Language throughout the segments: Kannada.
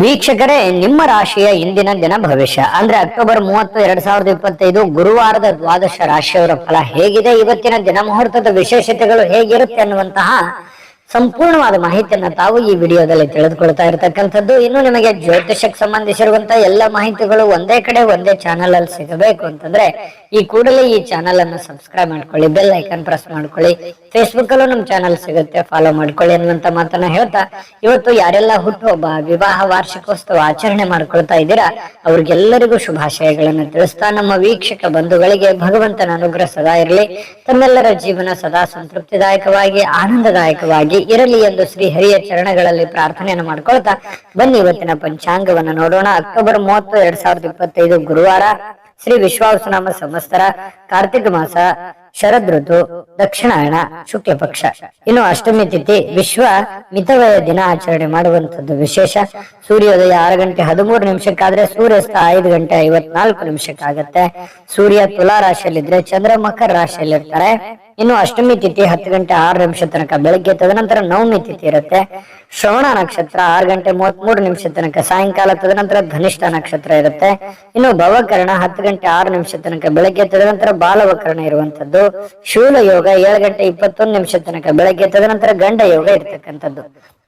ವೀಕ್ಷಕರೇ, ನಿಮ್ಮ ರಾಶಿಯ ಇಂದಿನ ದಿನ ಭವಿಷ್ಯ ಅಂದ್ರೆ ಅಕ್ಟೋಬರ್ 30, 2025 ಗುರುವಾರದ ದ್ವಾದಶ ರಾಶಿಯವರ ಫಲ ಹೇಗಿದೆ, ಇವತ್ತಿನ ದಿನ ಮುಹೂರ್ತದ ವಿಶೇಷತೆಗಳು ಹೇಗಿರುತ್ತೆ ಅನ್ನುವಂತಹ ಸಂಪೂರ್ಣವಾದ ಮಾಹಿತಿಯನ್ನ ತಾವು ಈ ವಿಡಿಯೋದಲ್ಲಿ ತಿಳಿದುಕೊಳ್ತಾ ಇರತಕ್ಕಂಥದ್ದು. ಇನ್ನು ನಿಮಗೆ ಜ್ಯೋತಿಷಕ್ಕೆ ಸಂಬಂಧಿಸಿರುವಂತಹ ಎಲ್ಲ ಮಾಹಿತಿಗಳು ಒಂದೇ ಕಡೆ ಒಂದೇ ಚಾನಲ್ ಅಲ್ಲಿ ಸಿಗಬೇಕು ಅಂತಂದ್ರೆ ಈ ಕೂಡಲೇ ಈ ಚಾನಲ್ ಅನ್ನು ಸಬ್ಸ್ಕ್ರೈಬ್ ಮಾಡ್ಕೊಳ್ಳಿ, ಬೆಲ್ ಐಕನ್ ಪ್ರೆಸ್ ಮಾಡ್ಕೊಳ್ಳಿ. ಫೇಸ್ಬುಕ್ ಅಲ್ಲೂ ನಮ್ಮ ಚಾನಲ್ ಸಿಗುತ್ತೆ, ಫಾಲೋ ಮಾಡ್ಕೊಳ್ಳಿ ಅನ್ನುವಂತ ಮಾತನ್ನ ಹೇಳ್ತಾ, ಇವತ್ತು ಯಾರೆಲ್ಲ ಹುಟ್ಟುಹಬ್ಬ, ವಿವಾಹ ವಾರ್ಷಿಕೋತ್ಸವ ಆಚರಣೆ ಮಾಡ್ಕೊಳ್ತಾ ಇದ್ದೀರಾ ಅವ್ರಿಗೆಲ್ಲರಿಗೂ ಶುಭಾಶಯಗಳನ್ನು ತಿಳಿಸ್ತಾ, ನಮ್ಮ ವೀಕ್ಷಕ ಬಂಧುಗಳಿಗೆ ಭಗವಂತನ ಅನುಗ್ರಹ ಸದಾ ಇರಲಿ, ತಮ್ಮೆಲ್ಲರ ಜೀವನ ಸದಾ ಸಂತೃಪ್ತಿದಾಯಕವಾಗಿ ಆನಂದದಾಯಕವಾಗಿ ಇರಲಿ ಎಂದು ಶ್ರೀ ಹರಿಯ ಚರಣಗಳಲ್ಲಿ ಪ್ರಾರ್ಥನೆಯನ್ನು ಮಾಡ್ಕೊಳ್ತಾ ಬನ್ನಿ ಇವತ್ತಿನ ಪಂಚಾಂಗವನ್ನು ನೋಡೋಣ. ಅಕ್ಟೋಬರ್ 30, 2025 ಗುರುವಾರ, ಶ್ರೀ ವಿಶ್ವಾವಸುನಾಮ ಸಂವತ್ಸರ, ಕಾರ್ತಿಕ ಮಾಸ, ಶರದ್ ಋತು, ದಕ್ಷಿಣಾಯಣ, ಶುಕ್ಲ ಪಕ್ಷ. ಇನ್ನು ಅಷ್ಟಮಿ ತಿಥಿ, ವಿಶ್ವ ಮಿತವ್ಯಯ ದಿನ ಆಚರಣೆ ಮಾಡುವಂತದ್ದು ವಿಶೇಷ. ಸೂರ್ಯೋದಯ 6 ಗಂಟೆ 13 ನಿಮಿಷಕ್ಕಾದ್ರೆ ಸೂರ್ಯಾಸ್ತ 5 ಗಂಟೆ 54 ನಿಮಿಷಕ್ಕಾಗತ್ತೆ. ಸೂರ್ಯ ತುಲಾ ರಾಶಿಯಲ್ಲಿದ್ರೆ ಚಂದ್ರ ಮಕರ ರಾಶಿಯಲ್ಲಿರ್ತಾರೆ. ಇನ್ನು ಅಷ್ಟಮಿ ತಿಥಿ 10 ಗಂಟೆ 6 ನಿಮಿಷ ತನಕ ಬೆಳಗ್ಗೆ, ತದನಂತರ ನವಮಿ ತಿಥಿ ಇರುತ್ತೆ. ಶ್ರವಣ ನಕ್ಷತ್ರ 6 ಗಂಟೆ 33 ನಿಮಿಷ ತನಕ ಸಾಯಂಕಾಲ, ತದನಂತರ ಧನಿಷ್ಠ ನಕ್ಷತ್ರ ಇರುತ್ತೆ. ಇನ್ನು ಭವಕರಣ 10 ಗಂಟೆ 6 ನಿಮಿಷ ತನಕ ಬೆಳಗ್ಗೆ, ತದನಂತರ ಬಾಲವಕರಣ ಇರುವಂತದ್ದು. ಶೂಲ ಯೋಗ 7 ಗಂಟೆ 21 ನಿಮಿಷ ತನಕ ಬೆಳಗ್ಗೆ, ತದನಂತರ ಗಂಡ ಯೋಗ ಇರ್ತಕ್ಕಂಥದ್ದು.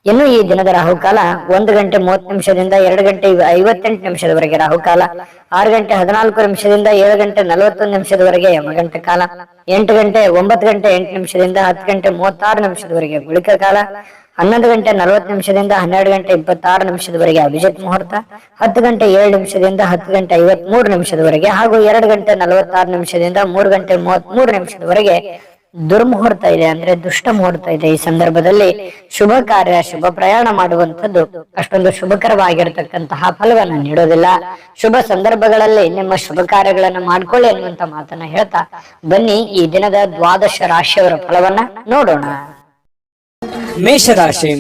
ಇನ್ನು ಈ ದಿನದ ರಾಹುಕಾಲ 1 ಗಂಟೆ 30 ನಿಮಿಷದಿಂದ 2 ಗಂಟೆ 58 ನಿಮಿಷದವರೆಗೆ ರಾಹುಕಾಲ, 6 ಗಂಟೆ 14 ನಿಮಿಷದಿಂದ 7 ಗಂಟೆ 41 ನಿಮಿಷದವರೆಗೆ ಯಮಗಂಟ ಕಾಲ, 9 ಗಂಟೆ 8 ನಿಮಿಷದಿಂದ 10 ಗಂಟೆ 36 ನಿಮಿಷದವರೆಗೆ ಗುಳಿಕ ಕಾಲ, 11 ಗಂಟೆ 40 ನಿಮಿಷದಿಂದ 12 ಗಂಟೆ 26 ನಿಮಿಷದವರೆಗೆ ಅಭಿಜಿತ್ ಮುಹೂರ್ತ, 10 ಗಂಟೆ 7 ನಿಮಿಷದಿಂದ 10 ಗಂಟೆ 53 ನಿಮಿಷದವರೆಗೆ ಹಾಗೂ 2 ಗಂಟೆ 46 ನಿಮಿಷದಿಂದ 3 ಗಂಟೆ 33 ನಿಮಿಷದವರೆಗೆ ದುರ್ಮುಹೂರ್ತ ಇದೆ, ಅಂದ್ರೆ ದುಷ್ಟ ಮುಹೂರ್ತ ಇದೆ. ಈ ಸಂದರ್ಭದಲ್ಲಿ ಶುಭ ಕಾರ್ಯ, ಶುಭ ಪ್ರಯಾಣ ಮಾಡುವಂಥದ್ದು ಅಷ್ಟೊಂದು ಶುಭಕರವಾಗಿರತಕ್ಕಂತಹ ಫಲವನ್ನು ನೀಡೋದಿಲ್ಲ. ಶುಭ ಸಂದರ್ಭಗಳಲ್ಲಿ ನಿಮ್ಮ ಶುಭ ಕಾರ್ಯಗಳನ್ನ ಮಾಡ್ಕೊಳ್ಳಿ ಅನ್ನುವಂತ ಮಾತನ್ನ ಹೇಳ್ತಾ ಬನ್ನಿ ಈ ದಿನದ ದ್ವಾದಶ ರಾಶಿಯವರ ಫಲವನ್ನ ನೋಡೋಣ.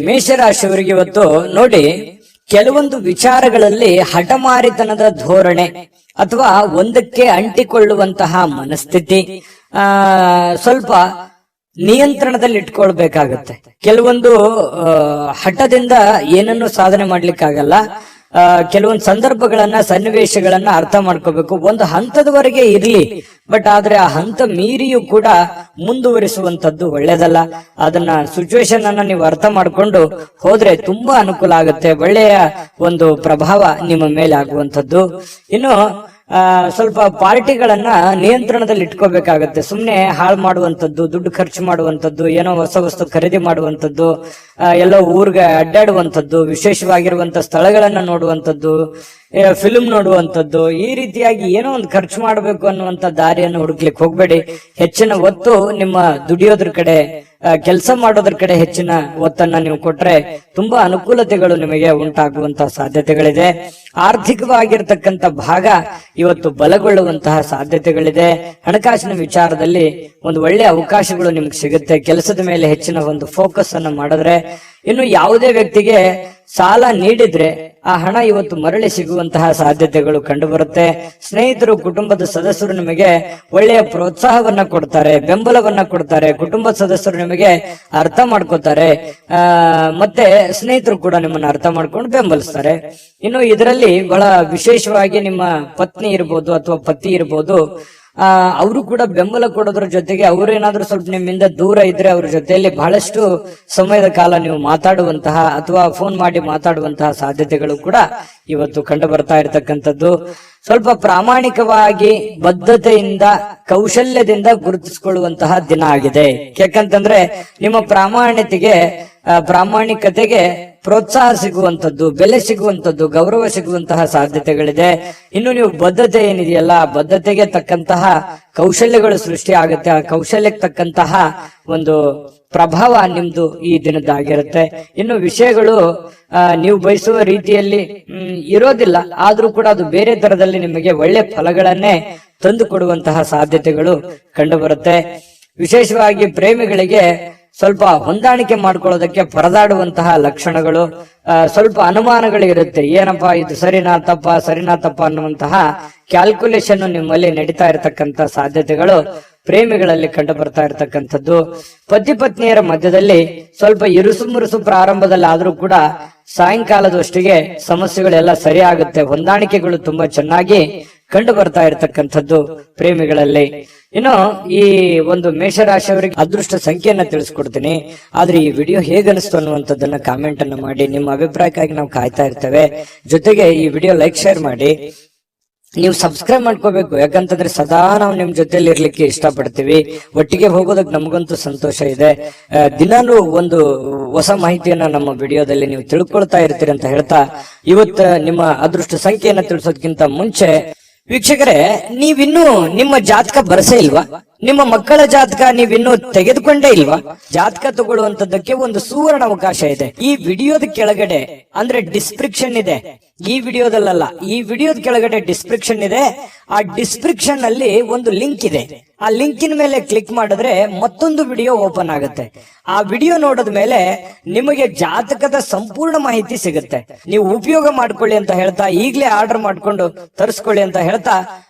ಮೇಷರಾಶಿಯವರಿಗೆ ಇವತ್ತು ನೋಡಿ, ಕೆಲವೊಂದು ವಿಚಾರಗಳಲ್ಲಿ ಹಠಮಾರಿತನದ ಧೋರಣೆ ಅಥವಾ ಒಂದಕ್ಕೆ ಅಂಟಿಕೊಳ್ಳುವಂತಹ ಮನಸ್ಥಿತಿ ಸ್ವಲ್ಪ ನಿಯಂತ್ರಣದಲ್ಲಿ ಇಟ್ಕೊಳ್ಬೇಕಾಗತ್ತೆ. ಕೆಲವೊಂದು ಹಠದಿಂದ ಏನನ್ನು ಸಾಧನೆ ಮಾಡ್ಲಿಕ್ಕಾಗಲ್ಲ. ಕೆಲವೊಂದು ಸಂದರ್ಭಗಳನ್ನ, ಸನ್ನಿವೇಶಗಳನ್ನ ಅರ್ಥ ಮಾಡ್ಕೋಬೇಕು. ಒಂದು ಹಂತದವರೆಗೆ ಇರ್ಲಿ, ಬಟ್ ಆದ್ರೆ ಆ ಹಂತ ಮೀರಿಯೂ ಕೂಡ ಮುಂದುವರಿಸುವಂತದ್ದು ಒಳ್ಳೇದಲ್ಲ. ಅದನ್ನ ಸಿಚುವೇಶನ್ ಅನ್ನ ನೀವು ಅರ್ಥ ಮಾಡ್ಕೊಂಡು ಹೋದ್ರೆ ತುಂಬಾ ಅನುಕೂಲ ಆಗುತ್ತೆ. ಒಳ್ಳೆಯ ಒಂದು ಪ್ರಭಾವ ನಿಮ್ಮ ಮೇಲೆ ಆಗುವಂತದ್ದು. ಇನ್ನು ಸ್ವಲ್ಪ ಪಾರ್ಟಿಗಳನ್ನ ನಿಯಂತ್ರಣದಲ್ಲಿ ಇಟ್ಕೋಬೇಕಾಗತ್ತೆ. ಸುಮ್ನೆ ಹಾಳು ಮಾಡುವಂತದ್ದು, ದುಡ್ಡು ಖರ್ಚು ಮಾಡುವಂತದ್ದು, ಏನೋ ಹೊಸ ವಸ್ತು ಖರೀದಿ ಮಾಡುವಂತದ್ದು, ಎಲ್ಲೋ ಊರ್ಗೆ ಅಡ್ಡಾಡುವಂತದ್ದು, ವಿಶೇಷವಾಗಿರುವಂತ ಸ್ಥಳಗಳನ್ನ ನೋಡುವಂತದ್ದು, ಫಿಲ್ಮ್ ನೋಡುವಂತದ್ದು, ಈ ರೀತಿಯಾಗಿ ಏನೋ ಒಂದು ಖರ್ಚು ಮಾಡಬೇಕು ಅನ್ನುವಂತ ದಾರಿಯನ್ನು ಹುಡುಕ್ಲಿಕ್ಕೆ ಹೋಗ್ಬೇಡಿ. ಹೆಚ್ಚಿನ ಒತ್ತು ನಿಮ್ಮ ದುಡಿಯೋದ್ರ ಕಡೆ, ಕೆಲಸ ಮಾಡೋದ್ರ ಕಡೆ ಹೆಚ್ಚಿನ ಒತ್ತನ್ನ ನೀವು ಕೊಟ್ರೆ ತುಂಬಾ ಅನುಕೂಲತೆಗಳು ನಿಮಗೆ ಉಂಟಾಗುವಂತಹ ಸಾಧ್ಯತೆಗಳಿದೆ. ಆರ್ಥಿಕವಾಗಿರ್ತಕ್ಕಂಥ ಭಾಗ ಇವತ್ತು ಬಲಗೊಳ್ಳುವಂತಹ ಸಾಧ್ಯತೆಗಳಿದೆ. ಹಣಕಾಸಿನ ವಿಚಾರದಲ್ಲಿ ಒಂದು ಒಳ್ಳೆ ಅವಕಾಶಗಳು ನಿಮ್ಗೆ ಸಿಗುತ್ತೆ. ಕೆಲಸದ ಮೇಲೆ ಹೆಚ್ಚಿನ ಒಂದು ಫೋಕಸ್ ಅನ್ನು ಮಾಡಿದ್ರೆ, ಇನ್ನು ಯಾವುದೇ ವ್ಯಕ್ತಿಗೆ ಸಾಲ ನೀಡಿದ್ರೆ ಆ ಹಣ ಇವತ್ತು ಮರಳಿ ಸಿಗುವಂತಹ ಸಾಧ್ಯತೆಗಳು ಕಂಡು ಬರುತ್ತೆ. ಸ್ನೇಹಿತರು, ಕುಟುಂಬದ ಸದಸ್ಯರು ನಿಮಗೆ ಒಳ್ಳೆಯ ಪ್ರೋತ್ಸಾಹವನ್ನ ಕೊಡ್ತಾರೆ, ಬೆಂಬಲವನ್ನ ಕೊಡ್ತಾರೆ. ಕುಟುಂಬದ ಸದಸ್ಯರು ನಿಮಗೆ ಅರ್ಥ ಮಾಡ್ಕೋತಾರೆ, ಮತ್ತೆ ಸ್ನೇಹಿತರು ಕೂಡ ನಿಮ್ಮನ್ನ ಅರ್ಥ ಮಾಡ್ಕೊಂಡು ಬೆಂಬಲಿಸ್ತಾರೆ. ಇನ್ನು ಇದರಲ್ಲಿ ಬಹಳ ವಿಶೇಷವಾಗಿ ನಿಮ್ಮ ಪತ್ನಿ ಇರ್ಬೋದು ಅಥವಾ ಪತಿ ಇರ್ಬೋದು, ಅವರು ಕೂಡ ಬೆಂಬಲ ಕೊಡೋದ್ರ ಜೊತೆಗೆ ಅವರೇನಾದ್ರೂ ಸ್ವಲ್ಪ ನಿಮ್ಮಿಂದ ದೂರ ಇದ್ರೆ ಅವ್ರ ಜೊತೆಯಲ್ಲಿ ಬಹಳಷ್ಟು ಸಮಯದ ಕಾಲ ನೀವು ಮಾತಾಡುವಂತಹ ಅಥವಾ ಫೋನ್ ಮಾಡಿ ಮಾತಾಡುವಂತಹ ಸಾಧ್ಯತೆಗಳು ಕೂಡ ಇವತ್ತು ಕಂಡು ಬರ್ತಾ ಇರತಕ್ಕಂಥದ್ದು. ಸ್ವಲ್ಪ ಪ್ರಾಮಾಣಿಕವಾಗಿ, ಬದ್ಧತೆಯಿಂದ, ಕೌಶಲ್ಯದಿಂದ ಗುರುತಿಸಿಕೊಳ್ಳುವಂತಹ ದಿನ ಆಗಿದೆ. ಯಾಕಂತಂದ್ರೆ ನಿಮ್ಮ ಪ್ರಾಮಾಣಿಕತೆಗೆ ಪ್ರೋತ್ಸಾಹ ಸಿಗುವಂತದ್ದು, ಬೆಲೆ ಸಿಗುವಂತದ್ದು, ಗೌರವ ಸಿಗುವಂತಹ ಸಾಧ್ಯತೆಗಳಿದೆ. ಇನ್ನು ನೀವು ಬದ್ಧತೆ ಏನಿದೆಯಲ್ಲ, ಬದ್ಧತೆಗೆ ತಕ್ಕಂತಹ ಕೌಶಲ್ಯಗಳು ಸೃಷ್ಟಿ ಆಗುತ್ತೆ. ಆ ಕೌಶಲ್ಯಕ್ಕೆ ತಕ್ಕಂತಹ ಒಂದು ಪ್ರಭಾವ ನಿಮ್ದು ಈ ದಿನದ್ದಾಗಿರುತ್ತೆ. ಇನ್ನು ವಿಷಯಗಳು ನೀವು ಬಯಸುವ ರೀತಿಯಲ್ಲಿ ಇರೋದಿಲ್ಲ, ಆದ್ರೂ ಕೂಡ ಅದು ಬೇರೆ ತರದಲ್ಲಿ ನಿಮಗೆ ಒಳ್ಳೆ ಫಲಗಳನ್ನೇ ತಂದು ಕೊಡುವಂತಹ ಸಾಧ್ಯತೆಗಳು ಕಂಡು ಬರುತ್ತೆ. ವಿಶೇಷವಾಗಿ ಪ್ರೇಮಿಗಳಿಗೆ ಸ್ವಲ್ಪ ಹೊಂದಾಣಿಕೆ ಮಾಡ್ಕೊಳ್ಳೋದಕ್ಕೆ ಪರದಾಡುವಂತಹ ಲಕ್ಷಣಗಳು, ಸ್ವಲ್ಪ ಅನುಮಾನಗಳು ಇರುತ್ತೆ. ಏನಪ್ಪಾ ಇದು ಸರಿನಾ ತಪ್ಪ ಅನ್ನುವಂತಹ ಕ್ಯಾಲ್ಕುಲೇಷನ್ ನಿಮ್ಮಲ್ಲಿ ನಡೀತಾ ಇರತಕ್ಕಂತ ಸಾಧ್ಯತೆಗಳು ಪ್ರೇಮಿಗಳಲ್ಲಿ ಕಂಡು ಬರ್ತಾ ಇರತಕ್ಕಂಥದ್ದು. ಪತಿ ಪತ್ನಿಯರ ಮಧ್ಯದಲ್ಲಿ ಸ್ವಲ್ಪ ಇರುಸು ಮುರುಸು ಪ್ರಾರಂಭದಲ್ಲಿ ಆದ್ರೂ ಕೂಡ ಸಾಯಂಕಾಲದಷ್ಟಿಗೆ ಸಮಸ್ಯೆಗಳೆಲ್ಲ ಸರಿ ಆಗುತ್ತೆ. ಹೊಂದಾಣಿಕೆಗಳು ತುಂಬಾ ಚೆನ್ನಾಗಿ ಕಂಡು ಬರ್ತಾ ಇರತಕ್ಕಂಥದ್ದು ಪ್ರೇಮಿಗಳಲ್ಲಿ. ಇನ್ನು ಈ ಒಂದು ಮೇಷರಾಶಿಯವರಿಗೆ ಅದೃಷ್ಟ ಸಂಖ್ಯೆಯನ್ನ ತಿಳಿಸ್ಕೊಡ್ತೀನಿ. ಆದ್ರೆ ಈ ವಿಡಿಯೋ ಹೇಗನಿಸ್ತು ಅನ್ನುವಂಥದ್ದನ್ನ ಕಾಮೆಂಟ್ ಅನ್ನ ಮಾಡಿ. ನಿಮ್ಮ ಅಭಿಪ್ರಾಯಕ್ಕಾಗಿ ನಾವು ಕಾಯ್ತಾ ಇರ್ತೇವೆ. ಜೊತೆಗೆ ಈ ವಿಡಿಯೋ ಲೈಕ್ ಶೇರ್ ಮಾಡಿ. ನೀವು ಸಬ್ಸ್ಕ್ರೈಬ್ ಮಾಡ್ಕೋಬೇಕು, ಯಾಕಂತಂದ್ರೆ ಸದಾ ನಾವು ನಿಮ್ ಜೊತೆಲಿ ಇರ್ಲಿಕ್ಕೆ ಇಷ್ಟಪಡ್ತೀವಿ. ಒಟ್ಟಿಗೆ ಹೋಗೋದಕ್ಕೆ ನಮಗಂತೂ ಸಂತೋಷ ಇದೆ. ದಿನಾನು ಒಂದು ಹೊಸ ಮಾಹಿತಿಯನ್ನ ನಮ್ಮ ವಿಡಿಯೋದಲ್ಲಿ ನೀವು ತಿಳ್ಕೊಳ್ತಾ ಇರ್ತೀರಿ ಅಂತ ಹೇಳ್ತಾ, ಇವತ್ತು ನಿಮ್ಮ ಅದೃಷ್ಟ ಸಂಖ್ಯೆಯನ್ನ ತಿಳಿಸೋದಕ್ಕಿಂತ ಮುಂಚೆ ವೀಕ್ಷಕರೇ, ನೀವಿನ್ನೂ ನಿಮ್ಮ ಜಾತಕ ಬರಸೇ ಇಲ್ವಾ? ನಿಮ್ಮ ಮಕ್ಕಳ ಜಾತಕ ನೀವಿನ್ನೂ ತೆಗೆದುಕೊಂಡೇ ಇಲ್ವಾ? ಜಾತಕ ತಗೊಳ್ಳುವಂತದ್ದಕ್ಕೆ ಒಂದು ಸುವರ್ಣ ಅವಕಾಶ ಇದೆ. ಈ ವಿಡಿಯೋದ ಕೆಳಗಡೆ ಅಂದ್ರೆ ಡಿಸ್ಕ್ರಿಪ್ಷನ್ ಇದೆ. ಈ ವಿಡಿಯೋದಲ್ಲ, ಈ ವಿಡಿಯೋದ ಕೆಳಗಡೆ ಡಿಸ್ಕ್ರಿಪ್ಷನ್ ಇದೆ. ಆ ಡಿಸ್ಕ್ರಿಪ್ಷನ್ ಅಲ್ಲಿ ಒಂದು ಲಿಂಕ್ ಇದೆ. ಆ ಲಿಂಕಿನ ಮೇಲೆ ಕ್ಲಿಕ್ ಮಾಡಿದ್ರೆ ಮತ್ತೊಂದು ವಿಡಿಯೋ ಓಪನ್ ಆಗುತ್ತೆ. ಆ ವಿಡಿಯೋ ನೋಡಿದ ಮೇಲೆ ನಿಮಗೆ ಜಾತಕದ ಸಂಪೂರ್ಣ ಮಾಹಿತಿ ಸಿಗುತ್ತೆ. ನೀವು ಉಪಯೋಗ ಮಾಡ್ಕೊಳ್ಳಿ ಅಂತ ಹೇಳ್ತಾ, ಈಗಲೇ ಆರ್ಡರ್ ಮಾಡ್ಕೊಂಡು ತರಿಸ್ಕೊಳ್ಳಿ ಅಂತ ಹೇಳ್ತಾ,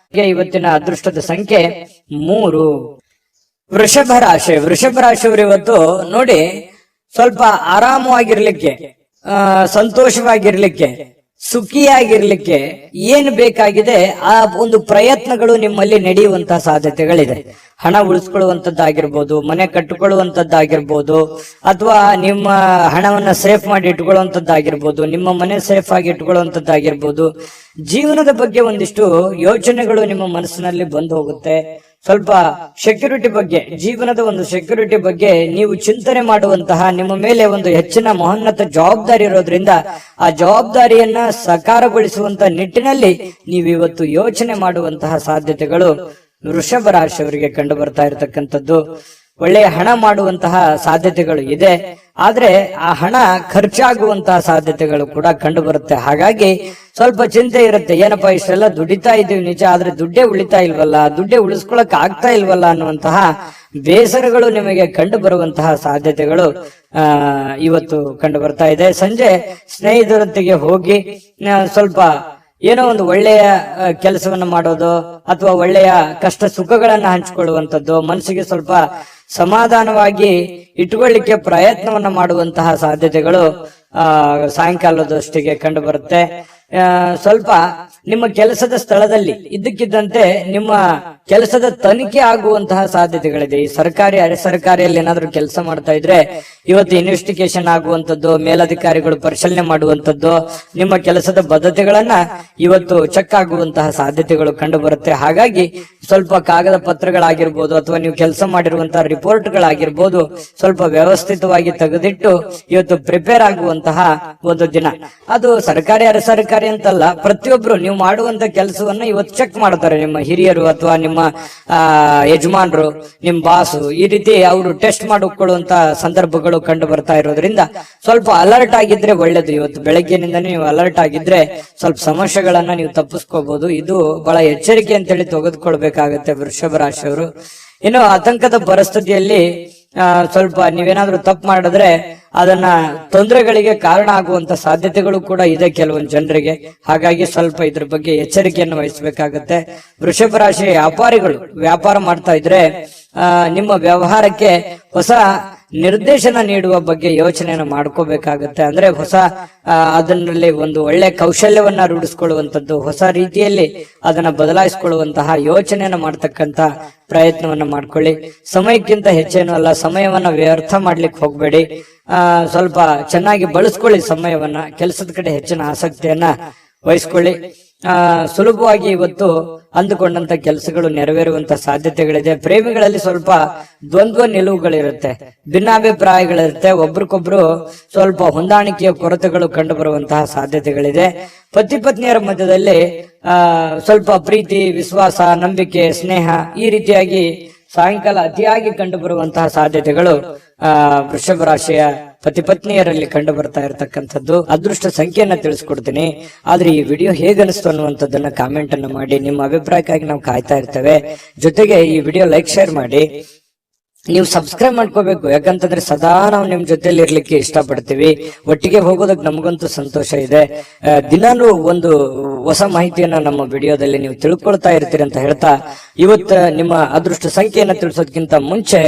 ಇವತ್ತಿನ ಅದೃಷ್ಟದ ಸಂಖ್ಯೆ 3. ವೃಷಭ ರಾಶಿ. ವೃಷಭ ರಾಶಿಯವರು ಇವತ್ತು ನೋಡಿ ಸ್ವಲ್ಪ ಆರಾಮವಾಗಿರ್ಲಿಕ್ಕೆ, ಸಂತೋಷವಾಗಿರ್ಲಿಕ್ಕೆ, ಸುಖಿಯಾಗಿರ್ಲಿಕ್ಕೆ ಏನ್ ಬೇಕಾಗಿದೆ ಆ ಒಂದು ಪ್ರಯತ್ನಗಳು ನಿಮ್ಮಲ್ಲಿ ನಡೆಯುವಂತಹ ಸಾಧ್ಯತೆಗಳಿದೆ. ಹಣ ಉಳಿಸ್ಕೊಳ್ಳುವಂತದ್ದಾಗಿರ್ಬೋದು, ಮನೆ ಕಟ್ಟಿಕೊಳ್ಳುವಂತದ್ದಾಗಿರ್ಬೋದು, ಅಥವಾ ನಿಮ್ಮ ಹಣವನ್ನ ಸೇಫ್ ಮಾಡಿ ಇಟ್ಕೊಳ್ಳುವಂತದ್ದಾಗಿರ್ಬೋದು, ನಿಮ್ಮ ಮನೆ ಸೇಫ್ ಆಗಿ ಇಟ್ಕೊಳ್ಳುವಂತದ್ದಾಗಿರ್ಬೋದು. ಜೀವನದ ಬಗ್ಗೆ ಒಂದಿಷ್ಟು ಯೋಚನೆಗಳು ನಿಮ್ಮ ಮನಸ್ಸಿನಲ್ಲಿ ಬಂದು ಹೋಗುತ್ತೆ. ಸ್ವಲ್ಪ ಸೆಕ್ಯೂರಿಟಿ ಬಗ್ಗೆ, ಜೀವನದ ಒಂದು ಸೆಕ್ಯೂರಿಟಿ ಬಗ್ಗೆ ನೀವು ಚಿಂತನೆ ಮಾಡುವಂತಹ, ನಿಮ್ಮ ಮೇಲೆ ಒಂದು ಹೆಚ್ಚಿನ ಮಹೋನ್ನತ ಜವಾಬ್ದಾರಿ ಇರೋದ್ರಿಂದ ಆ ಜವಾಬ್ದಾರಿಯನ್ನ ಸಾಕಾರಗೊಳಿಸುವಂತ ನಿಟ್ಟಿನಲ್ಲಿ ನೀವು ಇವತ್ತು ಯೋಚನೆ ಮಾಡುವಂತಹ ಸಾಧ್ಯತೆಗಳು ವೃಷಭ ರಾಶಿಯವರಿಗೆ ಕಂಡು ಬರ್ತಾ ಇರತಕ್ಕಂಥದ್ದು. ಒಳ್ಳೆಯ ಹಣ ಮಾಡುವಂತಹ ಸಾಧ್ಯತೆಗಳು ಇದೆ. ಆದ್ರೆ ಆ ಹಣ ಖರ್ಚಾಗುವಂತಹ ಸಾಧ್ಯತೆಗಳು ಕೂಡ ಕಂಡು ಬರುತ್ತೆ. ಹಾಗಾಗಿ ಸ್ವಲ್ಪ ಚಿಂತೆ ಇರುತ್ತೆ. ಏನಪ್ಪಾ ಇಷ್ಟೆಲ್ಲ ದುಡಿತಾ ಇದೀವಿ ನಿಜ, ಆದ್ರೆ ದುಡ್ಡೇ ಉಳಿತಾ ಇಲ್ವಲ್ಲ, ದುಡ್ಡೇ ಉಳಿಸ್ಕೊಳಕ್ ಆಗ್ತಾ ಇಲ್ವಲ್ಲ ಅನ್ನುವಂತಹ ಬೇಸರಗಳು ನಿಮಗೆ ಕಂಡು ಬರುವಂತಹ ಸಾಧ್ಯತೆಗಳು ಇವತ್ತು ಕಂಡು ಬರ್ತಾ ಇದೆ. ಸಂಜೆ ಸ್ನೇಹಿತರೊಂದಿಗೆ ಹೋಗಿ ಸ್ವಲ್ಪ ಏನೋ ಒಂದು ಒಳ್ಳೆಯ ಕೆಲಸವನ್ನ ಮಾಡೋದು, ಅಥವಾ ಒಳ್ಳೆಯ ಕಷ್ಟ ಸುಖಗಳನ್ನ ಹಂಚಿಕೊಳ್ಳುವಂಥದ್ದು, ಮನಸ್ಸಿಗೆ ಸ್ವಲ್ಪ ಸಮಾಧಾನವಾಗಿ ಇಟ್ಟುಕೊಳ್ಳಿಕ್ಕೆ ಪ್ರಯತ್ನವನ್ನ ಮಾಡುವಂತಹ ಸಾಧ್ಯತೆಗಳು ಸಾಯಂಕಾಲದಷ್ಟಿಗೆ ಕಂಡು ಬರುತ್ತೆ. ಸ್ವಲ್ಪ ನಿಮ್ಮ ಕೆಲಸದ ಸ್ಥಳದಲ್ಲಿ ಇದ್ದಕ್ಕಿದ್ದಂತೆ ನಿಮ್ಮ ಕೆಲಸದ ತನಿಖೆ ಆಗುವಂತಹ ಸಾಧ್ಯತೆಗಳಿದೆ. ಈ ಸರ್ಕಾರಿ ಅರೆ ಸರ್ಕಾರಿಯಲ್ಲಿ ಏನಾದ್ರೂ ಕೆಲಸ ಮಾಡ್ತಾ ಇದ್ರೆ ಇವತ್ತು ಇನ್ವೆಸ್ಟಿಗೇಷನ್ ಆಗುವಂತದ್ದು, ಮೇಲಧಿಕಾರಿಗಳು ಪರಿಶೀಲನೆ ಮಾಡುವಂತದ್ದು, ನಿಮ್ಮ ಕೆಲಸದ ಬದ್ಧತೆಗಳನ್ನ ಇವತ್ತು ಚೆಕ್ ಆಗುವಂತಹ ಸಾಧ್ಯತೆಗಳು ಕಂಡು ಬರುತ್ತೆ. ಹಾಗಾಗಿ ಸ್ವಲ್ಪ ಕಾಗದ ಪತ್ರಗಳಾಗಿರ್ಬೋದು, ಅಥವಾ ನೀವು ಕೆಲಸ ಮಾಡಿರುವಂತಹ ರಿಪೋರ್ಟ್ಗಳಾಗಿರ್ಬೋದು, ಸ್ವಲ್ಪ ವ್ಯವಸ್ಥಿತವಾಗಿ ತೆಗೆದಿಟ್ಟು ಇವತ್ತು ಪ್ರಿಪೇರ್ ಆಗುವಂತಹ ಒಂದು ದಿನ. ಅದು ಸರ್ಕಾರಿ ಅರೆ ಸರ್ಕಾರಿ ಅಂತಲ್ಲ, ಪ್ರತಿಯೊಬ್ರು ನೀವು ಮಾಡುವಂತ ಕೆಲಸವನ್ನ ಇವತ್ತು ಚೆಕ್ ಮಾಡ್ತಾರೆ. ನಿಮ್ಮ ಹಿರಿಯರು ಅಥವಾ ನಿಮ್ಮ ಯಜಮಾನರು, ನಿಮ್ ಬಾಸು, ಈ ರೀತಿ ಅವರು ಟೆಸ್ಟ್ ಮಾಡಿಕೊಳ್ಳುವಂತ ಸಂದರ್ಭಗಳು ಕಂಡು ಬರ್ತಾ ಇರೋದ್ರಿಂದ ಸ್ವಲ್ಪ ಅಲರ್ಟ್ ಆಗಿದ್ರೆ ಒಳ್ಳೇದು. ಇವತ್ತು ಬೆಳಗ್ಗೆನಿಂದನೇ ನೀವು ಅಲರ್ಟ್ ಆಗಿದ್ರೆ ಸ್ವಲ್ಪ ಸಮಸ್ಯೆಗಳನ್ನ ನೀವು ತಪ್ಪಿಸ್ಕೋಬಹುದು. ಇದು ಬಹಳ ಎಚ್ಚರಿಕೆ ಅಂತೇಳಿ ತೆಗೆದುಕೊಳ್ಬೇಕಾಗತ್ತೆ ವೃಷಭ ರಾಶಿಯವರು. ಇನ್ನು ಆತಂಕದ ಪರಿಸ್ಥಿತಿಯಲ್ಲಿ ಸ್ವಲ್ಪ ನೀವೇನಾದ್ರೂ ತಪ್ಪು ಮಾಡಿದ್ರೆ ಅದನ್ನ ತೊಂದರೆಗಳಿಗೆ ಕಾರಣ ಆಗುವಂತ ಸಾಧ್ಯತೆಗಳು ಕೂಡ ಇದೆ ಕೆಲವೊಂದು ಜನರಿಗೆ. ಹಾಗಾಗಿ ಸ್ವಲ್ಪ ಇದ್ರ ಬಗ್ಗೆ ಎಚ್ಚರಿಕೆಯನ್ನು ವಹಿಸಬೇಕಾಗತ್ತೆ. ವೃಷಭ ರಾಶಿ ವ್ಯಾಪಾರಿಗಳು ವ್ಯಾಪಾರ ಮಾಡ್ತಾ ಇದ್ರೆ ನಿಮ್ಮ ವ್ಯವಹಾರಕ್ಕೆ ಹೊಸ ನಿರ್ದೇಶನ ನೀಡುವ ಬಗ್ಗೆ ಯೋಚನೆಯನ್ನು ಮಾಡ್ಕೋಬೇಕಾಗತ್ತೆ. ಅಂದ್ರೆ ಹೊಸ ಅದರಲ್ಲಿ ಒಂದು ಒಳ್ಳೆ ಕೌಶಲ್ಯವನ್ನ ರೂಢಿಸ್ಕೊಳ್ಳುವಂಥದ್ದು, ಹೊಸ ರೀತಿಯಲ್ಲಿ ಅದನ್ನ ಬದಲಾಯಿಸಿಕೊಳ್ಳುವಂತಹ ಯೋಚನೆಯನ್ನ ಮಾಡ್ತಕ್ಕಂತ ಪ್ರಯತ್ನವನ್ನ ಮಾಡ್ಕೊಳ್ಳಿ. ಸಮಯಕ್ಕಿಂತ ಹೆಚ್ಚೇನು ಅಲ್ಲ, ಸಮಯವನ್ನ ವ್ಯರ್ಥ ಮಾಡ್ಲಿಕ್ಕೆ ಹೋಗ್ಬೇಡಿ. ಸ್ವಲ್ಪ ಚೆನ್ನಾಗಿ ಬಳಸ್ಕೊಳ್ಳಿ ಸಮಯವನ್ನ, ಕೆಲಸದ ಕಡೆ ಹೆಚ್ಚಿನ ಆಸಕ್ತಿಯನ್ನ ವಹಿಸ್ಕೊಳ್ಳಿ. ಸುಲಭವಾಗಿ ಇವತ್ತು ಅಂದುಕೊಂಡಂತ ಕೆಲಸಗಳು ನೆರವೇರುವಂತ ಸಾಧ್ಯತೆಗಳಿದೆ. ಪ್ರೇಮಿಗಳಲ್ಲಿ ಸ್ವಲ್ಪ ದ್ವಂದ್ವ ನಿಲುವುಗಳಿರುತ್ತೆ, ಭಿನ್ನಾಭಿಪ್ರಾಯಗಳಿರುತ್ತೆ, ಒಬ್ರಿಗೊಬ್ರು ಸ್ವಲ್ಪ ಹೊಂದಾಣಿಕೆಯ ಕೊರತೆಗಳು ಕಂಡು ಬರುವಂತಹ ಸಾಧ್ಯತೆಗಳಿದೆ. ಪತಿ ಪತ್ನಿಯರ ಮಧ್ಯದಲ್ಲಿ ಸ್ವಲ್ಪ ಪ್ರೀತಿ, ವಿಶ್ವಾಸ, ನಂಬಿಕೆ, ಸ್ನೇಹ ಈ ರೀತಿಯಾಗಿ ಸಾಯಂಕಾಲ ಅತಿಯಾಗಿ ಕಂಡು ಬರುವಂತಹ ಸಾಧ್ಯತೆಗಳು ವೃಷಭ ರಾಶಿಯ ಪತಿ ಪತ್ನಿಯರಲ್ಲಿ ಕಂಡು ಬರ್ತಾ ಇರತಕ್ಕಂಥದ್ದು. ಅದೃಷ್ಟ ಸಂಖ್ಯೆಯನ್ನ ತಿಳಿಸ್ಕೊಡ್ತೀನಿ. ಆದ್ರೆ ಈ ವಿಡಿಯೋ ಹೇಗನಿಸ್ತು ಅನ್ನುವಂಥದ್ದನ್ನ ಕಾಮೆಂಟ್ ಅನ್ನ ಮಾಡಿ. ನಿಮ್ಮ ಅಭಿಪ್ರಾಯಕ್ಕಾಗಿ ನಾವು ಕಾಯ್ತಾ ಇರ್ತೇವೆ. ಜೊತೆಗೆ ಈ ವಿಡಿಯೋ ಲೈಕ್ ಶೇರ್ ಮಾಡಿ. ನೀವು ಸಬ್ಸ್ಕ್ರೈಬ್ ಮಾಡ್ಕೋಬೇಕು. ಯಾಕಂತಂದ್ರೆ ಸದಾ ನಾವು ನಿಮ್ ಜೊತೆಲಿ ಇರ್ಲಿಕ್ಕೆ ಇಷ್ಟಪಡ್ತೀವಿ. ಒಟ್ಟಿಗೆ ಹೋಗೋದಕ್ಕೆ ನಮಗಂತೂ ಸಂತೋಷ ಇದೆ. ದಿನಾನು ಒಂದು ಹೊಸ ಮಾಹಿತಿಯನ್ನ ನಮ್ಮ ವಿಡಿಯೋದಲ್ಲಿ ನೀವು ತಿಳ್ಕೊಳ್ತಾ ಇರ್ತೀರಿ ಅಂತ ಹೇಳ್ತಾ, ಇವತ್ತು ನಿಮ್ಮ ಅದೃಷ್ಟ ಸಂಖ್ಯೆಯನ್ನ ತಿಳಿಸೋದಕ್ಕಿಂತ ಮುಂಚೆ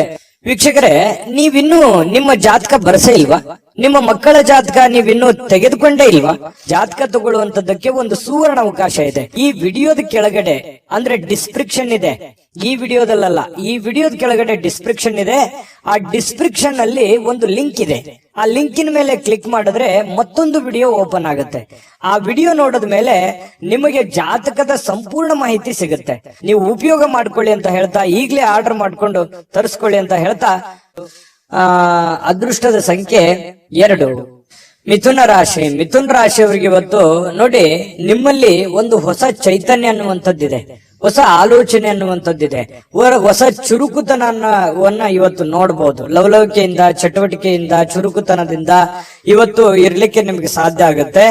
ವೀಕ್ಷಕರೇ, ನೀವಿನ್ನೂ ನಿಮ್ಮ ಜಾತಕ ಬರಸೇ ಇಲ್ವಾ? ನಿಮ್ಮ ಮಕ್ಕಳ ಜಾತಕ ನೀವಿನ್ನೂ ತೆಗೆದುಕೊಂಡೇ ಇಲ್ವಾ? ಜಾತಕ ತಗೊಳ್ಳುವಂತದ್ದಕ್ಕೆ ಒಂದು ಸುವರ್ಣ ಅವಕಾಶ ಇದೆ. ಈ ವಿಡಿಯೋದ ಕೆಳಗಡೆ ಅಂದ್ರೆ ಡಿಸ್ಕ್ರಿಪ್ಷನ್ ಇದೆ. ಈ ವಿಡಿಯೋದಲ್ಲ, ಈ ವಿಡಿಯೋದ ಕೆಳಗಡೆ ಡಿಸ್ಕ್ರಿಪ್ಷನ್ ಇದೆ. ಆ ಡಿಸ್ಕ್ರಿಪ್ಷನ್ ಅಲ್ಲಿ ಒಂದು ಲಿಂಕ್ ಇದೆ. ಆ ಲಿಂಕಿನ ಮೇಲೆ ಕ್ಲಿಕ್ ಮಾಡಿದ್ರೆ ಮತ್ತೊಂದು ವಿಡಿಯೋ ಓಪನ್ ಆಗುತ್ತೆ. ಆ ವಿಡಿಯೋ ನೋಡಿದ ಮೇಲೆ ನಿಮಗೆ ಜಾತಕದ ಸಂಪೂರ್ಣ ಮಾಹಿತಿ ಸಿಗುತ್ತೆ. ನೀವು ಉಪಯೋಗ ಮಾಡ್ಕೊಳ್ಳಿ ಅಂತ ಹೇಳ್ತಾ, ಈಗಲೇ ಆರ್ಡರ್ ಮಾಡ್ಕೊಂಡು ತರಿಸ್ಕೊಳ್ಳಿ ಅಂತ ಹೇಳ್ತಾ, ಅದೃಷ್ಟದ ಸಂಖ್ಯೆ 2 ಮಿಥುನ ರಾಶಿ. ಮಿಥುನ ರಾಶಿಯವರಿಗೆ ಇವತ್ತು ನೋಡಿ, ನಿಮ್ಮಲ್ಲಿ ಒಂದು ಹೊಸ ಚೈತನ್ಯ ಅನ್ನುವಂಥದ್ದಿದೆ, ಹೊಸ ಆಲೋಚನೆ ಅನ್ನುವಂಥದ್ದಿದೆ, ಹೊಸ ಚುರುಕುತನವನ್ನ ಇವತ್ತು ನೋಡಬಹುದು. ಲವಲವಿಕೆಯಿಂದ, ಚಟುವಟಿಕೆಯಿಂದ, ಚುರುಕುತನದಿಂದ ಇವತ್ತು ಇರ್ಲಿಕ್ಕೆ ನಿಮಗೆ ಸಾಧ್ಯ ಆಗುತ್ತೆ.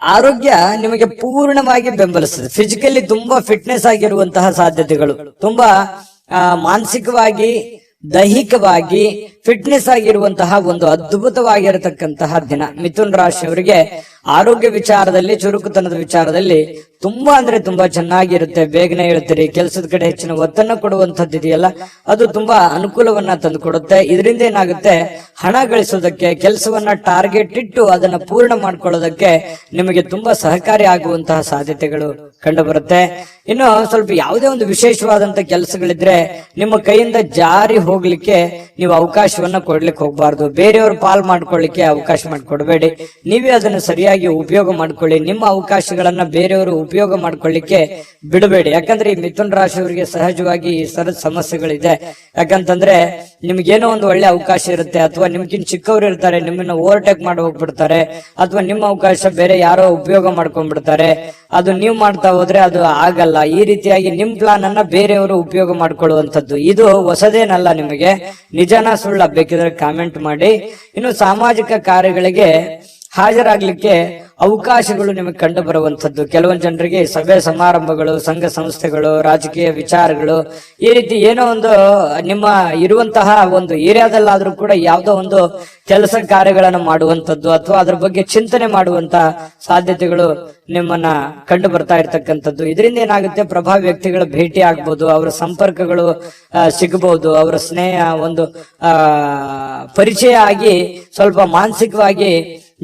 ಆರೋಗ್ಯ ನಿಮಗೆ ಪೂರ್ಣವಾಗಿ ಬೆಂಬಲಿಸ್ತದೆ. ಫಿಸಿಕಲಿ ತುಂಬಾ ಫಿಟ್ನೆಸ್ ಆಗಿರುವಂತಹ ಸಾಧ್ಯತೆಗಳು, ತುಂಬಾ ಮಾನಸಿಕವಾಗಿ, ದೈಹಿಕವಾಗಿ ಫಿಟ್ನೆಸ್ ಆಗಿರುವಂತಹ ಒಂದು ಅದ್ಭುತವಾಗಿರತಕ್ಕಂತಹ ದಿನ. ಮಿಥುನ್ ರಾಶಿಯವರಿಗೆ ಆರೋಗ್ಯ ವಿಚಾರದಲ್ಲಿ, ಚುರುಕುತನದ ವಿಚಾರದಲ್ಲಿ ತುಂಬಾ ಅಂದ್ರೆ ತುಂಬಾ ಚೆನ್ನಾಗಿರುತ್ತೆ. ಬೇಗನೆ ಹೇಳ್ತೀರಿ, ಕೆಲಸದ ಕಡೆ ಹೆಚ್ಚಿನ ಒತ್ತನ್ನು ಕೊಡುವಂತದ್ದು ಇದೆಯಲ್ಲ, ಅದು ತುಂಬಾ ಅನುಕೂಲವನ್ನ ತಂದು ಕೊಡುತ್ತೆ. ಇದರಿಂದ ಏನಾಗುತ್ತೆ, ಹಣ ಗಳಿಸೋದಕ್ಕೆ, ಕೆಲಸವನ್ನ ಟಾರ್ಗೆಟ್ ಇಟ್ಟು ಅದನ್ನ ಪೂರ್ಣ ಮಾಡ್ಕೊಳ್ಳೋದಕ್ಕೆ ನಿಮಗೆ ತುಂಬಾ ಸಹಕಾರಿ ಆಗುವಂತಹ ಸಾಧ್ಯತೆಗಳು ಕಂಡು ಬರುತ್ತೆ. ಇನ್ನು ಸ್ವಲ್ಪ ಯಾವುದೇ ಒಂದು ವಿಶೇಷವಾದಂತ ಕೆಲಸಗಳಿದ್ರೆ ನಿಮ್ಮ ಕೈಯಿಂದ ಜಾರಿ ಹೋಗ್ಲಿಕ್ಕೆ ನೀವು ಅವಕಾಶವನ್ನ ಕೊಡ್ಲಿಕ್ಕೆ ಹೋಗ್ಬಾರ್ದು. ಬೇರೆಯವರು ಪಾಲ್ ಮಾಡ್ಕೊಳ್ಳಿಕ್ಕೆ ಅವಕಾಶ ಮಾಡಿಕೊಡ್ಬೇಡಿ. ನೀವೇ ಅದನ್ನ ಸರಿಯಾಗಿ ಉಪಯೋಗ ಮಾಡ್ಕೊಳ್ಳಿ. ನಿಮ್ಮ ಅವಕಾಶಗಳನ್ನ ಬೇರೆಯವರು ಉಪಯೋಗ ಮಾಡ್ಕೊಳ್ಳಿಕ್ಕೆ ಬಿಡಬೇಡಿ. ಯಾಕಂದ್ರೆ ಈ ಮಿಥುನ ರಾಶಿಯವರಿಗೆ ಸಹಜವಾಗಿ ಈ ಸರದ ಸಮಸ್ಯೆಗಳಿದೆ. ಯಾಕಂತಂದ್ರೆ ನಿಮ್ಗೇನೋ ಒಂದು ಒಳ್ಳೆ ಅವಕಾಶ ಇರುತ್ತೆ, ಅಥವಾ ನಿಮ್ಗಿನ್ ಚಿಕ್ಕವರು ಇರ್ತಾರೆ, ನಿಮ್ಮನ್ನ ಓವರ್ಟೇಕ್ ಮಾಡಿ ಹೋಗ್ಬಿಡ್ತಾರೆ, ಅಥವಾ ನಿಮ್ಮ ಅವಕಾಶ ಬೇರೆ ಯಾರೋ ಉಪಯೋಗ ಮಾಡ್ಕೊಂಡ್ಬಿಡ್ತಾರೆ. ಅದು ನೀವು ಮಾಡ್ತಾ ಹೋದ್ರೆ ಅದು ಆಗಲ್ಲ. ಈ ರೀತಿಯಾಗಿ ನಿಮ್ ಪ್ಲಾನ್ ಅನ್ನ ಬೇರೆಯವರು ಉಪಯೋಗ ಮಾಡ್ಕೊಳ್ಳುವಂಥದ್ದು ಇದು ಹೊಸದೇನಲ್ಲ. ನಿಮಗೆ ನಿಜಾನ ಸುಳ್ಳ ಬೇಕಿದ್ರೆ ಕಾಮೆಂಟ್ ಮಾಡಿ. ಇನ್ನು ಸಾಮಾಜಿಕ ಕಾರ್ಯಗಳಿಗೆ ಹಾಜರಾಗ್ಲಿಕ್ಕೆ ಅವಕಾಶಗಳು ನಿಮಗೆ ಕಂಡು ಬರುವಂತದ್ದು. ಕೆಲವೊಂದು ಜನರಿಗೆ ಸಭೆ ಸಮಾರಂಭಗಳು, ಸಂಘ ಸಂಸ್ಥೆಗಳು, ರಾಜಕೀಯ ವಿಚಾರಗಳು, ಈ ರೀತಿ ಏನೋ ಒಂದು ನಿಮ್ಮ ಇರುವಂತಹ ಒಂದು ಏರಿಯಾದಲ್ಲಾದ್ರೂ ಕೂಡ ಯಾವುದೋ ಒಂದು ಕೆಲಸ ಕಾರ್ಯಗಳನ್ನು ಮಾಡುವಂತದ್ದು, ಅಥವಾ ಅದ್ರ ಬಗ್ಗೆ ಚಿಂತನೆ ಮಾಡುವಂತಹ ಸಾಧ್ಯತೆಗಳು ನಿಮ್ಮನ್ನ ಕಂಡು ಬರ್ತಾ ಇರ್ತಕ್ಕಂಥದ್ದು. ಇದರಿಂದ ಏನಾಗುತ್ತೆ, ಪ್ರಭಾವಿ ವ್ಯಕ್ತಿಗಳ ಭೇಟಿ ಆಗ್ಬಹುದು, ಅವರ ಸಂಪರ್ಕಗಳು ಸಿಗಬಹುದು, ಅವರ ಸ್ನೇಹ ಒಂದು ಪರಿಚಯ ಆಗಿ ಸ್ವಲ್ಪ ಮಾನಸಿಕವಾಗಿ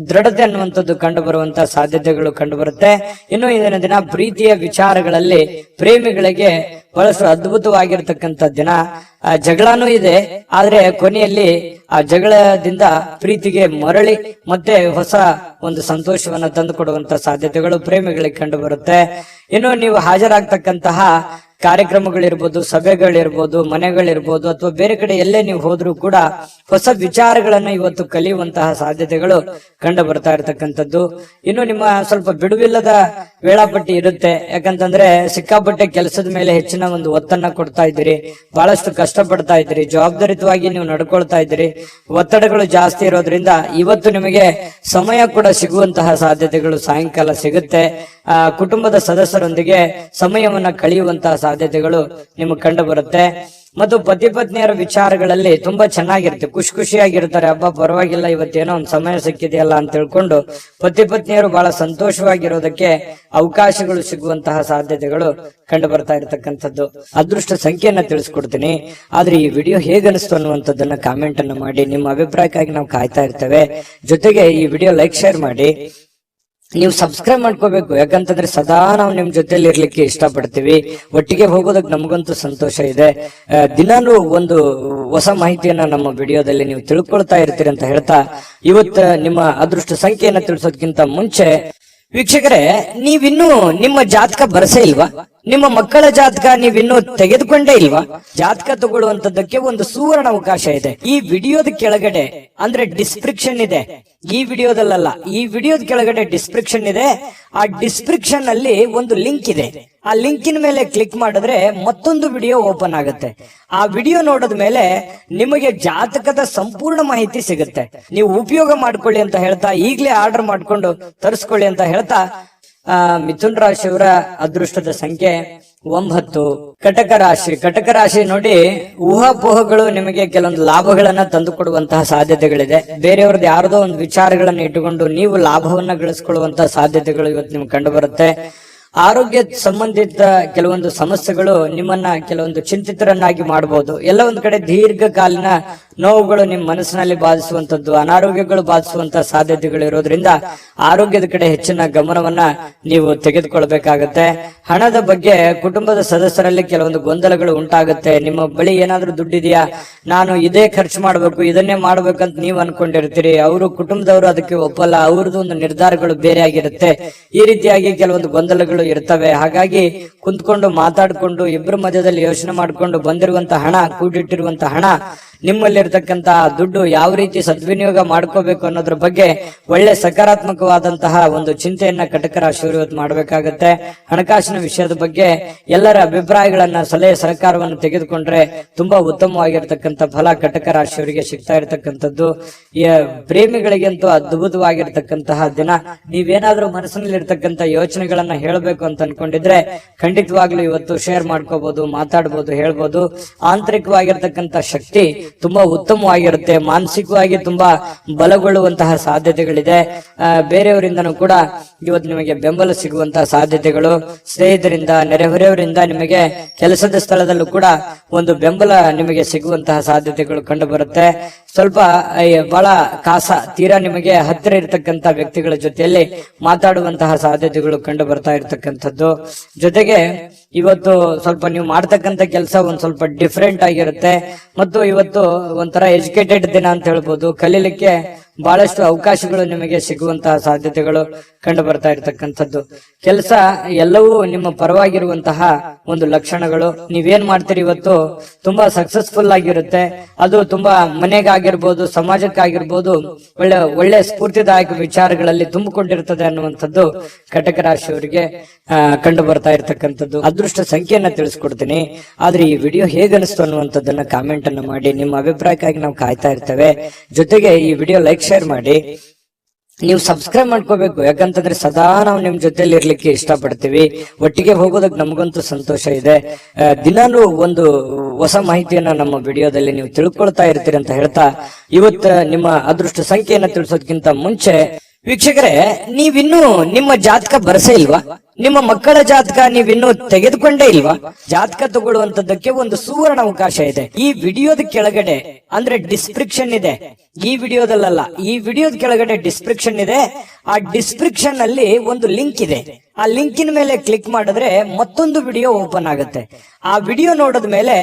ದೃಢತೆ ಅನ್ನುವಂಥದ್ದು ಕಂಡು ಬರುವಂತಹ ಸಾಧ್ಯತೆಗಳು ಕಂಡು ಬರುತ್ತೆ. ಇನ್ನು ಇಂದಿನ ದಿನ ಪ್ರೀತಿಯ ವಿಚಾರಗಳಲ್ಲಿ ಪ್ರೇಮಿಗಳಿಗೆ ಬಹಳಷ್ಟು ಅದ್ಭುತವಾಗಿರ್ತಕ್ಕಂಥ ದಿನ. ಜಗಳನೂ ಇದೆ, ಆದ್ರೆ ಕೊನೆಯಲ್ಲಿ ಆ ಜಗಳದಿಂದ ಪ್ರೀತಿಗೆ ಮರಳಿ ಮತ್ತೆ ಹೊಸ ಒಂದು ಸಂತೋಷವನ್ನ ತಂದು ಕೊಡುವಂತ ಸಾಧ್ಯತೆಗಳು ಪ್ರೇಮಿಗಳಿಗೆ ಕಂಡು ಬರುತ್ತೆ. ಇನ್ನು ನೀವು ಹಾಜರಾಗ್ತಕ್ಕಂತಹ ಕಾರ್ಯಕ್ರಮಗಳಿರ್ಬೋದು, ಸಭೆಗಳಿರ್ಬೋದು, ಮನೆಗಳಿರ್ಬೋದು, ಅಥವಾ ಬೇರೆ ಕಡೆ ಎಲ್ಲೇ ನೀವು ಹೋದ್ರೂ ಕೂಡ ಹೊಸ ವಿಚಾರಗಳನ್ನ ಇವತ್ತು ಕಲಿಯುವಂತಹ ಸಾಧ್ಯತೆಗಳು ಕಂಡು ಬರ್ತಾ ಇರತಕ್ಕಂಥದ್ದು. ಇನ್ನು ನಿಮ್ಮ ಸ್ವಲ್ಪ ಬಿಡುವಿಲ್ಲದ ವೇಳಾಪಟ್ಟಿ ಇರುತ್ತೆ. ಯಾಕಂತಂದ್ರೆ ಸಿಕ್ಕಾಪಟ್ಟೆ ಕೆಲಸದ ಮೇಲೆ ಹೆಚ್ಚಿನ ಒಂದು ಒತ್ತನ್ನ ಕೊಡ್ತಾ ಇದ್ದೀರಿ, ಬಹಳಷ್ಟು ಕಷ್ಟಪಡ್ತಾ ಇದ್ದೀರಿ, ಜವಾಬ್ದಾರಿತವಾಗಿ ನೀವು ನಡ್ಕೊಳ್ತಾ ಇದ್ದೀರಿ. ಒತ್ತಡಗಳು ಜಾಸ್ತಿ ಇರೋದ್ರಿಂದ ಇವತ್ತು ನಿಮಗೆ ಸಮಯ ಕೂಡ ಸಿಗುವಂತಹ ಸಾಧ್ಯತೆಗಳು ಸಾಯಂಕಾಲ ಸಿಗುತ್ತೆ. ಕುಟುಂಬದ ಸದಸ್ಯರೊಂದಿಗೆ ಸಮಯವನ್ನ ಕಳೆಯುವಂತಹ ಸಾಧ್ಯತೆಗಳು ನಿಮಗೆ ಕಂಡು ಬರುತ್ತೆ. ಮತ್ತು ಪತಿ ಪತ್ನಿಯರ ವಿಚಾರಗಳಲ್ಲಿ ತುಂಬಾ ಚೆನ್ನಾಗಿರುತ್ತೆ, ಖುಷಿ ಖುಷಿಯಾಗಿರ್ತಾರೆ. ಹಬ್ಬ ಪರವಾಗಿಲ್ಲ, ಇವತ್ತೇನೋ ಒಂದು ಸಮಯ ಸಿಕ್ಕಿದೆಯಲ್ಲ ಅಂತ ತಿಳ್ಕೊಂಡು ಪತಿ ಪತ್ನಿಯರು ಬಹಳ ಸಂತೋಷವಾಗಿರೋದಕ್ಕೆ ಅವಕಾಶಗಳು ಸಿಗುವಂತಹ ಸಾಧ್ಯತೆಗಳು ಕಂಡು ಬರ್ತಾ ಇರತಕ್ಕಂಥದ್ದು. ಅದೃಷ್ಟ ಸಂಖ್ಯೆಯನ್ನ ತಿಳಿಸ್ಕೊಡ್ತೀನಿ, ಆದ್ರೆ ಈ ವಿಡಿಯೋ ಹೇಗನಿಸ್ತು ಅನ್ನುವಂಥದ್ದನ್ನ ಕಾಮೆಂಟ್ ಅನ್ನ ಮಾಡಿ. ನಿಮ್ಮ ಅಭಿಪ್ರಾಯಕ್ಕಾಗಿ ನಾವು ಕಾಯ್ತಾ ಇರ್ತೇವೆ. ಜೊತೆಗೆ ಈ ವಿಡಿಯೋ ಲೈಕ್, ಶೇರ್ ಮಾಡಿ. ನೀವು ಸಬ್ಸ್ಕ್ರೈಬ್ ಮಾಡ್ಕೋಬೇಕು. ಯಾಕಂತಂದ್ರೆ ಸದಾ ನಾವು ನಿಮ್ ಜೊತೆಲಿ ಇರ್ಲಿಕ್ಕೆ ಇಷ್ಟಪಡ್ತೀವಿ. ಒಟ್ಟಿಗೆ ಹೋಗೋದಕ್ಕೆ ನಮಗಂತೂ ಸಂತೋಷ ಇದೆ. ದಿನಾನು ಒಂದು ಹೊಸ ಮಾಹಿತಿಯನ್ನ ನಮ್ಮ ವಿಡಿಯೋದಲ್ಲಿ ನೀವು ತಿಳ್ಕೊಳ್ತಾ ಇರ್ತೀರಿ ಅಂತ ಹೇಳ್ತಾ, ಇವತ್ತು ನಿಮ್ಮ ಅದೃಷ್ಟ ಸಂಖ್ಯೆಯನ್ನ ತಿಳಿಸೋದಕ್ಕಿಂತ ಮುಂಚೆ ವೀಕ್ಷಕರೇ, ನೀವಿನ್ನೂ ನಿಮ್ಮ ಜಾತಕ ಬರಸೇ ಇಲ್ವಾ? ನಿಮ್ಮ ಮಕ್ಕಳ ಜಾತಕ ನೀವಿನ್ನೂ ತೆಗೆದುಕೊಂಡೇ ಇಲ್ವಾ? ಜಾತಕ ತಗೊಳ್ಳುವಂತದ್ದಕ್ಕೆ ಒಂದು ಸುವರ್ಣ ಅವಕಾಶ ಇದೆ. ಈ ವಿಡಿಯೋದ ಕೆಳಗಡೆ ಅಂದ್ರೆ ಡಿಸ್ಕ್ರಿಪ್ಷನ್ ಇದೆ. ಈ ವಿಡಿಯೋದಲ್ಲ, ಈ ವಿಡಿಯೋದ ಕೆಳಗಡೆ ಡಿಸ್ಕ್ರಿಪ್ಷನ್ ಇದೆ. ಆ ಡಿಸ್ಕ್ರಿಪ್ಷನ್ ಅಲ್ಲಿ ಒಂದು ಲಿಂಕ್ ಇದೆ. ಆ ಲಿಂಕಿನ ಮೇಲೆ ಕ್ಲಿಕ್ ಮಾಡಿದ್ರೆ ಮತ್ತೊಂದು ವಿಡಿಯೋ ಓಪನ್ ಆಗುತ್ತೆ. ಆ ವಿಡಿಯೋ ನೋಡಿದ ಮೇಲೆ ನಿಮಗೆ ಜಾತಕದ ಸಂಪೂರ್ಣ ಮಾಹಿತಿ ಸಿಗುತ್ತೆ. ನೀವು ಉಪಯೋಗ ಮಾಡ್ಕೊಳ್ಳಿ ಅಂತ ಹೇಳ್ತಾ, ಈಗಲೇ ಆರ್ಡರ್ ಮಾಡ್ಕೊಂಡು ತರಿಸ್ಕೊಳ್ಳಿ ಅಂತ ಹೇಳ್ತಾ, ಮಿಥುನ್ ರಾಶಿಯವರ ಅದೃಷ್ಟದ ಸಂಖ್ಯೆ 9 ಕಟಕ ರಾಶಿ ನೋಡಿ, ಊಹಾಪೋಹಗಳು ನಿಮಗೆ ಕೆಲವೊಂದು ಲಾಭಗಳನ್ನ ತಂದು ಕೊಡುವಂತಹ ಸಾಧ್ಯತೆಗಳಿದೆ. ಬೇರೆಯವ್ರದ್ದು ಯಾರದೋ ಒಂದು ವಿಚಾರಗಳನ್ನ ಇಟ್ಟುಕೊಂಡು ನೀವು ಲಾಭವನ್ನ ಗಳಿಸಿಕೊಳ್ಳುವಂತಹ ಸಾಧ್ಯತೆಗಳು ಇವತ್ತು ನಿಮ್ಗೆ ಕಂಡು ಬರುತ್ತೆ. ಆರೋಗ್ಯ ಸಂಬಂಧಿತ ಕೆಲವೊಂದು ಸಮಸ್ಯೆಗಳು ನಿಮ್ಮನ್ನ ಕೆಲವೊಂದು ಚಿಂತಿತರನ್ನಾಗಿ ಮಾಡಬಹುದು. ಎಲ್ಲ ಒಂದ್ ಕಡೆ ದೀರ್ಘಕಾಲೀನ ನೋವುಗಳು ನಿಮ್ಮ ಮನಸ್ಸಿನಲ್ಲಿ ಬಾಧಿಸುವಂತದ್ದು, ಅನಾರೋಗ್ಯಗಳು ಬಾಧಿಸುವಂತಹ ಸಾಧ್ಯತೆಗಳು ಇರೋದ್ರಿಂದ ಆರೋಗ್ಯದ ಕಡೆ ಹೆಚ್ಚಿನ ಗಮನವನ್ನ ನೀವು ತೆಗೆದುಕೊಳ್ಬೇಕಾಗತ್ತೆ. ಹಣದ ಬಗ್ಗೆ ಕುಟುಂಬದ ಸದಸ್ಯರಲ್ಲಿ ಕೆಲವೊಂದು ಗೊಂದಲಗಳು ಉಂಟಾಗುತ್ತೆ. ನಿಮ್ಮ ಬಳಿ ಏನಾದ್ರೂ ದುಡ್ಡಿದೆಯಾ, ನಾನು ಇದೇ ಖರ್ಚು ಮಾಡ್ಬೇಕು, ಇದನ್ನೇ ಮಾಡ್ಬೇಕಂತ ನೀವು ಅನ್ಕೊಂಡಿರ್ತೀರಿ. ಅವರು ಕುಟುಂಬದವರು ಅದಕ್ಕೆ ಒಪ್ಪಲ್ಲ, ಅವ್ರದ್ದು ಒಂದು ನಿರ್ಧಾರಗಳು ಬೇರೆ ಆಗಿರುತ್ತೆ. ಈ ರೀತಿಯಾಗಿ ಕೆಲವೊಂದು ಗೊಂದಲಗಳು ಇರ್ತವೆ. ಹಾಗಾಗಿ ಕುಂತ್ಕೊಂಡು ಮಾತಾಡ್ಕೊಂಡು ಇಬ್ಬರ ಮಧ್ಯದಲ್ಲಿ ಯೋಚನೆ ಮಾಡ್ಕೊಂಡು ಬಂದಿರುವಂತಹ ಹಣ, ಕೂಡಿಟ್ಟಿರುವಂತಹ ಹಣ, ನಿಮ್ಮಲ್ಲಿರ್ತಕ್ಕಂತಹ ದುಡ್ಡು ಯಾವ ರೀತಿ ಸದ್ವಿನಿಯೋಗ ಮಾಡ್ಕೋಬೇಕು ಅನ್ನೋದ್ರ ಬಗ್ಗೆ ಒಳ್ಳೆ ಸಕಾರಾತ್ಮಕವಾದಂತಹ ಒಂದು ಚಿಂತೆಯನ್ನ ಕಟಕ ರಾಶಿಯವರು ಇವತ್ತು ಮಾಡಬೇಕಾಗತ್ತೆ. ಹಣಕಾಸಿನ ವಿಷಯದ ಬಗ್ಗೆ ಎಲ್ಲರ ಅಭಿಪ್ರಾಯಗಳನ್ನ, ಸಲಹೆ ಸಹಕಾರವನ್ನು ತೆಗೆದುಕೊಂಡ್ರೆ ತುಂಬಾ ಉತ್ತಮವಾಗಿರ್ತಕ್ಕಂಥ ಫಲ ಕಟಕ ರಾಶಿಯವರಿಗೆ ಸಿಗ್ತಾ ಇರತಕ್ಕಂಥದ್ದು. ಪ್ರೇಮಿಗಳಿಗಂತೂ ಅದ್ಭುತವಾಗಿರ್ತಕ್ಕಂತಹ ದಿನ. ನೀವೇನಾದ್ರೂ ಮನಸ್ಸಿನಲ್ಲಿ ಇರ್ತಕ್ಕಂಥ ಯೋಚನೆಗಳನ್ನ ಹೇಳಬೇಕು ಅಂತ ಅನ್ಕೊಂಡಿದ್ರೆ ಖಂಡಿತವಾಗ್ಲೂ ಇವತ್ತು ಶೇರ್ ಮಾಡ್ಕೋಬಹುದು, ಮಾತಾಡ್ಬೋದು, ಹೇಳ್ಬೋದು. ಆಂತರಿಕವಾಗಿರ್ತಕ್ಕಂಥ ಶಕ್ತಿ ತುಂಬಾ ಉತ್ತಮವಾಗಿರುತ್ತೆ. ಮಾನಸಿಕವಾಗಿ ತುಂಬಾ ಬಲಗೊಳ್ಳುವಂತಹ ಸಾಧ್ಯತೆಗಳಿದೆ. ಬೇರೆಯವರಿಂದನೂ ಕೂಡ ಇವತ್ತು ನಿಮಗೆ ಬೆಂಬಲ ಸಿಗುವಂತಹ ಸಾಧ್ಯತೆಗಳು, ಸ್ನೇಹಿತರಿಂದ, ನೆರೆಹೊರೆಯವರಿಂದ, ನಿಮಗೆ ಕೆಲಸದ ಸ್ಥಳದಲ್ಲೂ ಕೂಡ ಒಂದು ಬೆಂಬಲ ನಿಮಗೆ ಸಿಗುವಂತಹ ಸಾಧ್ಯತೆಗಳು ಕಂಡು ಬರುತ್ತೆ. ಸ್ವಲ್ಪ ಬಹಳ ತೀರಾ ನಿಮಗೆ ಹತ್ತಿರ ಇರತಕ್ಕಂತ ವ್ಯಕ್ತಿಗಳ ಜೊತೆಯಲ್ಲಿ ಮಾತಾಡುವಂತಹ ಸಾಧ್ಯತೆಗಳು ಕಂಡು ಬರ್ತಾ ಇರತಕ್ಕಂಥದ್ದು. ಜೊತೆಗೆ ಇವತ್ತು ಸ್ವಲ್ಪ ನೀವು ಮಾಡ್ತಕ್ಕಂಥ ಕೆಲಸ ಒಂದ್ ಸ್ವಲ್ಪ ಡಿಫ್ರೆಂಟ್ ಆಗಿರುತ್ತೆ. ಮತ್ತು ಇವತ್ತು ಒಂಥರ ಎಜುಕೇಟೆಡ್ ದಿನ ಅಂತ ಹೇಳ್ಬೋದು. ಕಲೀಲಿಕ್ಕೆ ಬಹಳಷ್ಟು ಅವಕಾಶಗಳು ನಿಮಗೆ ಸಿಗುವಂತಹ ಸಾಧ್ಯತೆಗಳು ಕಂಡು ಬರ್ತಾ ಇರತಕ್ಕಂಥದ್ದು. ಕೆಲಸ ಎಲ್ಲವೂ ನಿಮ್ಮ ಪರವಾಗಿರುವಂತಹ ಒಂದು ಲಕ್ಷಣಗಳು. ನೀವೇನ್ ಮಾಡ್ತೀರಿ ಇವತ್ತು ತುಂಬಾ ಸಕ್ಸಸ್ಫುಲ್ ಆಗಿರುತ್ತೆ. ಅದು ತುಂಬಾ ಮನೆಗಾಗಿರ್ಬೋದು, ಸಮಾಜಕ್ಕಾಗಿರ್ಬೋದು, ಒಳ್ಳೆ ಸ್ಫೂರ್ತಿದಾಯಕ ವಿಚಾರಗಳಲ್ಲಿ ತುಂಬಿಕೊಂಡಿರ್ತದೆ ಅನ್ನುವಂಥದ್ದು ಕಟಕ ರಾಶಿಯವರಿಗೆ ಕಂಡು ಬರ್ತಾ ಇರತಕ್ಕಂಥದ್ದು. ಅದೃಷ್ಟ ಸಂಖ್ಯೆಯನ್ನ ತಿಳಿಸ್ಕೊಡ್ತೀನಿ. ಆದ್ರೆ ಈ ವಿಡಿಯೋ ಹೇಗನಿಸ್ತು ಅನ್ನುವಂಥದ್ದನ್ನ ಕಾಮೆಂಟ್ ಅನ್ನ ಮಾಡಿ. ನಿಮ್ಮ ಅಭಿಪ್ರಾಯಕ್ಕಾಗಿ ನಾವು ಕಾಯ್ತಾ ಇರ್ತೇವೆ. ಜೊತೆಗೆ ಈ ವಿಡಿಯೋ ಲೈಕ್, ಶೇರ್ ಮಾಡಿ. ನೀವು ಸಬ್ಸ್ಕ್ರೈಬ್ ಮಾಡ್ಕೋಬೇಕು. ಯಾಕಂತಂದ್ರೆ ಸದಾ ನಾವು ನಿಮ್ ಜೊತೆಲಿ ಇರ್ಲಿಕ್ಕೆ ಇಷ್ಟಪಡ್ತೀವಿ. ಒಟ್ಟಿಗೆ ಹೋಗೋದಕ್ಕೆ ನಮಗಂತೂ ಸಂತೋಷ ಇದೆ. ದಿನಾನು ಒಂದು ಹೊಸ ಮಾಹಿತಿಯನ್ನ ನಮ್ಮ ವಿಡಿಯೋದಲ್ಲಿ ನೀವು ತಿಳ್ಕೊಳ್ತಾ ಇರ್ತೀರಿ ಅಂತ ಹೇಳ್ತಾ, ಇವತ್ತು ನಿಮ್ಮ ಅದೃಷ್ಟ ಸಂಖ್ಯೆಯನ್ನ ತಿಳಿಸೋದಕ್ಕಿಂತ ಮುಂಚೆ ವೀಕ್ಷಕರೇ, ನೀವಿನ್ನೂ ನಿಮ್ಮ ಜಾತಕ ಬರಸೇ ಇಲ್ವಾ? ನಿಮ್ಮ ಮಕ್ಕಳ ಜಾತಕ ನೀವಿನ್ನೂ ತೆಗೆದುಕೊಂಡೇ ಇಲ್ವಾ? ಜಾತಕ ತಗೊಳ್ಳುವಂತದ್ದಕ್ಕೆ ಒಂದು ಸುವರ್ಣ ಅವಕಾಶ ಇದೆ. ಈ ವಿಡಿಯೋದ ಕೆಳಗಡೆ ಅಂದ್ರೆ ಡಿಸ್ಕ್ರಿಪ್ಷನ್ ಇದೆ. ಈ ವಿಡಿಯೋದಲ್ಲ, ಈ ವಿಡಿಯೋದ ಕೆಳಗಡೆ ಡಿಸ್ಕ್ರಿಪ್ಷನ್ ಇದೆ. ಆ ಡಿಸ್ಕ್ರಿಪ್ಷನ್ ಅಲ್ಲಿ ಒಂದು ಲಿಂಕ್ ಇದೆ. ಆ ಲಿಂಕಿನ ಮೇಲೆ ಕ್ಲಿಕ್ ಮಾಡಿದ್ರೆ ಮತ್ತೊಂದು ವಿಡಿಯೋ ಓಪನ್ ಆಗುತ್ತೆ. ಆ ವಿಡಿಯೋ ನೋಡಿದ ಮೇಲೆ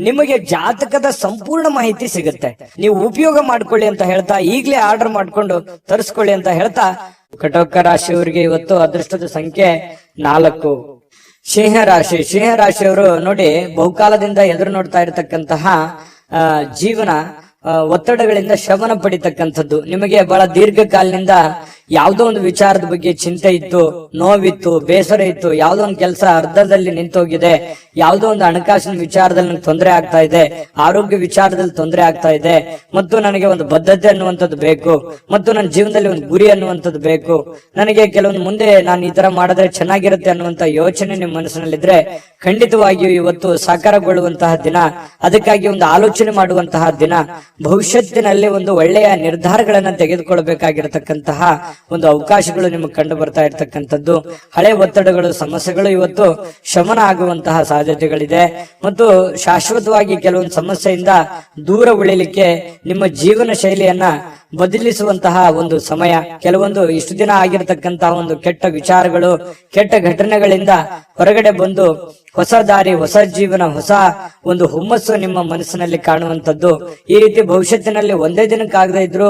ನಿಮಗೆ ಜಾತಕದ ಸಂಪೂರ್ಣ ಮಾಹಿತಿ ಸಿಗುತ್ತೆ. ನೀವು ಉಪಯೋಗ ಮಾಡ್ಕೊಳ್ಳಿ ಅಂತ ಹೇಳ್ತಾ, ಈಗಲೇ ಆರ್ಡರ್ ಮಾಡ್ಕೊಂಡು ತರಿಸ್ಕೊಳ್ಳಿ ಅಂತ ಹೇಳ್ತಾ, ಕಟಕ ರಾಶಿಯವರಿಗೆ ಇವತ್ತು ಅದೃಷ್ಟದ ಸಂಖ್ಯೆ 4. ಸಿಂಹರಾಶಿಯವರು ನೋಡಿ, ಬಹುಕಾಲದಿಂದ ಎದುರು ನೋಡ್ತಾ ಇರತಕ್ಕಂತಹ ಜೀವನ ಒತ್ತಡಗಳಿಂದ ಶಮನ ಪಡಿತಕ್ಕಂಥದ್ದು. ನಿಮಗೆ ಬಹಳ ದೀರ್ಘಕಾಲದಿಂದ ಯಾವುದೋ ಒಂದು ವಿಚಾರದ ಬಗ್ಗೆ ಚಿಂತೆ ಇತ್ತು, ನೋವಿತ್ತು, ಬೇಸರ ಇತ್ತು. ಯಾವುದೋ ಒಂದು ಕೆಲಸ ಅರ್ಧದಲ್ಲಿ ನಿಂತೋಗಿದೆ, ಯಾವುದೋ ಒಂದು ಹಣಕಾಸಿನ ವಿಚಾರದಲ್ಲಿ ನನಗೆ ತೊಂದರೆ ಆಗ್ತಾ ಇದೆ, ಆರೋಗ್ಯ ವಿಚಾರದಲ್ಲಿ ತೊಂದರೆ ಆಗ್ತಾ ಇದೆ, ಮತ್ತು ನನಗೆ ಒಂದು ಬದ್ಧತೆ ಅನ್ನುವಂಥದ್ದು ಬೇಕು, ಮತ್ತು ನನ್ನ ಜೀವನದಲ್ಲಿ ಒಂದು ಗುರಿ ಅನ್ನುವಂಥದ್ದು ಬೇಕು, ನನಗೆ ಕೆಲವೊಂದು ಮುಂದೆ ನಾನು ಈ ತರ ಮಾಡಿದ್ರೆ ಚೆನ್ನಾಗಿರುತ್ತೆ ಅನ್ನುವಂತ ಯೋಚನೆ ನಿಮ್ಮ ಮನಸ್ಸಿನಲ್ಲಿದ್ರೆ ಖಂಡಿತವಾಗಿಯೂ ಇವತ್ತು ಸಾಕಾರಗೊಳ್ಳುವಂತಹ ದಿನ. ಅದಕ್ಕಾಗಿ ಒಂದು ಆಲೋಚನೆ ಮಾಡುವಂತಹ ದಿನ. ಭವಿಷ್ಯತ್ತಿನಲ್ಲಿ ಒಂದು ಒಳ್ಳೆಯ ನಿರ್ಧಾರಗಳನ್ನ ತೆಗೆದುಕೊಳ್ಬೇಕಾಗಿರತಕ್ಕಂತಹ ಒಂದು ಅವಕಾಶಗಳು ನಿಮಗೆ ಕಂಡು ಬರ್ತಾ ಇರ್ತಕ್ಕಂಥದ್ದು. ಹಳೆ ಒತ್ತಡಗಳು, ಸಮಸ್ಯೆಗಳು ಇವತ್ತು ಶಮನ ಆಗುವಂತಹ ಸಾಧ್ಯತೆಗಳಿದೆ. ಮತ್ತು ಶಾಶ್ವತವಾಗಿ ಕೆಲವೊಂದು ಸಮಸ್ಯೆಯಿಂದ ದೂರ ಉಳಿಲಿಕ್ಕೆ ನಿಮ್ಮ ಜೀವನ ಶೈಲಿಯನ್ನ ಬದಲಿಸುವಂತಹ ಒಂದು ಸಮಯ. ಕೆಲವೊಂದು ಇಷ್ಟು ದಿನ ಆಗಿರತಕ್ಕಂತಹ ಒಂದು ಕೆಟ್ಟ ವಿಚಾರಗಳು, ಕೆಟ್ಟ ಘಟನೆಗಳಿಂದ ಹೊರಗಡೆ ಬಂದು ಹೊಸ ದಾರಿ, ಹೊಸ ಜೀವನ, ಹೊಸ ಒಂದು ಹುಮ್ಮಸ್ಸು ನಿಮ್ಮ ಮನಸ್ಸಿನಲ್ಲಿ ಕಾಣುವಂಥದ್ದು. ಈ ರೀತಿ ಭವಿಷ್ಯತ್ತಿನಲ್ಲಿ ಒಂದೇ ದಿನಕ್ಕಾಗದೇ ಇದ್ರು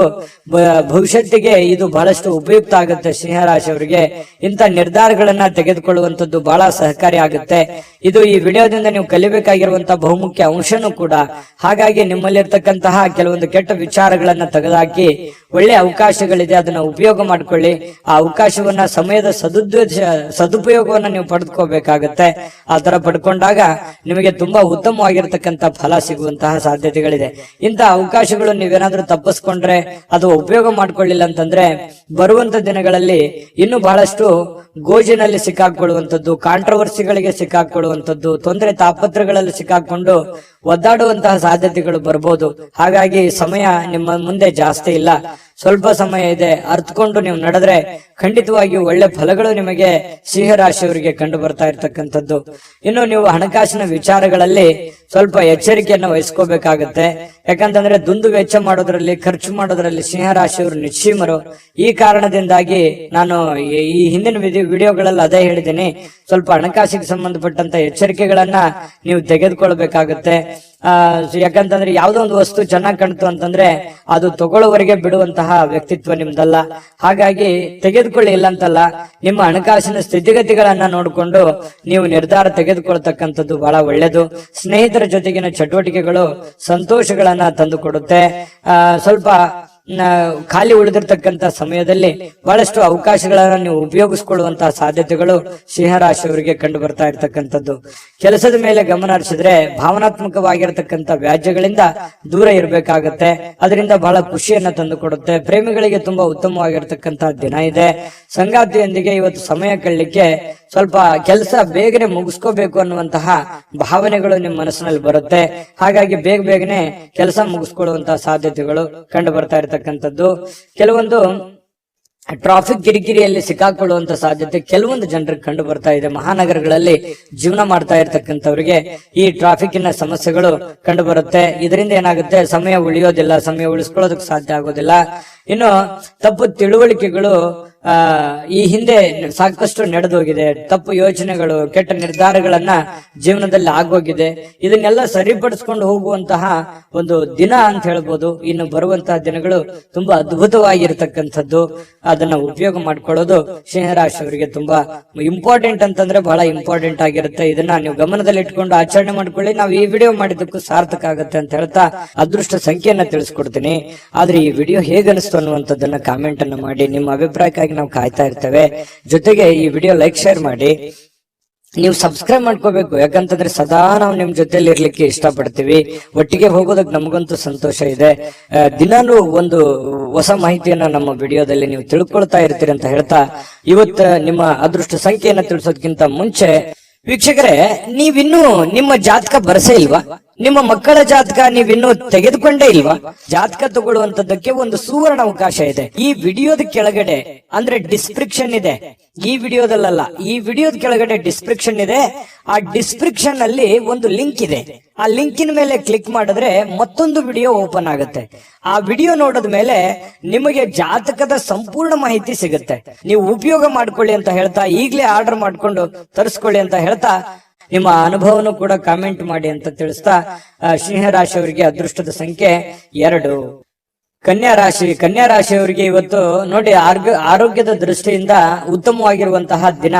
ಭವಿಷ್ಯತ್ತಿಗೆ ಇದು ಬಹಳಷ್ಟು ಉಪಯುಕ್ತ ಆಗುತ್ತೆ. ಸಿಂಹರಾಶಿಯವರಿಗೆ ಇಂಥ ನಿರ್ಧಾರಗಳನ್ನ ತೆಗೆದುಕೊಳ್ಳುವಂಥದ್ದು ಬಹಳ ಸಹಕಾರಿ ಆಗುತ್ತೆ. ಇದು ಈ ವಿಡಿಯೋದಿಂದ ನೀವು ಕಲಿಬೇಕಾಗಿರುವಂತಹ ಬಹುಮುಖ್ಯ ಅಂಶನೂ ಕೂಡ. ಹಾಗಾಗಿ ನಿಮ್ಮಲ್ಲಿರ್ತಕ್ಕಂತಹ ಕೆಲವೊಂದು ಕೆಟ್ಟ ವಿಚಾರಗಳನ್ನ ತೆಗೆದುಹಾಕಿ ಒಳ್ಳೆ ಅವಕಾಶಗಳಿದೆ, ಅದನ್ನ ಉಪಯೋಗ ಮಾಡ್ಕೊಳ್ಳಿ. ಆ ಅವಕಾಶವನ್ನ ಸಮಯದ ಸದುಪಯೋಗವನ್ನ ನೀವು ಪಡೆದುಕೋಬೇಕಾಗತ್ತೆ. ಆ ತರ ಪಡ್ಕೊಂಡಾಗ ನಿಮಗೆ ತುಂಬಾ ಉತ್ತಮವಾಗಿರ್ತಕ್ಕಂಥ ಫಲ ಸಿಗುವಂತಹ ಸಾಧ್ಯತೆಗಳಿದೆ. ಇಂತಹ ಅವಕಾಶಗಳು ನೀವೇನಾದ್ರೂ ತಪ್ಪಿಸ್ಕೊಂಡ್ರೆ ಅಥವಾ ಉಪಯೋಗ ಮಾಡ್ಕೊಳ್ಳಿಲ್ಲ ಅಂತಂದ್ರೆ ಬರುವಂತ ದಿನಗಳಲ್ಲಿ ಇನ್ನು ಬಹಳಷ್ಟು ಗೋಜಿನಲ್ಲಿ ಸಿಕ್ಕಾಕೊಳ್ಳುವಂಥದ್ದು, ಕಾಂಟ್ರವರ್ಸಿಗಳಿಗೆ ಸಿಕ್ಕಾಕೊಳ್ಳುವಂಥದ್ದು, ತೊಂದರೆ ತಾಪತ್ರಗಳಲ್ಲಿ ಸಿಕ್ಕಾಕೊಂಡು ಒದ್ದಾಡುವಂತಹ ಸಾಧ್ಯತೆಗಳು ಬರ್ಬೋದು. ಹಾಗಾಗಿ ಸಮಯ ನಿಮ್ಮ ಮುಂದೆ ಜಾಸ್ತಿ ಇಲ್ಲ, ಸ್ವಲ್ಪ ಸಮಯ ಇದೆ. ಅರ್ಥಕೊಂಡು ನೀವು ನಡೆದ್ರೆ ಖಂಡಿತವಾಗಿಯೂ ಒಳ್ಳೆ ಫಲಗಳು ನಿಮಗೆ ಸಿಂಹರಾಶಿಯವರಿಗೆ ಕಂಡು ಬರ್ತಾ ಇರ್ತಕ್ಕಂಥದ್ದು. ಇನ್ನು ನೀವು ಹಣಕಾಸಿನ ವಿಚಾರಗಳಲ್ಲಿ ಸ್ವಲ್ಪ ಎಚ್ಚರಿಕೆಯನ್ನು ವಹಿಸ್ಕೋಬೇಕಾಗತ್ತೆ. ಯಾಕಂತಂದ್ರೆ ದುಂದು ವೆಚ್ಚ ಮಾಡೋದ್ರಲ್ಲಿ, ಖರ್ಚು ಮಾಡೋದ್ರಲ್ಲಿ ಸಿಂಹರಾಶಿಯವರು ನಿಶ್ಚೀಮರು. ಈ ಕಾರಣದಿಂದಾಗಿ ನಾನು ಈ ಹಿಂದಿನ ವಿಡಿಯೋಗಳಲ್ಲಿ ಅದೇ ಹೇಳಿದ್ದೀನಿ, ಸ್ವಲ್ಪ ಹಣಕಾಸಿಗೆ ಸಂಬಂಧಪಟ್ಟಂತ ಎಚ್ಚರಿಕೆಗಳನ್ನ ನೀವು ತೆಗೆದುಕೊಳ್ಬೇಕಾಗತ್ತೆ. ಯಾಕಂತಂದ್ರೆ ಯಾವ್ದೋ ಒಂದು ವಸ್ತು ಚೆನ್ನಾಗಿ ಕಾಣ್ತು ಅಂತಂದ್ರೆ ಅದು ತಗೊಳ್ಳೋವರೆಗೆ ಬಿಡುವಂತಹ ವ್ಯಕ್ತಿತ್ವ ನಿಮ್ದಲ್ಲ. ಹಾಗಾಗಿ ತೆಗೆದುಕೊಳ್ಳಿ ಇಲ್ಲ ಅಂತಲ್ಲ, ನಿಮ್ಮ ಹಣಕಾಸಿನ ಸ್ಥಿತಿಗತಿಗಳನ್ನ ನೋಡಿಕೊಂಡು ನೀವು ನಿರ್ಧಾರ ತೆಗೆದುಕೊಳ್ತಕ್ಕಂಥದ್ದು ಬಹಳ ಒಳ್ಳೆಯದು. ಸ್ನೇಹಿತರ ಜೊತೆಗಿನ ಚಟುವಟಿಕೆಗಳು ಸಂತೋಷಗಳನ್ನ ತಂದು ಕೊಡುತ್ತೆ. ಸ್ವಲ್ಪ ಖಾಲಿ ಉಳಿದಿರ್ತಕ್ಕಂಥ ಸಮಯದಲ್ಲಿ ಬಹಳಷ್ಟು ಅವಕಾಶಗಳನ್ನ ನೀವು ಉಪಯೋಗಿಸಿಕೊಳ್ಳುವಂತಹ ಸಾಧ್ಯತೆಗಳು ಸಿಂಹರಾಶಿಯವರಿಗೆ ಕಂಡು ಬರ್ತಾ ಇರ್ತಕ್ಕಂಥದ್ದು. ಕೆಲಸದ ಮೇಲೆ ಗಮನ ಹರಿಸಿದ್ರೆ ಭಾವನಾತ್ಮಕವಾಗಿರ್ತಕ್ಕಂಥ ವ್ಯಾಜ್ಯಗಳಿಂದ ದೂರ ಇರಬೇಕಾಗತ್ತೆ. ಅದರಿಂದ ಬಹಳ ಖುಷಿಯನ್ನ ತಂದು ಕೊಡುತ್ತೆ. ಪ್ರೇಮಿಗಳಿಗೆ ತುಂಬಾ ಉತ್ತಮವಾಗಿರ್ತಕ್ಕಂತಹ ದಿನ ಇದೆ. ಸಂಗಾತಿಯೊಂದಿಗೆ ಇವತ್ತು ಸಮಯ ಕಳಲಿಕ್ಕೆ ಸ್ವಲ್ಪ ಕೆಲಸ ಬೇಗನೆ ಮುಗಿಸ್ಕೋಬೇಕು ಅನ್ನುವಂತಹ ಭಾವನೆಗಳು ನಿಮ್ಮ ಮನಸ್ಸಿನಲ್ಲಿ ಬರುತ್ತೆ. ಹಾಗಾಗಿ ಬೇಗನೆ ಕೆಲಸ ಮುಗಿಸ್ಕೊಳ್ಳುವಂತಹ ಸಾಧ್ಯತೆಗಳು ಕಂಡು ಬರ್ತಾ ಇರತಕ್ಕಂಥದ್ದು. ಕೆಲವೊಂದು ಟ್ರಾಫಿಕ್ ಕಿರಿಕಿರಿಯಲ್ಲಿ ಸಿಕ್ಕಾಕೊಳ್ಳುವಂತ ಸಾಧ್ಯತೆ ಕೆಲವೊಂದು ಜನರಿಗೆ ಕಂಡು ಬರ್ತಾ ಇದೆ. ಮಹಾನಗರಗಳಲ್ಲಿ ಜೀವನ ಮಾಡ್ತಾ ಇರ್ತಕ್ಕಂಥವ್ರಿಗೆ ಈ ಟ್ರಾಫಿಕ್ನ ಸಮಸ್ಯೆಗಳು ಕಂಡು ಬರುತ್ತೆ. ಇದರಿಂದ ಏನಾಗುತ್ತೆ, ಸಮಯ ಉಳಿಯೋದಿಲ್ಲ, ಸಮಯ ಉಳಿಸ್ಕೊಳ್ಳೋದಕ್ಕೆ ಸಾಧ್ಯ ಆಗೋದಿಲ್ಲ. ಇನ್ನು ತಪ್ಪು ತಿಳುವಳಿಕೆಗಳು ಈ ಹಿಂದೆ ಸಾಕಷ್ಟು ನಡೆದೋಗಿದೆ. ತಪ್ಪು ಯೋಚನೆಗಳು, ಕೆಟ್ಟ ನಿರ್ಧಾರಗಳನ್ನ ಜೀವನದಲ್ಲಿ ಆಗೋಗಿದೆ. ಇದನ್ನೆಲ್ಲ ಸರಿಪಡಿಸ್ಕೊಂಡು ಹೋಗುವಂತಹ ಒಂದು ದಿನ ಅಂತ ಹೇಳ್ಬೋದು. ಇನ್ನು ಬರುವಂತಹ ದಿನಗಳು ತುಂಬಾ ಅದ್ಭುತವಾಗಿರ್ತಕ್ಕಂಥದ್ದು. ಅದನ್ನ ಉಪಯೋಗ ಮಾಡ್ಕೊಳ್ಳೋದು ಸಿಂಹರಾಶಿಯವರಿಗೆ ತುಂಬಾ ಇಂಪಾರ್ಟೆಂಟ್ ಅಂತಂದ್ರೆ ಬಹಳ ಇಂಪಾರ್ಟೆಂಟ್ ಆಗಿರುತ್ತೆ. ಇದನ್ನ ನೀವು ಗಮನದಲ್ಲಿ ಇಟ್ಕೊಂಡು ಆಚರಣೆ ಮಾಡ್ಕೊಳ್ಳಿ. ನಾವು ಈ ವಿಡಿಯೋ ಮಾಡಿದ್ದಕ್ಕೂ ಸಾರ್ಥಕ ಆಗುತ್ತೆ ಅಂತ ಹೇಳ್ತಾ ಅದೃಷ್ಟ ಸಂಖ್ಯೆಯನ್ನ ತಿಳಿಸ್ಕೊಡ್ತೀನಿ. ಆದ್ರೆ ಈ ವಿಡಿಯೋ ಹೇಗನಿಸ್ತು ಅನ್ನುವಂಥದ್ದನ್ನ ಕಾಮೆಂಟ್ ಅನ್ನ ಮಾಡಿ. ನಿಮ್ಮ ಅಭಿಪ್ರಾಯಕ್ಕಾಗಿ ನಾವು ಕಾಯ್ತಾ ಇರ್ತೇವೆ. ಜೊತೆಗೆ ಈ ವಿಡಿಯೋ ಲೈಕ್, ಶೇರ್ ಮಾಡಿ. ನೀವು ಸಬ್ಸ್ಕ್ರೈಬ್ ಮಾಡ್ಕೋಬೇಕು. ಯಾಕಂತಂದ್ರೆ ಸದಾ ನಾವು ನಿಮ್ ಜೊತೆಲಿ ಇರ್ಲಿಕ್ಕೆ ಇಷ್ಟಪಡ್ತೀವಿ. ಒಟ್ಟಿಗೆ ಹೋಗೋದಕ್ಕೆ ನಮಗಂತೂ ಸಂತೋಷ ಇದೆ. ದಿನಾನು ಒಂದು ಹೊಸ ಮಾಹಿತಿಯನ್ನ ನಮ್ಮ ವಿಡಿಯೋದಲ್ಲಿ ನೀವು ತಿಳ್ಕೊಳ್ತಾ ಇರ್ತೀರಿ ಅಂತ ಹೇಳ್ತಾ ಇವತ್ತು ನಿಮ್ಮ ಅದೃಷ್ಟ ಸಂಖ್ಯೆಯನ್ನ ತಿಳಿಸೋದಕ್ಕಿಂತ ಮುಂಚೆ ವೀಕ್ಷಕರೇ, ನೀವಿನ್ನೂ ನಿಮ್ಮ ಜಾತಕ ಬರಸೇ ಇಲ್ವಾ? ನಿಮ್ಮ ಮಕ್ಕಳ ಜಾತಕ ನೀವಿನ್ನೂ ತೆಗೆದುಕೊಂಡೇ ಇಲ್ವಾ? ಜಾತಕ ತಗೊಳ್ಳುವಂತದ್ದಕ್ಕೆ ಒಂದು ಸುವರ್ಣ ಅವಕಾಶ ಇದೆ. ಈ ವಿಡಿಯೋದ ಕೆಳಗಡೆ ಅಂದ್ರೆ ಡಿಸ್ಕ್ರಿಪ್ಷನ್ ಇದೆ. ಈ ವಿಡಿಯೋದಲ್ಲ, ಈ ವಿಡಿಯೋದ ಕೆಳಗಡೆ ಡಿಸ್ಕ್ರಿಪ್ಷನ್ ಇದೆ. ಆ ಡಿಸ್ಕ್ರಿಪ್ಷನ್ ಅಲ್ಲಿ ಒಂದು ಲಿಂಕ್ ಇದೆ. ಆ ಲಿಂಕಿನ ಮೇಲೆ ಕ್ಲಿಕ್ ಮಾಡಿದ್ರೆ ಮತ್ತೊಂದು ವಿಡಿಯೋ ಓಪನ್ ಆಗುತ್ತೆ. ಆ ವಿಡಿಯೋ ನೋಡಿದ ಮೇಲೆ ನಿಮಗೆ ಜಾತಕದ ಸಂಪೂರ್ಣ ಮಾಹಿತಿ ಸಿಗುತ್ತೆ. ನೀವು ಉಪಯೋಗ ಮಾಡ್ಕೊಳ್ಳಿ ಅಂತ ಹೇಳ್ತಾ, ಈಗಲೇ ಆರ್ಡರ್ ಮಾಡ್ಕೊಂಡು ತರಿಸ್ಕೊಳ್ಳಿ ಅಂತ ಹೇಳ್ತಾ, ನಿಮ್ಮ ಅನುಭವನು ಕೂಡ ಕಾಮೆಂಟ್ ಮಾಡಿ ಅಂತ ತಿಳಿಸ್ತಾ, ಸಿಂಹರಾಶಿಯವರಿಗೆ ಅದೃಷ್ಟದ ಸಂಖ್ಯೆ 2. ಕನ್ಯಾ ರಾಶಿಯವರಿಗೆ ಇವತ್ತು ನೋಡಿ ಆರೋಗ್ಯದ ದೃಷ್ಟಿಯಿಂದ ಉತ್ತಮವಾಗಿರುವಂತಹ ದಿನ.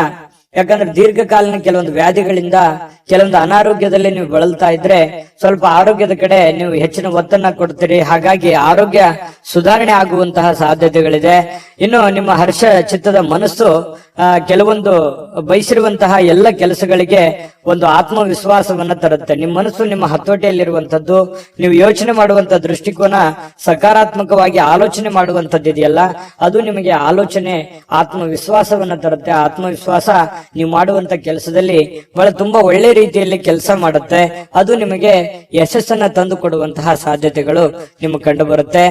ಯಾಕಂದ್ರೆ ದೀರ್ಘಕಾಲೀನ ಕೆಲವೊಂದು ವ್ಯಾಧಿಗಳಿಂದ, ಕೆಲವೊಂದು ಅನಾರೋಗ್ಯದಲ್ಲಿ ನೀವು ಬಳಲ್ತಾ ಇದ್ರೆ ಸ್ವಲ್ಪ ಆರೋಗ್ಯದ ಕಡೆ ನೀವು ಹೆಚ್ಚಿನ ಒತ್ತನ್ನ ಕೊಡ್ತೀರಿ. ಹಾಗಾಗಿ ಆರೋಗ್ಯ ಸುಧಾರಣೆ ಆಗುವಂತಹ ಸಾಧ್ಯತೆಗಳಿದೆ. ಇನ್ನು ನಿಮ್ಮ ಹರ್ಷ ಚಿತ್ತದ ಮನಸ್ಸು ಕೆಲವೊಂದು ಬಯಸಿರುವಂತಹ ಎಲ್ಲ ಕೆಲಸಗಳಿಗೆ ಒಂದು ಆತ್ಮವಿಶ್ವಾಸವನ್ನ ತರುತ್ತೆ. ನಿಮ್ಮ ಮನಸ್ಸು ನಿಮ್ಮ ಹತೋಟಿಯಲ್ಲಿರುವಂತದ್ದು. ನೀವು ಯೋಚನೆ ಮಾಡುವಂತ ದೃಷ್ಟಿಕೋನ ಸಕಾರಾತ್ಮಕವಾಗಿ ಆಲೋಚನೆ ಮಾಡುವಂತದ್ದು ಇದೆಯಲ್ಲ, ಅದು ನಿಮಗೆ ಆಲೋಚನೆ ಆತ್ಮವಿಶ್ವಾಸವನ್ನ ತರುತ್ತೆ. ಆತ್ಮವಿಶ್ವಾಸ ನೀವು ಮಾಡುವಂತ ಕೆಲಸದಲ್ಲಿ ಬಹಳ ತುಂಬಾ ಒಳ್ಳೆ ರೀತಿಯಲ್ಲಿ ಕೆಲಸ ಮಾಡುತ್ತೆ. ಅದು ನಿಮಗೆ ಯಶಸ್ಸನ್ನ ತಂದು ಕೊಡುವಂತಹ ಸಾಧ್ಯತೆಗಳು ನಿಮಗೆ ಕಂಡು ಬರುತ್ತೆ.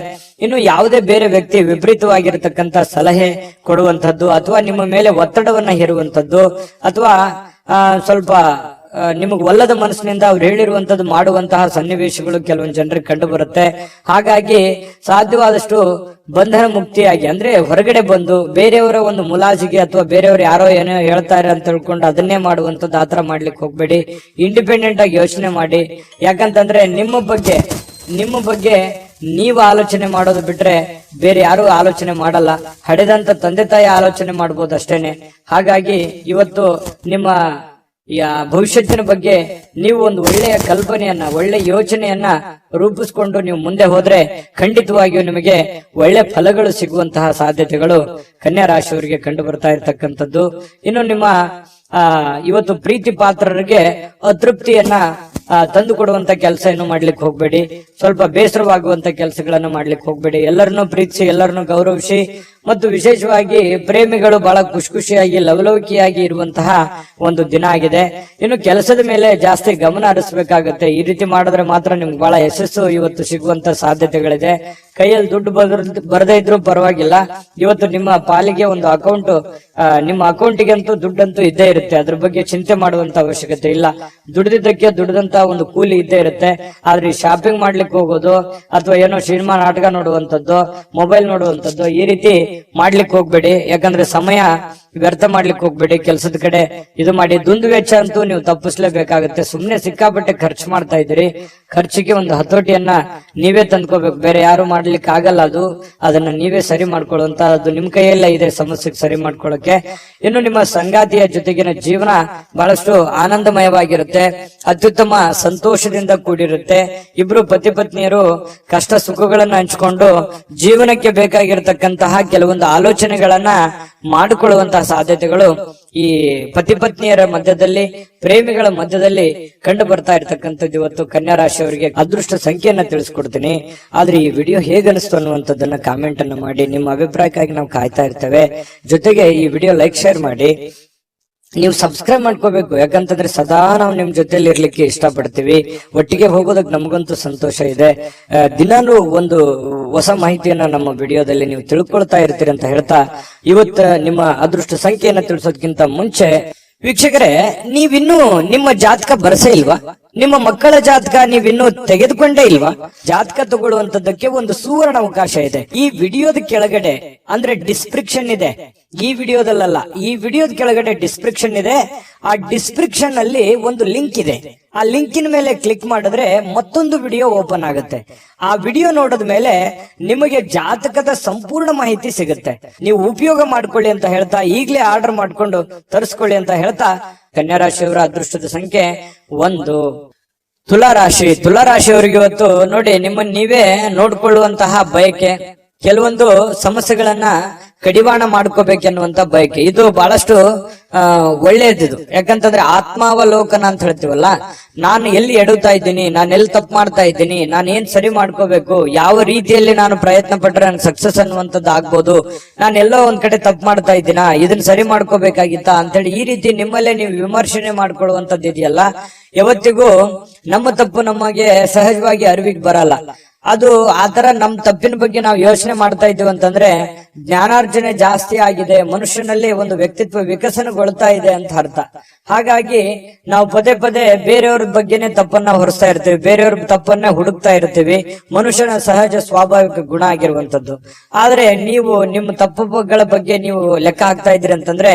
ಇನ್ನು ಯಾವುದೇ ಬೇರೆ ವ್ಯಕ್ತಿ ವಿಪರೀತವಾಗಿರತಕ್ಕಂತ ಸಲಹೆ ಕೊಡುವಂತದ್ದು, ಅಥವಾ ನಿಮ್ಮ ಮೇಲೆ ಒತ್ತಡವನ್ನ ಹೇರುವಂತದ್ದು, ಅಥವಾ ಸ್ವಲ್ಪ ನಿಮಗೆ ಒಲ್ಲದ ಮನಸ್ಸಿನಿಂದ ಅವ್ರು ಹೇಳಿರುವಂತದ್ದು ಮಾಡುವಂತಹ ಸನ್ನಿವೇಶಗಳು ಕೆಲವೊಂದು ಜನರಿಗೆ ಕಂಡು ಬರುತ್ತೆ. ಹಾಗಾಗಿ ಸಾಧ್ಯವಾದಷ್ಟು ಬಂಧನ ಮುಕ್ತಿಯಾಗಿ, ಅಂದ್ರೆ ಹೊರಗಡೆ ಬಂದು ಬೇರೆಯವರ ಒಂದು ಮುಲಾಜಿಗೆ ಅಥವಾ ಬೇರೆಯವರು ಯಾರೋ ಏನೋ ಹೇಳ್ತಾರೆ ಅಂತ ತಿಳ್ಕೊಂಡು ಅದನ್ನೇ ಮಾಡುವಂತದ್ದು, ಆತರ ಮಾಡ್ಲಿಕ್ಕೆ ಹೋಗ್ಬೇಡಿ. ಇಂಡಿಪೆಂಡೆಂಟ್ ಆಗಿ ಯೋಚನೆ ಮಾಡಿ. ಯಾಕಂತಂದ್ರೆ ನಿಮ್ಮ ಬಗ್ಗೆ ನೀವು ಆಲೋಚನೆ ಮಾಡೋದು ಬಿಟ್ರೆ ಬೇರೆ ಯಾರು ಆಲೋಚನೆ ಮಾಡಲ್ಲ. ಹಡೆದಂತ ತಂದೆ ತಾಯಿ ಆಲೋಚನೆ ಮಾಡ್ಬೋದು ಅಷ್ಟೇನೆ. ಹಾಗಾಗಿ ಇವತ್ತು ನಿಮ್ಮ ಭವಿಷ್ಯತ್ತಿನ ಬಗ್ಗೆ ನೀವು ಒಂದು ಒಳ್ಳೆಯ ಕಲ್ಪನೆಯನ್ನ, ಒಳ್ಳೆಯ ಯೋಚನೆಯನ್ನ ರೂಪಿಸ್ಕೊಂಡು ನೀವು ಮುಂದೆ ಹೋದ್ರೆ ಖಂಡಿತವಾಗಿಯೂ ನಿಮಗೆ ಒಳ್ಳೆ ಫಲಗಳು ಸಿಗುವಂತಹ ಸಾಧ್ಯತೆಗಳು ಕನ್ಯಾ ರಾಶಿಯವರಿಗೆ ಕಂಡು ಬರ್ತಾ ಇರತಕ್ಕಂಥದ್ದು. ಇನ್ನು ನಿಮ್ಮ ಇವತ್ತು ಪ್ರೀತಿ ಪಾತ್ರರಿಗೆ ಅತೃಪ್ತಿಯನ್ನ ತಂದು ಕೊಡುವಂತ ಕೆಲಸ ಏನು ಮಾಡ್ಲಿಕ್ಕೆ ಹೋಗ್ಬೇಡಿ. ಸ್ವಲ್ಪ ಬೇಸರವಾಗುವಂತ ಕೆಲಸಗಳನ್ನ ಮಾಡ್ಲಿಕ್ಕೆ ಹೋಗ್ಬೇಡಿ. ಎಲ್ಲರನ್ನೂ ಪ್ರೀತಿಸಿ, ಎಲ್ಲರನ್ನೂ ಗೌರವಿಸಿ ಮತ್ತು ವಿಶೇಷವಾಗಿ ಪ್ರೇಮಿಗಳು ಬಹಳ ಖುಷಿಯಾಗಿ ಲವಲವಿಕೆಯಾಗಿ ಇರುವಂತಹ ಒಂದು ದಿನ ಆಗಿದೆ. ಇನ್ನು ಕೆಲಸದ ಮೇಲೆ ಜಾಸ್ತಿ ಗಮನ ಹರಿಸಬೇಕಾಗುತ್ತೆ. ಈ ರೀತಿ ಮಾಡಿದ್ರೆ ಮಾತ್ರ ನಿಮ್ಗೆ ಬಹಳ ಯಶಸ್ಸು ಇವತ್ತು ಸಿಗುವಂತ ಸಾಧ್ಯತೆಗಳಿದೆ. ಕೈಯಲ್ಲಿ ದುಡ್ಡು ಬರದೇ ಇದ್ರೂ ಪರವಾಗಿಲ್ಲ, ಇವತ್ತು ನಿಮ್ಮ ಪಾಲಿಗೆ ಒಂದು ಅಕೌಂಟ್, ನಿಮ್ಮ ಅಕೌಂಟಿಗಂತೂ ದುಡ್ಡಂತೂ ಇದ್ದೇ ಇರುತ್ತೆ. ಅದ್ರ ಬಗ್ಗೆ ಚಿಂತೆ ಮಾಡುವಂತ ಅವಶ್ಯಕತೆ ಇಲ್ಲ. ದುಡ್ದಿದ್ದಕ್ಕೆ ದುಡ್ದಂತ ಒಂದು ಕೂಲಿ ಇದ್ದೇ ಇರುತ್ತೆ. ಆದ್ರೆ ಶಾಪಿಂಗ್ ಮಾಡ್ಲಿಕ್ಕೆ ಹೋಗೋದು ಅಥವಾ ಏನೋ ಸಿನಿಮಾ ನಾಟಕ ನೋಡುವಂತದ್ದು, ಮೊಬೈಲ್ ನೋಡುವಂತದ್ದು, ಈ ರೀತಿ ಮಾಡ್ಲಿಕ್ಕೆ ಹೋಗ್ಬೇಡಿ. ಯಾಕಂದ್ರೆ ಸಮಯ ವ್ಯರ್ಥ ಮಾಡ್ಲಿಕ್ಕೆ ಹೋಗ್ಬೇಡಿ. ಕೆಲಸದ ಕಡೆ ಇದು ಮಾಡಿ. ದುಂದು ವೆಚ್ಚ ಅಂತೂ ನೀವು ತಪ್ಪಿಸ್ಲೇಬೇಕಾಗುತ್ತೆ. ಸುಮ್ನೆ ಸಿಕ್ಕಾಪಟ್ಟೆ ಖರ್ಚು ಮಾಡ್ತಾ ಇದ್ದೀರಿ. ಖರ್ಚಿಗೆ ಒಂದು ಹತೋಟಿಯನ್ನ ನೀವೇ ತಂದ್ಕೋಬೇಕು, ಬೇರೆ ಯಾರು ಮಾಡ್ಲಿಕ್ಕೆ ಆಗಲ್ಲ. ಅದನ್ನ ನೀವೇ ಸರಿ ಮಾಡ್ಕೊಳ್ಳುವಂತ, ಅದು ನಿಮ್ ಕೈಯೆಲ್ಲ ಇದೆ ಸಮಸ್ಯೆಗೆ ಸರಿ ಮಾಡ್ಕೊಳ್ಳಕ್ಕೆ. ಇನ್ನು ನಿಮ್ಮ ಸಂಗಾತಿಯ ಜೊತೆಗಿನ ಜೀವನ ಬಹಳಷ್ಟು ಆನಂದಮಯವಾಗಿರುತ್ತೆ, ಅತ್ಯುತ್ತಮ ಸಂತೋಷದಿಂದ ಕೂಡಿರುತ್ತೆ. ಇಬ್ರು ಪತಿ ಪತ್ನಿಯರು ಕಷ್ಟ ಸುಖಗಳನ್ನ ಹಂಚಿಕೊಂಡು ಜೀವನಕ್ಕೆ ಬೇಕಾಗಿರತಕ್ಕಂತಹ ಕೆಲವೊಂದು ಆಲೋಚನೆಗಳನ್ನ ಮಾಡಿಕೊಳ್ಳುವಂತಹ ಸಾಧ್ಯತೆಗಳು ಈ ಪತಿ ಪತ್ನಿಯರ ಮಧ್ಯದಲ್ಲಿ, ಪ್ರೇಮಿಗಳ ಮಧ್ಯದಲ್ಲಿ ಕಂಡು ಬರ್ತಾ ಇರತಕ್ಕಂಥದ್ದು. ಇವತ್ತು ಕನ್ಯಾ ರಾಶಿಯವರಿಗೆ ಅದೃಷ್ಟ ಸಂಖ್ಯೆಯನ್ನ ತಿಳಿಸ್ಕೊಡ್ತೀನಿ. ಆದ್ರೆ ಈ ವಿಡಿಯೋ ಹೇಗನಿಸ್ತು ಅನ್ನುವಂಥದ್ದನ್ನ ಕಾಮೆಂಟ್ ಅನ್ನ ಮಾಡಿ. ನಿಮ್ಮ ಅಭಿಪ್ರಾಯಕ್ಕಾಗಿ ನಾವು ಕಾಯ್ತಾ ಇರ್ತೇವೆ. ಜೊತೆಗೆ ಈ ವಿಡಿಯೋ ಲೈಕ್, ಶೇರ್ ಮಾಡಿ. ನೀವು ಸಬ್ಸ್ಕ್ರೈಬ್ ಮಾಡ್ಕೋಬೇಕು. ಯಾಕಂತಂದ್ರೆ ಸದಾ ನಾವು ನಿಮ್ ಜೊತೆಲಿ ಇರ್ಲಿಕ್ಕೆ ಇಷ್ಟಪಡ್ತೀವಿ. ಒಟ್ಟಿಗೆ ಹೋಗೋದಕ್ಕೆ ನಮಗಂತೂ ಸಂತೋಷ ಇದೆ. ದಿನಾನು ಒಂದು ಹೊಸ ಮಾಹಿತಿಯನ್ನ ನಮ್ಮ ವಿಡಿಯೋದಲ್ಲಿ ನೀವು ತಿಳ್ಕೊಳ್ತಾ ಇರ್ತೀರಿ ಅಂತ ಹೇಳ್ತಾ, ಇವತ್ತು ನಿಮ್ಮ ಅದೃಷ್ಟ ಸಂಖ್ಯೆಯನ್ನ ತಿಳಿಸೋದಕ್ಕಿಂತ ಮುಂಚೆ ವೀಕ್ಷಕರೇ, ನೀವಿನ್ನೂ ನಿಮ್ಮ ಜಾತಕ ಬರಸೇ ಇಲ್ವಾ? ನಿಮ್ಮ ಮಕ್ಕಳ ಜಾತಕ ನೀವಿನ್ನೂ ತೆಗೆದುಕೊಂಡೇ ಇಲ್ವಾ? ಜಾತಕ ತಗೊಳ್ಳುವಂತದ್ದಕ್ಕೆ ಒಂದು ಸುವರ್ಣ ಅವಕಾಶ ಇದೆ. ಈ ವಿಡಿಯೋದ ಕೆಳಗಡೆ ಅಂದ್ರೆ ಡಿಸ್ಕ್ರಿಪ್ಷನ್ ಇದೆ. ಈ ವಿಡಿಯೋದಲ್ಲ, ಈ ವಿಡಿಯೋದ ಕೆಳಗಡೆ ಡಿಸ್ಕ್ರಿಪ್ಷನ್ ಇದೆ. ಆ ಡಿಸ್ಕ್ರಿಪ್ಷನ್ ಅಲ್ಲಿ ಒಂದು ಲಿಂಕ್ ಇದೆ. ಆ ಲಿಂಕಿನ ಮೇಲೆ ಕ್ಲಿಕ್ ಮಾಡಿದ್ರೆ ಮತ್ತೊಂದು ವಿಡಿಯೋ ಓಪನ್ ಆಗುತ್ತೆ. ಆ ವಿಡಿಯೋ ನೋಡಿದ ಮೇಲೆ ನಿಮಗೆ ಜಾತಕದ ಸಂಪೂರ್ಣ ಮಾಹಿತಿ ಸಿಗುತ್ತೆ. ನೀವು ಉಪಯೋಗ ಮಾಡ್ಕೊಳ್ಳಿ ಅಂತ ಹೇಳ್ತಾ, ಈಗಲೇ ಆರ್ಡರ್ ಮಾಡ್ಕೊಂಡು ತರಿಸ್ಕೊಳ್ಳಿ ಅಂತ ಹೇಳ್ತಾ, ಕನ್ಯಾ ರಾಶಿಯವರ ಅದೃಷ್ಟದ ಸಂಖ್ಯೆ 1. ತುಲಾರಾಶಿಯವರಿಗೆ ಇವತ್ತು ನೋಡಿ, ನಿಮ್ಮನ್ನ ನೀವೇ ನೋಡ್ಕೊಳ್ಳುವಂತಹ ಬಯಕೆ, ಕೆಲವೊಂದು ಸಮಸ್ಯೆಗಳನ್ನ ಕಡಿವಾಣ ಮಾಡ್ಕೋಬೇಕೆನ್ನುವಂತ ಬಯಕೆ, ಇದು ಬಹಳಷ್ಟು ಒಳ್ಳೇದಿದು. ಯಾಕಂತಂದ್ರೆ ಆತ್ಮಾವಲೋಕನ ಅಂತ ಹೇಳ್ತೀವಲ್ಲ, ನಾನು ಎಲ್ಲಿ ಎಡುತ್ತಾ ಇದ್ದೀನಿ, ನಾನು ಎಲ್ಲಿ ತಪ್ಪು ಮಾಡ್ತಾ ಇದ್ದೀನಿ, ನಾನು ಏನ್ ಸರಿ ಮಾಡ್ಕೋಬೇಕು, ಯಾವ ರೀತಿಯಲ್ಲಿ ನಾನು ಪ್ರಯತ್ನ ಪಟ್ರೆ ನನ್ ಸಕ್ಸಸ್ ಅನ್ನುವಂಥದ್ದು ಆಗ್ಬೋದು, ನಾನು ಎಲ್ಲೋ ಒಂದ್ ಕಡೆ ತಪ್ಪು ಮಾಡ್ತಾ ಇದ್ದೀನಾ, ಇದನ್ನ ಸರಿ ಮಾಡ್ಕೋಬೇಕಾಗಿತ್ತಾ ಅಂತೇಳಿ ಈ ರೀತಿ ನಿಮ್ಮಲ್ಲೇ ನೀವು ವಿಮರ್ಶನೆ ಮಾಡ್ಕೊಳ್ಳುವಂಥದ್ದು ಇದೆಯಲ್ಲ, ಯಾವತ್ತಿಗೂ ನಮ್ಮ ತಪ್ಪು ನಮಗೆ ಸಹಜವಾಗಿ ಅರಿವಿಗೆ ಬರಲ್ಲ. ಅದು ಆತರ ನಮ್ ತಪ್ಪಿನ ಬಗ್ಗೆ ನಾವು ಯೋಚನೆ ಮಾಡ್ತಾ ಇದ್ದೀವಿ ಅಂತಂದ್ರೆ ಜ್ಞಾನಾರ್ಜನೆ ಜಾಸ್ತಿ ಆಗಿದೆ, ಮನುಷ್ಯನಲ್ಲಿ ಒಂದು ವ್ಯಕ್ತಿತ್ವ ವಿಕಸನಗೊಳ್ತಾ ಇದೆ ಅಂತ ಅರ್ಥ. ಹಾಗಾಗಿ ನಾವು ಪದೇ ಪದೇ ಬೇರೆಯವ್ರ ಬಗ್ಗೆನೆ ತಪ್ಪನ್ನ ಹೊರಿಸ್ತಾ ಇರ್ತೀವಿ, ಬೇರೆಯವ್ರ ತಪ್ಪನ್ನ ಹುಡುಕ್ತಾ ಇರ್ತೀವಿ. ಮನುಷ್ಯನ ಸಹಜ ಸ್ವಾಭಾವಿಕ ಗುಣ ಆಗಿರುವಂತದ್ದು. ಆದ್ರೆ ನೀವು ನಿಮ್ಮ ತಪ್ಪುಗಳ ಬಗ್ಗೆ ನೀವು ಲೆಕ್ಕ ಹಾಕ್ತಾ ಇದ್ದೀರಿ ಅಂತಂದ್ರೆ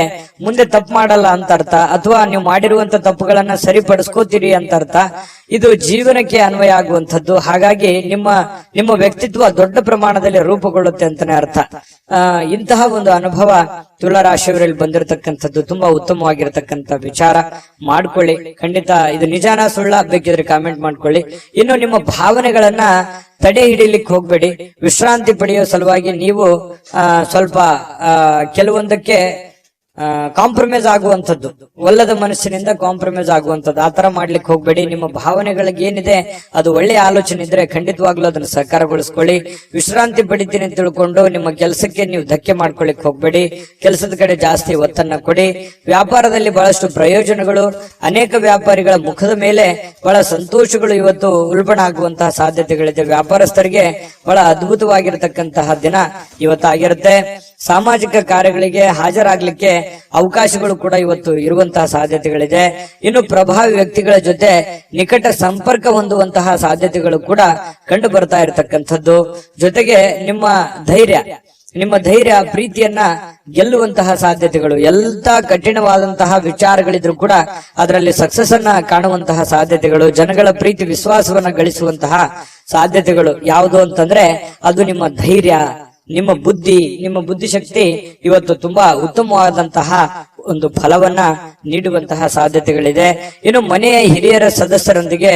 ಮುಂದೆ ತಪ್ಪು ಮಾಡಲ್ಲ ಅಂತ ಅರ್ಥ, ಅಥವಾ ನೀವು ಮಾಡಿರುವಂತ ತಪ್ಪುಗಳನ್ನ ಸರಿಪಡಿಸ್ಕೋತೀರಿ ಅಂತ ಅರ್ಥ. ಇದು ಜೀವನಕ್ಕೆ ಅನ್ವಯ ಆಗುವಂಥದ್ದು. ಹಾಗಾಗಿ ನಿಮ್ಮ ವ್ಯಕ್ತಿತ್ವ ದೊಡ್ಡ ಪ್ರಮಾಣದಲ್ಲಿ ರೂಪುಗೊಳ್ಳುತ್ತೆ ಅಂತಾನೆ ಅರ್ಥ. ಇಂತಹ ಒಂದು ಅನುಭವ ತುಲಾರಾಶಿಯವರಲ್ಲಿ ಬಂದಿರತಕ್ಕಂಥದ್ದು ತುಂಬಾ ಉತ್ತಮವಾಗಿರತಕ್ಕಂಥ ವಿಚಾರ. ಮಾಡ್ಕೊಳ್ಳಿ, ಖಂಡಿತ ಇದು ನಿಜಾನ ಸುಳ್ಳ ಬೇಕಿದ್ರೆ ಕಾಮೆಂಟ್ ಮಾಡ್ಕೊಳ್ಳಿ. ಇನ್ನು ನಿಮ್ಮ ಭಾವನೆಗಳನ್ನ ತಡೆ ಹಿಡಿಲಿಕ್ಕೆ ಹೋಗ್ಬೇಡಿ. ವಿಶ್ರಾಂತಿ ಪಡೆಯೋ ಸಲುವಾಗಿ ನೀವು ಸ್ವಲ್ಪ ಕೆಲವೊಂದಕ್ಕೆ ಕಾಂಪ್ರಮೈಸ್ ಆಗುವಂಥದ್ದು, ಒಲ್ಲದ ಮನಸ್ಸಿನಿಂದ ಕಾಂಪ್ರಮೈಸ್ ಆಗುವಂಥದ್ದು, ಆತರ ಮಾಡ್ಲಿಕ್ಕೆ ಹೋಗ್ಬೇಡಿ. ನಿಮ್ಮ ಭಾವನೆಗಳಿಗೆ ಏನಿದೆ ಅದು ಒಳ್ಳೆಯ ಆಲೋಚನೆ ಇದ್ರೆ ಖಂಡಿತವಾಗ್ಲೂ ಅದನ್ನು ಸಹಕಾರಗೊಳಿಸ್ಕೊಳ್ಳಿ. ವಿಶ್ರಾಂತಿ ಪಡಿತೀನಿ ಅಂತ ತಿಳ್ಕೊಂಡು ನಿಮ್ಮ ಕೆಲಸಕ್ಕೆ ನೀವು ಧಕ್ಕೆ ಮಾಡ್ಕೊಳ್ಳಿಕ್ ಹೋಗ್ಬೇಡಿ. ಕೆಲಸದ ಕಡೆ ಜಾಸ್ತಿ ಒತ್ತನ್ನ ಕೊಡಿ. ವ್ಯಾಪಾರದಲ್ಲಿ ಬಹಳಷ್ಟು ಪ್ರಯೋಜನಗಳು, ಅನೇಕ ವ್ಯಾಪಾರಿಗಳ ಮುಖದ ಮೇಲೆ ಬಹಳ ಸಂತೋಷಗಳು ಇವತ್ತು ಉಲ್ಬಣ ಆಗುವಂತಹ ಸಾಧ್ಯತೆಗಳಿದೆ. ವ್ಯಾಪಾರಸ್ಥರಿಗೆ ಬಹಳ ಅದ್ಭುತವಾಗಿರತಕ್ಕಂತಹ ದಿನ ಇವತ್ತಾಗಿರುತ್ತೆ. ಸಾಮಾಜಿಕ ಕಾರ್ಯಗಳಿಗೆ ಹಾಜರಾಗ್ಲಿಕ್ಕೆ ಅವಕಾಶಗಳು ಕೂಡ ಇವತ್ತು ಇರುವಂತಹ ಸಾಧ್ಯತೆಗಳಿದೆ. ಇನ್ನು ಪ್ರಭಾವಿ ವ್ಯಕ್ತಿಗಳ ಜೊತೆ ನಿಕಟ ಸಂಪರ್ಕ ಹೊಂದುವಂತಹ ಸಾಧ್ಯತೆಗಳು ಕೂಡ ಕಂಡು ಬರ್ತಾ ಇರತಕ್ಕಂಥದ್ದು. ಜೊತೆಗೆ ನಿಮ್ಮ ಧೈರ್ಯ ಪ್ರೀತಿಯನ್ನ ಗೆಲ್ಲುವಂತಹ ಸಾಧ್ಯತೆಗಳು, ಎಂತ ಕಠಿಣವಾದಂತಹ ವಿಚಾರಗಳಿದ್ರು ಕೂಡ ಅದರಲ್ಲಿ ಸಕ್ಸಸ್ ಅನ್ನ ಕಾಣುವಂತಹ ಸಾಧ್ಯತೆಗಳು, ಜನಗಳ ಪ್ರೀತಿ ವಿಶ್ವಾಸವನ್ನ ಗಳಿಸುವಂತಹ ಸಾಧ್ಯತೆಗಳು ಯಾವುದು ಅಂತಂದ್ರೆ ಅದು ನಿಮ್ಮ ಧೈರ್ಯ, ನಿಮ್ಮ ಬುದ್ಧಿಶಕ್ತಿ ಇವತ್ತು ತುಂಬಾ ಉತ್ತಮವಾದಂತಹ ಒಂದು ಫಲವನ್ನ ನೀಡುವಂತಹ ಸಾಧ್ಯತೆಗಳಿದೆ. ಇನ್ನು ಮನೆಯ ಹಿರಿಯರ ಸದಸ್ಯರೊಂದಿಗೆ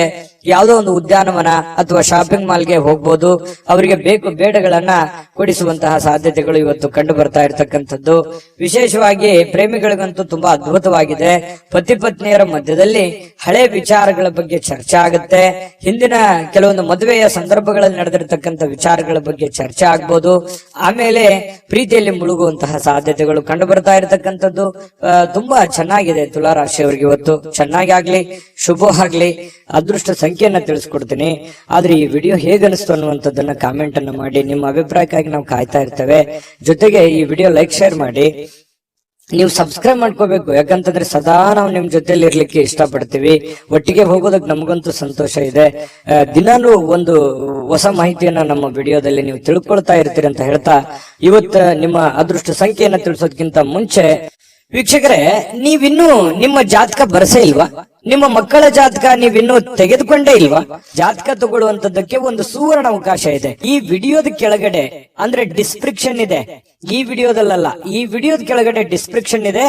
ಯಾವುದೋ ಒಂದು ಉದ್ಯಾನವನ ಅಥವಾ ಶಾಪಿಂಗ್ ಮಾಲ್ಗೆ ಹೋಗ್ಬೋದು. ಅವರಿಗೆ ಬೇಕು ಬೇಡಗಳನ್ನ ಕೊಡಿಸುವಂತಹ ಸಾಧ್ಯತೆಗಳು ಇವತ್ತು ಕಂಡು ಬರ್ತಾ ಇರತಕ್ಕಂಥದ್ದು. ವಿಶೇಷವಾಗಿ ಪ್ರೇಮಿಗಳಿಗಂತೂ ತುಂಬಾ ಅದ್ಭುತವಾಗಿದೆ. ಪತಿ ಪತ್ನಿಯರ ಮಧ್ಯದಲ್ಲಿ ಹಳೆ ವಿಚಾರಗಳ ಬಗ್ಗೆ ಚರ್ಚೆ ಆಗುತ್ತೆ. ಹಿಂದಿನ ಕೆಲವೊಂದು ಮದುವೆಯ ಸಂದರ್ಭಗಳಲ್ಲಿ ನಡೆದಿರತಕ್ಕಂಥ ವಿಚಾರಗಳ ಬಗ್ಗೆ ಚರ್ಚೆ ಆಗ್ಬೋದು. ಆಮೇಲೆ ಪ್ರೀತಿಯಲ್ಲಿ ಮುಳುಗುವಂತಹ ಸಾಧ್ಯತೆಗಳು ಕಂಡು ಬರ್ತಾ ಇರತಕ್ಕಂಥದ್ದು ತುಂಬಾ ಚೆನ್ನಾಗಿದೆ. ತುಲಾ ರಾಶಿಯವರಿಗೆ ಇವತ್ತು ಚೆನ್ನಾಗಿ ಆಗ್ಲಿ, ಶುಭವಾಗ್ಲಿ. ಅದೃಷ್ಟ ಸಂಖ್ಯೆಯನ್ನ ತಿಳಿಸ್ಕೊಡ್ತೀನಿ. ಆದ್ರೆ ಈ ವಿಡಿಯೋ ಹೇಗನಿಸ್ತು ಅನ್ನುವಂಥದ್ದನ್ನ ಕಾಮೆಂಟ್ ಅನ್ನ ಮಾಡಿ. ನಿಮ್ಮ ಅಭಿಪ್ರಾಯಕ್ಕಾಗಿ ನಾವು ಕಾಯ್ತಾ ಇರ್ತೇವೆ. ಜೊತೆಗೆ ಈ ವಿಡಿಯೋ ಲೈಕ್, ಶೇರ್ ಮಾಡಿ. ನೀವು ಸಬ್ಸ್ಕ್ರೈಬ್ ಮಾಡ್ಕೋಬೇಕು, ಯಾಕಂತಂದ್ರೆ ಸದಾ ನಾವು ನಿಮ್ ಜೊತೆಲಿ ಇರ್ಲಿಕ್ಕೆ ಇಷ್ಟಪಡ್ತೀವಿ. ಒಟ್ಟಿಗೆ ಹೋಗೋದಕ್ಕೆ ನಮಗಂತೂ ಸಂತೋಷ ಇದೆ. ದಿನಾನು ಒಂದು ಹೊಸ ಮಾಹಿತಿಯನ್ನ ನಮ್ಮ ವಿಡಿಯೋದಲ್ಲಿ ನೀವು ತಿಳ್ಕೊಳ್ತಾ ಇರ್ತೀರಿ ಅಂತ ಹೇಳ್ತಾ, ಇವತ್ತು ನಿಮ್ಮ ಅದೃಷ್ಟ ಸಂಖ್ಯೆಯನ್ನ ತಿಳಿಸೋದಕ್ಕಿಂತ ಮುಂಚೆ ವೀಕ್ಷಕರೇ, ನೀವಿನ್ನೂ ನಿಮ್ಮ ಜಾತಕ ಬರಸೇ ಇಲ್ವಾ? ನಿಮ್ಮ ಮಕ್ಕಳ ಜಾತಕ ನೀವಿನ್ನೂ ತೆಗೆದುಕೊಂಡೇ ಇಲ್ವಾ? ಜಾತಕ ತಗೊಳ್ಳುವಂತದ್ದಕ್ಕೆ ಒಂದು ಸುವರ್ಣ ಅವಕಾಶ ಇದೆ. ಈ ವಿಡಿಯೋದ ಕೆಳಗಡೆ ಅಂದ್ರೆ ಡಿಸ್ಕ್ರಿಪ್ಷನ್ ಇದೆ. ಈ ವಿಡಿಯೋದಲ್ಲ, ಈ ವಿಡಿಯೋದ ಕೆಳಗಡೆ ಡಿಸ್ಕ್ರಿಪ್ಷನ್ ಇದೆ.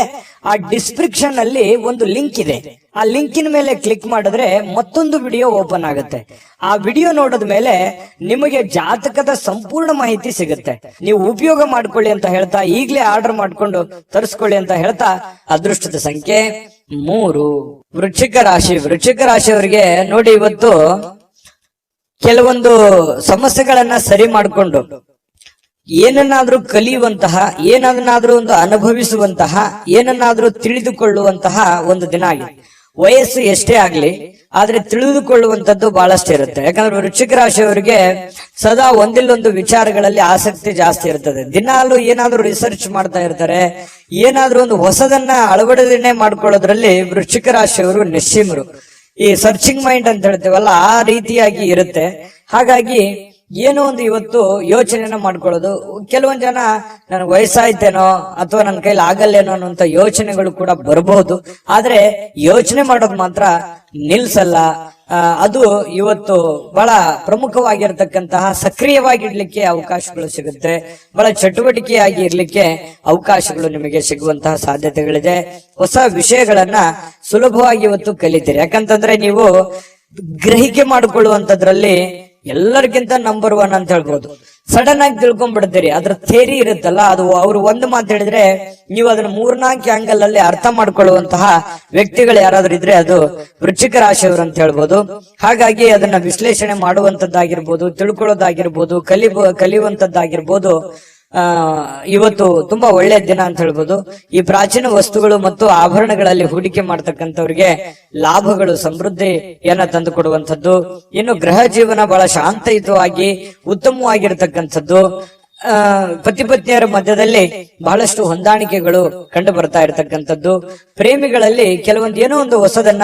ಆ ಡಿಸ್ಕ್ರಿಪ್ಷನ್ ಅಲ್ಲಿ ಒಂದು ಲಿಂಕ್ ಇದೆ. ಆ ಲಿಂಕಿನ ಮೇಲೆ ಕ್ಲಿಕ್ ಮಾಡಿದ್ರೆ ಮತ್ತೊಂದು ವಿಡಿಯೋ ಓಪನ್ ಆಗುತ್ತೆ. ಆ ವಿಡಿಯೋ ನೋಡಿದ ಮೇಲೆ ನಿಮಗೆ ಜಾತಕದ ಸಂಪೂರ್ಣ ಮಾಹಿತಿ ಸಿಗುತ್ತೆ. ನೀವು ಉಪಯೋಗ ಮಾಡ್ಕೊಳ್ಳಿ ಅಂತ ಹೇಳ್ತಾ, ಈಗಲೇ ಆರ್ಡರ್ ಮಾಡ್ಕೊಂಡು ತರಿಸ್ಕೊಳ್ಳಿ ಅಂತ ಹೇಳ್ತಾ, ಅದೃಷ್ಟದ ಸಂಖ್ಯೆ 3 ವೃಶ್ಚಿಕ ರಾಶಿ. ವೃಶ್ಚಿಕ ರಾಶಿಯವರಿಗೆ ನೋಡಿ, ಇವತ್ತು ಕೆಲವೊಂದು ಸಮಸ್ಯೆಗಳನ್ನ ಸರಿ ಮಾಡಿಕೊಂಡು ಏನನ್ನಾದ್ರೂ ಕಲಿಯುವಂತಹ, ಏನನ್ನಾದ್ರೂ ಒಂದು ಅನುಭವಿಸುವಂತಹ, ಏನನ್ನಾದ್ರೂ ತಿಳಿದುಕೊಳ್ಳುವಂತಹ ಒಂದು ದಿನ ಆಗಿದೆ. ವಯಸ್ಸು ಎಷ್ಟೇ ಆಗ್ಲಿ, ಆದ್ರೆ ತಿಳಿದುಕೊಳ್ಳುವಂತದ್ದು ಬಹಳಷ್ಟು ಇರುತ್ತೆ. ಯಾಕಂದ್ರೆ ವೃಶ್ಚಿಕ ರಾಶಿಯವರಿಗೆ ಸದಾ ಒಂದಿಲ್ಲೊಂದು ವಿಚಾರಗಳಲ್ಲಿ ಆಸಕ್ತಿ ಜಾಸ್ತಿ ಇರ್ತದೆ. ದಿನಾಲು ಏನಾದ್ರೂ ರಿಸರ್ಚ್ ಮಾಡ್ತಾ ಇರ್ತಾರೆ. ಏನಾದ್ರೂ ಒಂದು ಹೊಸದನ್ನ ಅಳವಡಿಕೆ ಮಾಡ್ಕೊಳ್ಳೋದ್ರಲ್ಲಿ ವೃಶ್ಚಿಕ ರಾಶಿಯವರು ನಿಶ್ಚಿಮರು. ಈ ಸರ್ಚಿಂಗ್ ಮೈಂಡ್ ಅಂತ ಹೇಳ್ತೇವಲ್ಲ, ಆ ರೀತಿಯಾಗಿ ಇರುತ್ತೆ. ಹಾಗಾಗಿ ಏನೋ ಒಂದು ಇವತ್ತು ಯೋಚನೆನ ಮಾಡ್ಕೊಳ್ಳೋದು. ಕೆಲವೊಂದ್ ಜನ ನನ್ಗೆ ವಯಸ್ಸಾಯ್ತೇನೋ ಅಥವಾ ನನ್ನ ಕೈಲಿ ಆಗಲ್ಲೇನೋ ಅನ್ನೋಂತ ಯೋಚನೆಗಳು ಕೂಡ ಬರಬಹುದು. ಆದ್ರೆ ಯೋಚನೆ ಮಾಡೋದು ಮಾತ್ರ ನಿಲ್ಸಲ್ಲ. ಅದು ಇವತ್ತು ಬಹಳ ಪ್ರಮುಖವಾಗಿರ್ತಕ್ಕಂತಹ, ಸಕ್ರಿಯವಾಗಿರ್ಲಿಕ್ಕೆ ಅವಕಾಶಗಳು ಸಿಗುತ್ತೆ. ಬಹಳ ಚಟುವಟಿಕೆಯಾಗಿ ಇರ್ಲಿಕ್ಕೆ ಅವಕಾಶಗಳು ನಿಮಗೆ ಸಿಗುವಂತಹ ಸಾಧ್ಯತೆಗಳಿದೆ. ಹೊಸ ವಿಷಯಗಳನ್ನ ಸುಲಭವಾಗಿ ಇವತ್ತು ಕಲಿತೀರಿ. ಯಾಕಂತಂದ್ರೆ ನೀವು ಗ್ರಹಿಕೆ ಮಾಡಿಕೊಳ್ಳುವಂತದ್ರಲ್ಲಿ ಎಲ್ಲರಿಗಿಂತ ನಂಬರ್ 1 ಅಂತ ಹೇಳ್ಬೋದು. ಸಡನ್ ಆಗಿ ತಿಳ್ಕೊಂಡ್ಬಿಡ್ತೀರಿ. ಅದ್ರ ಥೇರಿ ಇರುತ್ತಲ್ಲ, ಅದು ಅವ್ರು ಒಂದು ಮಾತು ಹೇಳಿದ್ರೆ ನೀವು ಅದನ್ನ 3-4 ಆಂಗಲ್ ಅಲ್ಲಿ ಅರ್ಥ ಮಾಡ್ಕೊಳ್ಳುವಂತಹ ವ್ಯಕ್ತಿಗಳು ಯಾರಾದ್ರೂ ಇದ್ರೆ ಅದು ವೃಶ್ಚಿಕ ರಾಶಿಯವರು ಅಂತ ಹೇಳ್ಬೋದು. ಹಾಗಾಗಿ ಅದನ್ನ ವಿಶ್ಲೇಷಣೆ ಮಾಡುವಂತದ್ದಾಗಿರ್ಬೋದು, ತಿಳ್ಕೊಳ್ಳೋದಾಗಿರ್ಬೋದು, ಕಲಿಯುವಂತದ್ದಾಗಿರ್ಬೋದು. ಇವತ್ತು ತುಂಬಾ ಒಳ್ಳೆಯ ದಿನ ಅಂತ ಹೇಳ್ಬೋದು. ಈ ಪ್ರಾಚೀನ ವಸ್ತುಗಳು ಮತ್ತು ಆಭರಣಗಳಲ್ಲಿ ಹೂಡಿಕೆ ಮಾಡ್ತಕ್ಕಂಥವ್ರಿಗೆ ಲಾಭಗಳು, ಸಮೃದ್ಧಿಯನ್ನ ತಂದು ಕೊಡುವಂಥದ್ದು. ಇನ್ನು ಗೃಹ ಜೀವನ ಬಹಳ ಶಾಂತಯುತವಾಗಿ ಉತ್ತಮವಾಗಿರ್ತಕ್ಕಂಥದ್ದು. ಪತಿ ಪತ್ನಿಯರ ಮಧ್ಯದಲ್ಲಿ ಬಹಳಷ್ಟು ಹೊಂದಾಣಿಕೆಗಳು ಕಂಡು ಬರ್ತಾ ಇರತಕ್ಕಂಥದ್ದು. ಪ್ರೇಮಿಗಳಲ್ಲಿ ಕೆಲವೊಂದು ಏನೋ ಒಂದು ಹೊಸದನ್ನ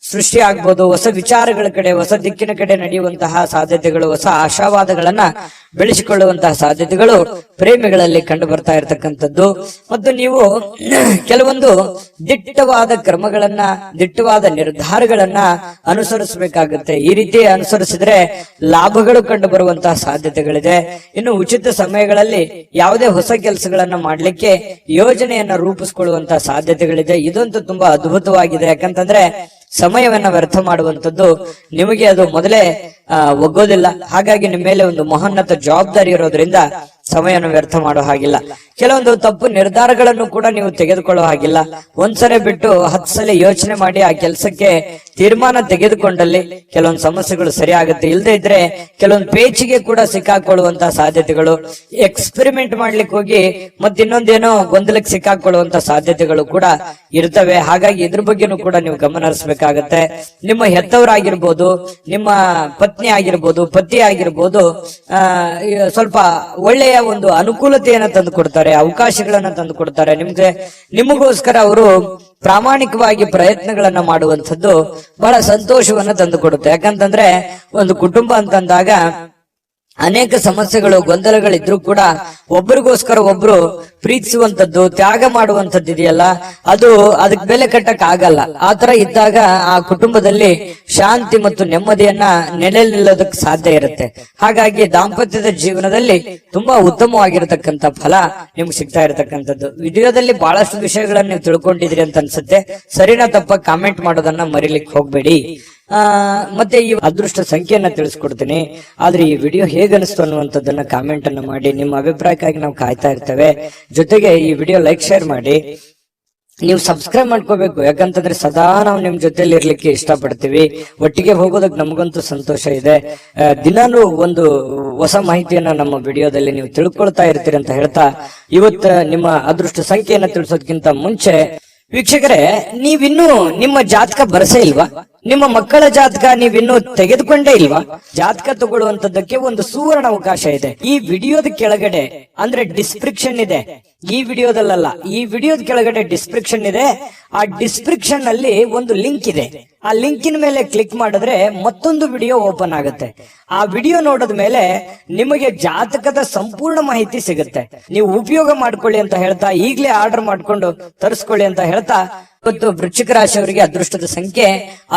ಸೃಷ್ಟಿ ಆಗ್ಬೋದು. ಹೊಸ ವಿಚಾರಗಳ ಕಡೆ, ಹೊಸ ದಿಕ್ಕಿನ ಕಡೆ ನಡೆಯುವಂತಹ ಸಾಧ್ಯತೆಗಳು, ಹೊಸ ಆಶಾವಾದಗಳನ್ನ ಬೆಳೆಸಿಕೊಳ್ಳುವಂತಹ ಸಾಧ್ಯತೆಗಳು ಪ್ರೇಮಿಗಳಲ್ಲಿ ಕಂಡು ಬರ್ತಾ ಇರತಕ್ಕಂಥದ್ದು. ಮತ್ತು ನೀವು ಕೆಲವೊಂದು ದಿಟ್ಟವಾದ ಕ್ರಮಗಳನ್ನ, ದಿಟ್ಟವಾದ ನಿರ್ಧಾರಗಳನ್ನ ಅನುಸರಿಸಬೇಕಾಗುತ್ತೆ. ಈ ರೀತಿ ಅನುಸರಿಸಿದ್ರೆ ಲಾಭಗಳು ಕಂಡು ಬರುವಂತಹ ಸಾಧ್ಯತೆಗಳಿದೆ. ಇನ್ನು ಉಚಿತ ಸಮಯಗಳಲ್ಲಿ ಯಾವುದೇ ಹೊಸ ಕೆಲಸಗಳನ್ನ ಮಾಡ್ಲಿಕ್ಕೆ ಯೋಜನೆಯನ್ನ ರೂಪಿಸಿಕೊಳ್ಳುವಂತಹ ಸಾಧ್ಯತೆಗಳಿದೆ. ಇದಂತೂ ತುಂಬಾ ಅದ್ಭುತವಾಗಿದೆ. ಯಾಕಂತಂದ್ರೆ ಸಮಯವನ್ನ ವ್ಯರ್ಥ ಮಾಡುವಂತದ್ದು ನಿಮಗೆ ಅದು ಮೊದಲೇ ಒಗ್ಗೋದಿಲ್ಲ. ಹಾಗಾಗಿ ನಿಮ್ಮ ಮೇಲೆ ಒಂದು ಮಹೋನ್ನತ ಜವಾಬ್ದಾರಿ ಇರೋದ್ರಿಂದ ಸಮಯವನ್ನು ವ್ಯರ್ಥ ಮಾಡೋ ಹಾಗಿಲ್ಲ. ಕೆಲವೊಂದು ತಪ್ಪು ನಿರ್ಧಾರಗಳನ್ನು ಕೂಡ ನೀವು ತೆಗೆದುಕೊಳ್ಳೋ ಹಾಗಿಲ್ಲ. ಒಂದ್ಸಲ ಬಿಟ್ಟು 10 ಸಲ ಯೋಚನೆ ಮಾಡಿ ಆ ಕೆಲಸಕ್ಕೆ ತೀರ್ಮಾನ ತೆಗೆದುಕೊಂಡಲ್ಲಿ ಕೆಲವೊಂದು ಸಮಸ್ಯೆಗಳು ಸರಿ ಆಗುತ್ತೆ. ಇಲ್ಲದೆ ಇದ್ರೆ ಕೆಲವೊಂದು ಪೇಚಿಗೆ ಕೂಡ ಸಿಕ್ಕಾಕೊಳ್ಳುವಂತಹ ಸಾಧ್ಯತೆಗಳು, ಎಕ್ಸ್ಪೆರಿಮೆಂಟ್ ಮಾಡ್ಲಿಕ್ಕೆ ಹೋಗಿ ಮತ್ತಿನ್ನೊಂದೇನೋ ಗೊಂದಲಕ್ಕೆ ಸಿಕ್ಕಾಕೊಳ್ಳುವಂತಹ ಸಾಧ್ಯತೆಗಳು ಕೂಡ ಇರ್ತವೆ. ಹಾಗಾಗಿ ಇದ್ರ ಬಗ್ಗೆನೂ ಕೂಡ ನೀವು ಗಮನ ಹರಿಸಬೇಕಾಗತ್ತೆ. ನಿಮ್ಮ ಹೆತ್ತವರಾಗಿರ್ಬೋದು, ನಿಮ್ಮ ಪತ್ನಿ ಆಗಿರ್ಬೋದು, ಪತಿ ಆಗಿರ್ಬೋದು, ಸ್ವಲ್ಪ ಒಳ್ಳೆಯ ಒಂದು ಅನುಕೂಲತೆಯನ್ನ ತಂದು ಕೊಡ್ತಾರೆ, ಅವಕಾಶಗಳನ್ನ ತಂದು ಕೊಡ್ತಾರೆ. ನಿಮಗೋಸ್ಕರ ಅವರು ಪ್ರಾಮಾಣಿಕವಾಗಿ ಪ್ರಯತ್ನಗಳನ್ನ ಮಾಡುವಂಥದ್ದು ಬಹಳ ಸಂತೋಷವನ್ನ ತಂದು ಕೊಡುತ್ತೆ. ಯಾಕಂತಂದ್ರೆ ಒಂದು ಕುಟುಂಬ ಅಂತಂದಾಗ ಅನೇಕ ಸಮಸ್ಯೆಗಳು, ಗೊಂದಲಗಳಿದ್ರು ಕೂಡ ಒಬ್ಬರಿಗೋಸ್ಕರ ಒಬ್ರು ಪ್ರೀತಿಸುವಂತದ್ದು, ತ್ಯಾಗ ಮಾಡುವಂತದ್ದು ಇದೆಯಲ್ಲ, ಅದು ಅದಕ್ಕೆ ಬೆಲೆ ಕಟ್ಟಕ್ ಆಗಲ್ಲ. ಆತರ ಇದ್ದಾಗ ಆ ಕುಟುಂಬದಲ್ಲಿ ಶಾಂತಿ ಮತ್ತು ನೆಮ್ಮದಿಯನ್ನ ನೆಲೆ ನಿಲ್ಲೋದಕ್ಕೆ ಸಾಧ್ಯ ಇರುತ್ತೆ. ಹಾಗಾಗಿ ದಾಂಪತ್ಯದ ಜೀವನದಲ್ಲಿ ತುಂಬಾ ಉತ್ತಮವಾಗಿರತಕ್ಕಂತ ಫಲ ನಿಮ್ಗೆ ಸಿಗ್ತಾ ಇರತಕ್ಕಂಥದ್ದು. ವಿಡಿಯೋದಲ್ಲಿ ಬಹಳಷ್ಟು ವಿಷಯಗಳನ್ನ ನೀವು ತಿಳ್ಕೊಂಡಿದ್ರಿ ಅಂತ ಅನ್ಸುತ್ತೆ. ಸರಿನಾ ತಪ್ಪ ಕಾಮೆಂಟ್ ಮಾಡೋದನ್ನ ಮರಿಲಿಕ್ಕೆ ಹೋಗ್ಬೇಡಿ. ಮತ್ತೆ ಈ ಅದೃಷ್ಟ ಸಂಖ್ಯೆಯನ್ನ ತಿಳಿಸ್ಕೊಡ್ತೀನಿ. ಆದ್ರೆ ಈ ವಿಡಿಯೋ ಹೇಗನಿಸ್ತು ಅನ್ನುವಂಥದ್ದನ್ನ ಕಾಮೆಂಟ್ ಅನ್ನ ಮಾಡಿ. ನಿಮ್ಮ ಅಭಿಪ್ರಾಯಕ್ಕಾಗಿ ನಾವು ಕಾಯ್ತಾ ಇರ್ತೇವೆ. ಜೊತೆಗೆ ಈ ವಿಡಿಯೋ ಲೈಕ್ ಶೇರ್ ಮಾಡಿ. ನೀವು ಸಬ್ಸ್ಕ್ರೈಬ್ ಮಾಡ್ಕೋಬೇಕು, ಯಾಕಂತಂದ್ರೆ ಸದಾ ನಾವು ನಿಮ್ ಜೊತೆಲಿ ಇರ್ಲಿಕ್ಕೆ ಇಷ್ಟಪಡ್ತೀವಿ. ಒಟ್ಟಿಗೆ ಹೋಗೋದಕ್ಕೆ ನಮಗಂತೂ ಸಂತೋಷ ಇದೆ. ದಿನಾನು ಒಂದು ಹೊಸ ಮಾಹಿತಿಯನ್ನ ನಮ್ಮ ವಿಡಿಯೋದಲ್ಲಿ ನೀವು ತಿಳ್ಕೊಳ್ತಾ ಇರ್ತೀರಿ ಅಂತ ಹೇಳ್ತಾ, ಇವತ್ತು ನಿಮ್ಮ ಅದೃಷ್ಟ ಸಂಖ್ಯೆಯನ್ನ ತಿಳಿಸೋದಕ್ಕಿಂತ ಮುಂಚೆ ವೀಕ್ಷಕರೇ, ನೀವಿನ್ನೂ ನಿಮ್ಮ ಜಾತಕ ಬರಸೇ ಇಲ್ವಾ? ನಿಮ್ಮ ಮಕ್ಕಳ ಜಾತಕ ನೀವಿನ್ನೂ ತೆಗೆದುಕೊಂಡೇ ಇಲ್ವಾ? ಜಾತಕ ತಗೊಳ್ಳುವಂತದ್ದಕ್ಕೆ ಒಂದು ಸುವರ್ಣ ಅವಕಾಶ ಇದೆ. ಈ ವಿಡಿಯೋದ ಕೆಳಗಡೆ ಅಂದ್ರೆ ಡಿಸ್ಕ್ರಿಪ್ಷನ್ ಇದೆ. ಈ ವಿಡಿಯೋದಲ್ಲ, ಈ ವಿಡಿಯೋದ ಕೆಳಗಡೆ ಡಿಸ್ಕ್ರಿಪ್ಷನ್ ಇದೆ. ಆ ಡಿಸ್ಕ್ರಿಪ್ಷನ್ ಅಲ್ಲಿ ಒಂದು ಲಿಂಕ್ ಇದೆ. ಆ ಲಿಂಕಿನ ಮೇಲೆ ಕ್ಲಿಕ್ ಮಾಡಿದ್ರೆ ಮತ್ತೊಂದು ವಿಡಿಯೋ ಓಪನ್ ಆಗುತ್ತೆ. ಆ ವಿಡಿಯೋ ನೋಡಿದ ಮೇಲೆ ನಿಮಗೆ ಜಾತಕದ ಸಂಪೂರ್ಣ ಮಾಹಿತಿ ಸಿಗುತ್ತೆ. ನೀವು ಉಪಯೋಗ ಮಾಡ್ಕೊಳ್ಳಿ ಅಂತ ಹೇಳ್ತಾ, ಈಗಲೇ ಆರ್ಡರ್ ಮಾಡ್ಕೊಂಡು ತರಿಸ್ಕೊಳ್ಳಿ ಅಂತ ಹೇಳ್ತಾ, ಇವತ್ತು ವೃಶ್ಚಿಕ ರಾಶಿಯವರಿಗೆ ಅದೃಷ್ಟದ ಸಂಖ್ಯೆ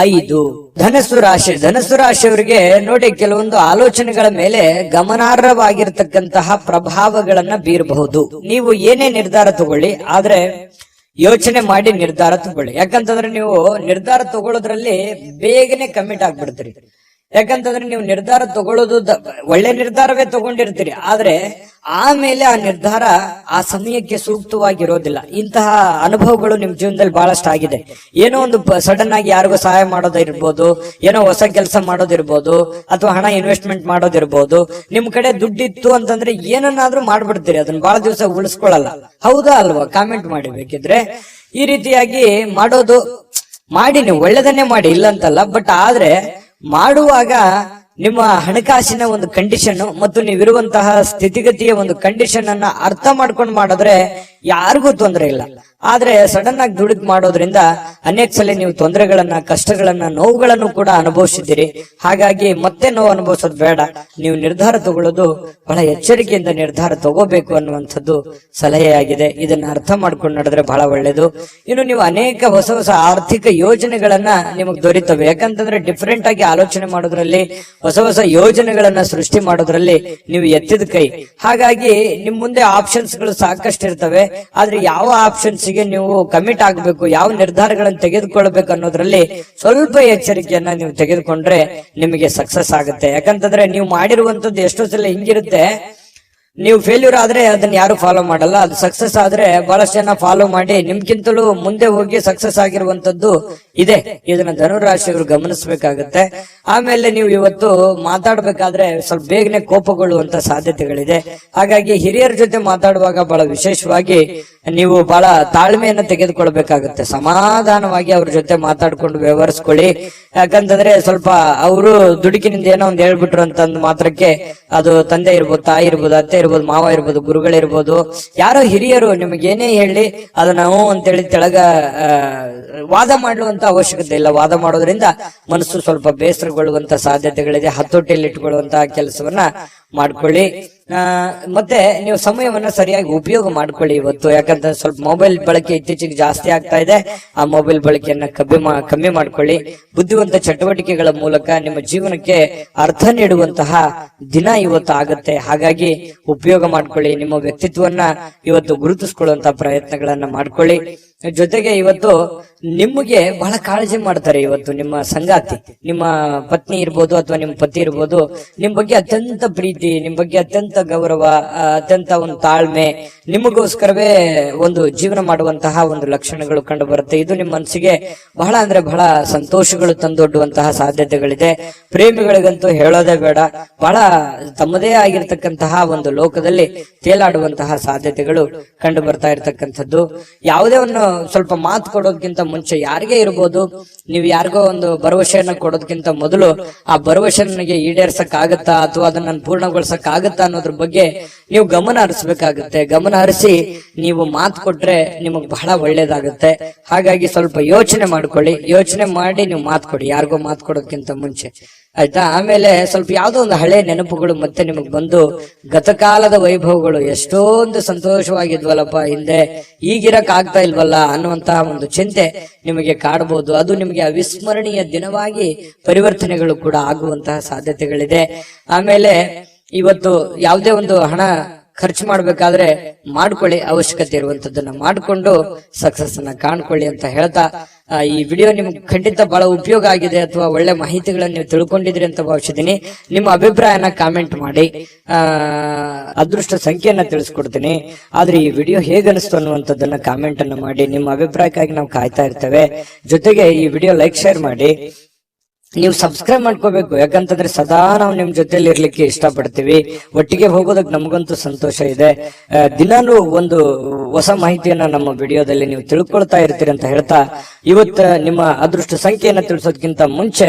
5. ಧನಸ್ಸು ರಾಶಿಯವರಿಗೆ ನೋಡಿ, ಕೆಲವೊಂದು ಆಲೋಚನೆಗಳ ಮೇಲೆ ಗಮನಾರ್ಹವಾಗಿರ್ತಕ್ಕಂತಹ ಪ್ರಭಾವಗಳನ್ನ ಬೀರಬಹುದು. ನೀವು ಏನೇ ನಿರ್ಧಾರ ತಗೊಳ್ಳಿ, ಆದ್ರೆ ಯೋಚನೆ ಮಾಡಿ ನಿರ್ಧಾರ ತಗೊಳ್ಳಿ. ಯಾಕಂತಂದ್ರೆ ನೀವು ನಿರ್ಧಾರ ತಗೊಳ್ಳೋದ್ರಲ್ಲಿ ಬೇಗನೆ ಕಮಿಟ್ ಆಗ್ಬಿಡ್ತೀರಿ. ಯಾಕಂತಂದ್ರೆ ನೀವು ನಿರ್ಧಾರ ತಗೊಳ್ಳೋದು ಒಳ್ಳೆ ನಿರ್ಧಾರವೇ ತಗೊಂಡಿರ್ತೀರಿ, ಆದ್ರೆ ಆಮೇಲೆ ಆ ನಿರ್ಧಾರ ಆ ಸಮಯಕ್ಕೆ ಸೂಕ್ತವಾಗಿರೋದಿಲ್ಲ. ಇಂತಹ ಅನುಭವಗಳು ನಿಮ್ ಜೀವನದಲ್ಲಿ ಬಹಳಷ್ಟು ಆಗಿದೆ. ಏನೋ ಒಂದು ಸಡನ್ ಆಗಿ ಯಾರಿಗೋ ಸಹಾಯ ಮಾಡೋದಿರ್ಬೋದು, ಏನೋ ಹೊಸ ಕೆಲಸ ಮಾಡೋದಿರ್ಬೋದು, ಅಥವಾ ಹಣ ಇನ್ವೆಸ್ಟ್ಮೆಂಟ್ ಮಾಡೋದಿರ್ಬೋದು. ನಿಮ್ ಕಡೆ ದುಡ್ಡಿತ್ತು ಅಂತಂದ್ರೆ ಏನನ್ನಾದ್ರೂ ಮಾಡ್ಬಿಡ್ತೀರಿ, ಅದನ್ನ ಬಹಳ ದಿವಸ ಉಳಿಸ್ಕೊಳ್ಳಲ್ಲ. ಹೌದಾ ಅಲ್ವಾ? ಕಾಮೆಂಟ್ ಮಾಡಿ ಬೇಕಿದ್ರೆ. ಈ ರೀತಿಯಾಗಿ ಮಾಡೋದು ಮಾಡಿ, ನೀವು ಒಳ್ಳೆದನ್ನೇ ಮಾಡಿ, ಇಲ್ಲ ಅಂತಲ್ಲ. ಬಟ್ ಆದ್ರೆ ಮಾಡುವಾಗ ನಿಮ್ಮ ಹಣಕಾಸಿನ ಒಂದು ಕಂಡೀಷನ್ ಮತ್ತು ನೀವಿರುವಂತಹ ಸ್ಥಿತಿಗತಿಯ ಒಂದು ಕಂಡೀಷನ್ ಅನ್ನ ಅರ್ಥ ಮಾಡ್ಕೊಂಡು ಮಾಡಿದ್ರೆ ಯಾರಿಗೂ ತೊಂದರೆ ಇಲ್ಲ. ಆದ್ರೆ ಸಡನ್ ಆಗಿ ದುಡಿದು ಮಾಡೋದ್ರಿಂದ ಅನೇಕ ಸಲ ನೀವು ತೊಂದರೆಗಳನ್ನ, ಕಷ್ಟಗಳನ್ನ, ನೋವುಗಳನ್ನು ಕೂಡ ಅನುಭವಿಸಿದ್ದೀರಿ. ಹಾಗಾಗಿ ಮತ್ತೆ ನೋವು ಅನುಭವಿಸೋದು ಬೇಡ. ನೀವು ನಿರ್ಧಾರ ತಗೊಳ್ಳೋದು ಬಹಳ ಎಚ್ಚರಿಕೆಯಿಂದ ನಿರ್ಧಾರ ತಗೋಬೇಕು ಅನ್ನುವಂಥದ್ದು ಸಲಹೆಯಾಗಿದೆ. ಇದನ್ನ ಅರ್ಥ ಮಾಡ್ಕೊಂಡು ನಡೆದ್ರೆ ಬಹಳ ಒಳ್ಳೇದು. ಇನ್ನು ನೀವು ಅನೇಕ ಹೊಸ ಹೊಸ ಆರ್ಥಿಕ ಯೋಜನೆಗಳನ್ನ ನಿಮಗೆ ದೊರೀತವೆ. ಯಾಕಂತಂದ್ರೆ ಡಿಫರೆಂಟ್ ಆಗಿ ಆಲೋಚನೆ ಮಾಡೋದ್ರಲ್ಲಿ, ಹೊಸ ಹೊಸ ಯೋಜನೆಗಳನ್ನ ಸೃಷ್ಟಿ ಮಾಡೋದ್ರಲ್ಲಿ ನೀವು ಎತ್ತಿದ ಕೈ. ಹಾಗಾಗಿ ನಿಮ್ ಮುಂದೆ ಆಪ್ಷನ್ಸ್ ಗಳು ಸಾಕಷ್ಟು ಇರ್ತವೆ. ಆದ್ರೆ ಯಾವ ಆಪ್ಷನ್ಸ್ ಗೆ ನೀವು ಕಮಿಟ್ ಆಗ್ಬೇಕು, ಯಾವ ನಿರ್ಧಾರಗಳನ್ನು ತೆಗೆದುಕೊಳ್ಬೇಕು ಅನ್ನೋದ್ರಲ್ಲಿ ಸ್ವಲ್ಪ ಎಚ್ಚರಿಕೆಯನ್ನ ನೀವು ತೆಗೆದುಕೊಂಡ್ರೆ ನಿಮಗೆ ಸಕ್ಸಸ್ ಆಗುತ್ತೆ. ಯಾಕಂತಂದ್ರೆ ನೀವು ಮಾಡಿರುವಂತದ್ದು ಎಷ್ಟೋ ಸಲ ಹಿಂಗಿರುತ್ತೆ, ನೀವು ಫೇಲ್ಯೂರ್ ಆದ್ರೆ ಅದನ್ನ ಯಾರು ಫಾಲೋ ಮಾಡಲ್ಲ. ಅದು ಸಕ್ಸಸ್ ಆದ್ರೆ ಬಹಳಷ್ಟು ಜನ ಫಾಲೋ ಮಾಡಿ ನಿಮ್ಗಿಂತಲೂ ಮುಂದೆ ಹೋಗಿ ಸಕ್ಸಸ್ ಆಗಿರುವಂತದ್ದು ಇದೆ. ಇದನ್ನ ಧನುರಾಶಿಯವರು ಗಮನಿಸಬೇಕಾಗತ್ತೆ. ಆಮೇಲೆ ನೀವು ಇವತ್ತು ಮಾತಾಡ್ಬೇಕಾದ್ರೆ ಸ್ವಲ್ಪ ಬೇಗನೆ ಕೋಪಗೊಳ್ಳುವಂತ ಸಾಧ್ಯತೆಗಳಿದೆ. ಹಾಗಾಗಿ ಹಿರಿಯರ ಜೊತೆ ಮಾತಾಡುವಾಗ ಬಹಳ ವಿಶೇಷವಾಗಿ ನೀವು ಬಹಳ ತಾಳ್ಮೆಯನ್ನ ತೆಗೆದುಕೊಳ್ಬೇಕಾಗುತ್ತೆ. ಸಮಾಧಾನವಾಗಿ ಅವ್ರ ಜೊತೆ ಮಾತಾಡ್ಕೊಂಡು ವ್ಯವಹರಿಸ್ಕೊಳ್ಳಿ. ಯಾಕಂತಂದ್ರೆ ಸ್ವಲ್ಪ ಅವರು ದುಡುಕಿನಿಂದ ಏನೋ ಒಂದ್ ಹೇಳ್ಬಿಟ್ರು ಅಂತಂದ್ ಮಾತ್ರಕ್ಕೆ ಅದು ತಂದೆ ಇರ್ಬೋದು, ತಾಯಿ ಇರ್ಬೋದು, ಅತ್ತೆ ಇರ್ಬೋದು, ಮಾವ ಇರ್ಬೋದು, ಗುರುಗಳಿರ್ಬೋದು, ಯಾರೋ ಹಿರಿಯರು ನಿಮಗೇನೇ ಹೇಳಿ ಅದನ್ನ ನಾವು ಅಂತೇಳಿ ತೆಳಗ ವಾದ ಮಾಡುವಂತ ಅವಶ್ಯಕತೆ ಇಲ್ಲ. ವಾದ ಮಾಡೋದ್ರಿಂದ ಮನಸ್ಸು ಸ್ವಲ್ಪ ಬೇಸರಗೊಳ್ಳುವಂತ ಸಾಧ್ಯತೆಗಳಿದೆ. ಹತೋಟಿಯಲ್ಲಿ ಇಟ್ಕೊಳ್ಳುವಂತಹ ಕೆಲಸವನ್ನ ಮಾಡ್ಕೊಳ್ಳಿ. ಮತ್ತೆ ನೀವು ಸಮಯವನ್ನ ಸರಿಯಾಗಿ ಉಪಯೋಗ ಮಾಡ್ಕೊಳ್ಳಿ ಇವತ್ತು. ಯಾಕಂತಂದ್ರೆ ಸ್ವಲ್ಪ ಮೊಬೈಲ್ ಬಳಕೆ ಇತ್ತೀಚೆಗೆ ಜಾಸ್ತಿ ಆಗ್ತಾ ಇದೆ. ಆ ಮೊಬೈಲ್ ಬಳಕೆಯನ್ನ ಕಮ್ಮಿ ಮಾಡ್ಕೊಳ್ಳಿ. ಬುದ್ಧಿವಂತ ಚಟುವಟಿಕೆಗಳ ಮೂಲಕ ನಿಮ್ಮ ಜೀವನಕ್ಕೆ ಅರ್ಥ ನೀಡುವಂತಹ ದಿನ ಇವತ್ತು ಆಗುತ್ತೆ. ಹಾಗಾಗಿ ಉಪಯೋಗ ಮಾಡ್ಕೊಳ್ಳಿ. ನಿಮ್ಮ ವ್ಯಕ್ತಿತ್ವವನ್ನ ಇವತ್ತು ಗುರುತಿಸ್ಕೊಳ್ಳುವಂತಹ ಪ್ರಯತ್ನಗಳನ್ನ ಮಾಡ್ಕೊಳ್ಳಿ. ಜೊತೆಗೆ ಇವತ್ತು ನಿಮಗೆ ಬಹಳ ಕಾಳಜಿ ಮಾಡ್ತಾರೆ. ಇವತ್ತು ನಿಮ್ಮ ಸಂಗಾತಿ, ನಿಮ್ಮ ಪತ್ನಿ ಇರ್ಬೋದು ಅಥವಾ ನಿಮ್ಮ ಪತಿ ಇರ್ಬೋದು, ನಿಮ್ ಬಗ್ಗೆ ಅತ್ಯಂತ ಪ್ರೀತಿ, ನಿಮ್ ಬಗ್ಗೆ ಅತ್ಯಂತ ಗೌರವ, ಅತ್ಯಂತ ಒಂದು ತಾಳ್ಮೆ, ನಿಮಗೋಸ್ಕರವೇ ಒಂದು ಜೀವನ ಮಾಡುವಂತಹ ಒಂದು ಲಕ್ಷಣಗಳು ಕಂಡು ಬರುತ್ತೆ. ಇದು ನಿಮ್ಮ ಮನಸ್ಸಿಗೆ ಬಹಳ ಅಂದ್ರೆ ಬಹಳ ಸಂತೋಷಗಳು ತಂದೊಡ್ಡುವಂತಹ ಸಾಧ್ಯತೆಗಳಿದೆ. ಪ್ರೇಮಿಗಳಿಗಂತೂ ಹೇಳೋದೇ ಬೇಡ, ಬಹಳ ತಮ್ಮದೇ ಆಗಿರ್ತಕ್ಕಂತಹ ಒಂದು ಲೋಕದಲ್ಲಿ ತೇಲಾಡುವಂತಹ ಸಾಧ್ಯತೆಗಳು ಕಂಡು ಬರ್ತಾ ಇರ್ತಕ್ಕಂಥದ್ದು. ಯಾವುದೇ ಒಂದು ಸ್ವಲ್ಪ ಮಾತು ಕೊಡೋದಕ್ಕಿಂತ ಮುಂಚೆ ಯಾರಿಗೇ ಇರ್ಬೋದು, ನೀವು ಯಾರಿಗೋ ಒಂದು ಭರವಸೆಯನ್ನ ಕೊಡೋದಕ್ಕಿಂತ ಮೊದಲು ಆ ಭರವಸೆ ನನಗೆ ಈಡೇರ್ಸಕ್ ಆಗತ್ತಾ ಅಥವಾ ಅದನ್ನ ನಾನು ಪೂರ್ಣಗೊಳಿಸಕ್ ಆಗತ್ತಾ ಅನ್ನೋದ್ರ ಬಗ್ಗೆ ನೀವು ಗಮನ ಹರಿಸಬೇಕಾಗುತ್ತೆ. ಗಮನ ಹರಿಸಿ ನೀವು ಮಾತು ಕೊಟ್ರೆ ನಿಮಗ್ ಬಹಳ ಒಳ್ಳೇದಾಗುತ್ತೆ. ಹಾಗಾಗಿ ಸ್ವಲ್ಪ ಯೋಚನೆ ಮಾಡ್ಕೊಳ್ಳಿ. ಯೋಚನೆ ಮಾಡಿ ನೀವು ಮಾತು ಕೊಡಿ, ಯಾರಿಗೋ ಮಾತು ಕೊಡೋದಕ್ಕಿಂತ ಮುಂಚೆ. ಆಯ್ತಾ. ಆಮೇಲೆ ಸ್ವಲ್ಪ ಯಾವ್ದೋ ಒಂದು ಹಳೆ ನೆನಪುಗಳು ಮತ್ತೆ ನಿಮಗ್ ಬಂದು ಗತಕಾಲದ ವೈಭವಗಳು ಎಷ್ಟೊಂದು ಸಂತೋಷವಾಗಿದ್ವಲ್ಲಪ್ಪ ಹಿಂದೆ, ಈಗಿರಕ್ ಆಗ್ತಾ ಇಲ್ವಲ್ಲ ಅನ್ನುವಂತಹ ಒಂದು ಚಿಂತೆ ನಿಮಗೆ ಕಾಡಬಹುದು. ಅದು ನಿಮಗೆ ಅವಿಸ್ಮರಣೀಯ ದಿನವಾಗಿ ಪರಿವರ್ತನೆಗಳು ಕೂಡ ಆಗುವಂತಹ ಸಾಧ್ಯತೆಗಳಿದೆ. ಆಮೇಲೆ ಇವತ್ತು ಯಾವುದೇ ಒಂದು ಹಣ ಖರ್ಚು ಮಾಡ್ಬೇಕಾದ್ರೆ ಮಾಡ್ಕೊಳ್ಳಿ, ಅವಶ್ಯಕತೆ ಇರುವಂತದ್ದನ್ನ ಮಾಡ್ಕೊಂಡು ಸಕ್ಸಸ್ ಅನ್ನ ಕಾಣ್ಕೊಳ್ಳಿ ಅಂತ ಹೇಳ್ತಾ, ಈ ವಿಡಿಯೋ ನಿಮ್ಗೆ ಖಂಡಿತ ಬಹಳ ಉಪಯೋಗ ಆಗಿದೆ ಅಥವಾ ಒಳ್ಳೆ ಮಾಹಿತಿಗಳನ್ನ ನೀವು ತಿಳ್ಕೊಂಡಿದ್ರಿ ಅಂತ ಭಾವಿಸಿದೀನಿ. ನಿಮ್ಮ ಅಭಿಪ್ರಾಯನ ಕಾಮೆಂಟ್ ಮಾಡಿ, ಅದೃಷ್ಟ ಸಂಖ್ಯೆಯನ್ನ ತಿಳಿಸ್ಕೊಡ್ತೀನಿ. ಆದ್ರೆ ಈ ವಿಡಿಯೋ ಹೇಗನಿಸ್ತು ಅನ್ನುವಂಥದ್ದನ್ನ ಕಾಮೆಂಟ್ ಅನ್ನ ಮಾಡಿ. ನಿಮ್ಮ ಅಭಿಪ್ರಾಯಕ್ಕಾಗಿ ನಾವು ಕಾಯ್ತಾ ಇರ್ತೇವೆ. ಜೊತೆಗೆ ಈ ವಿಡಿಯೋ ಲೈಕ್ ಶೇರ್ ಮಾಡಿ. ನೀವು ಸಬ್ಸ್ಕ್ರೈಬ್ ಮಾಡ್ಕೋಬೇಕು, ಯಾಕಂತಂದ್ರೆ ಸದಾ ನಾವು ನಿಮ್ ಜೊತೆಲಿ ಇರ್ಲಿಕ್ಕೆ ಇಷ್ಟಪಡ್ತೀವಿ. ಒಟ್ಟಿಗೆ ಹೋಗೋದಕ್ಕೆ ನಮಗಂತೂ ಸಂತೋಷ ಇದೆ. ದಿನಾನು ಒಂದು ಹೊಸ ಮಾಹಿತಿಯನ್ನ ನಮ್ಮ ವಿಡಿಯೋದಲ್ಲಿ ನೀವು ತಿಳ್ಕೊಳ್ತಾ ಇರ್ತೀರಿ ಅಂತ ಹೇಳ್ತಾ, ಇವತ್ತ ನಿಮ್ಮ ಅದೃಷ್ಟ ಸಂಖ್ಯೆಯನ್ನ ತಿಳಿಸೋದಕ್ಕಿಂತ ಮುಂಚೆ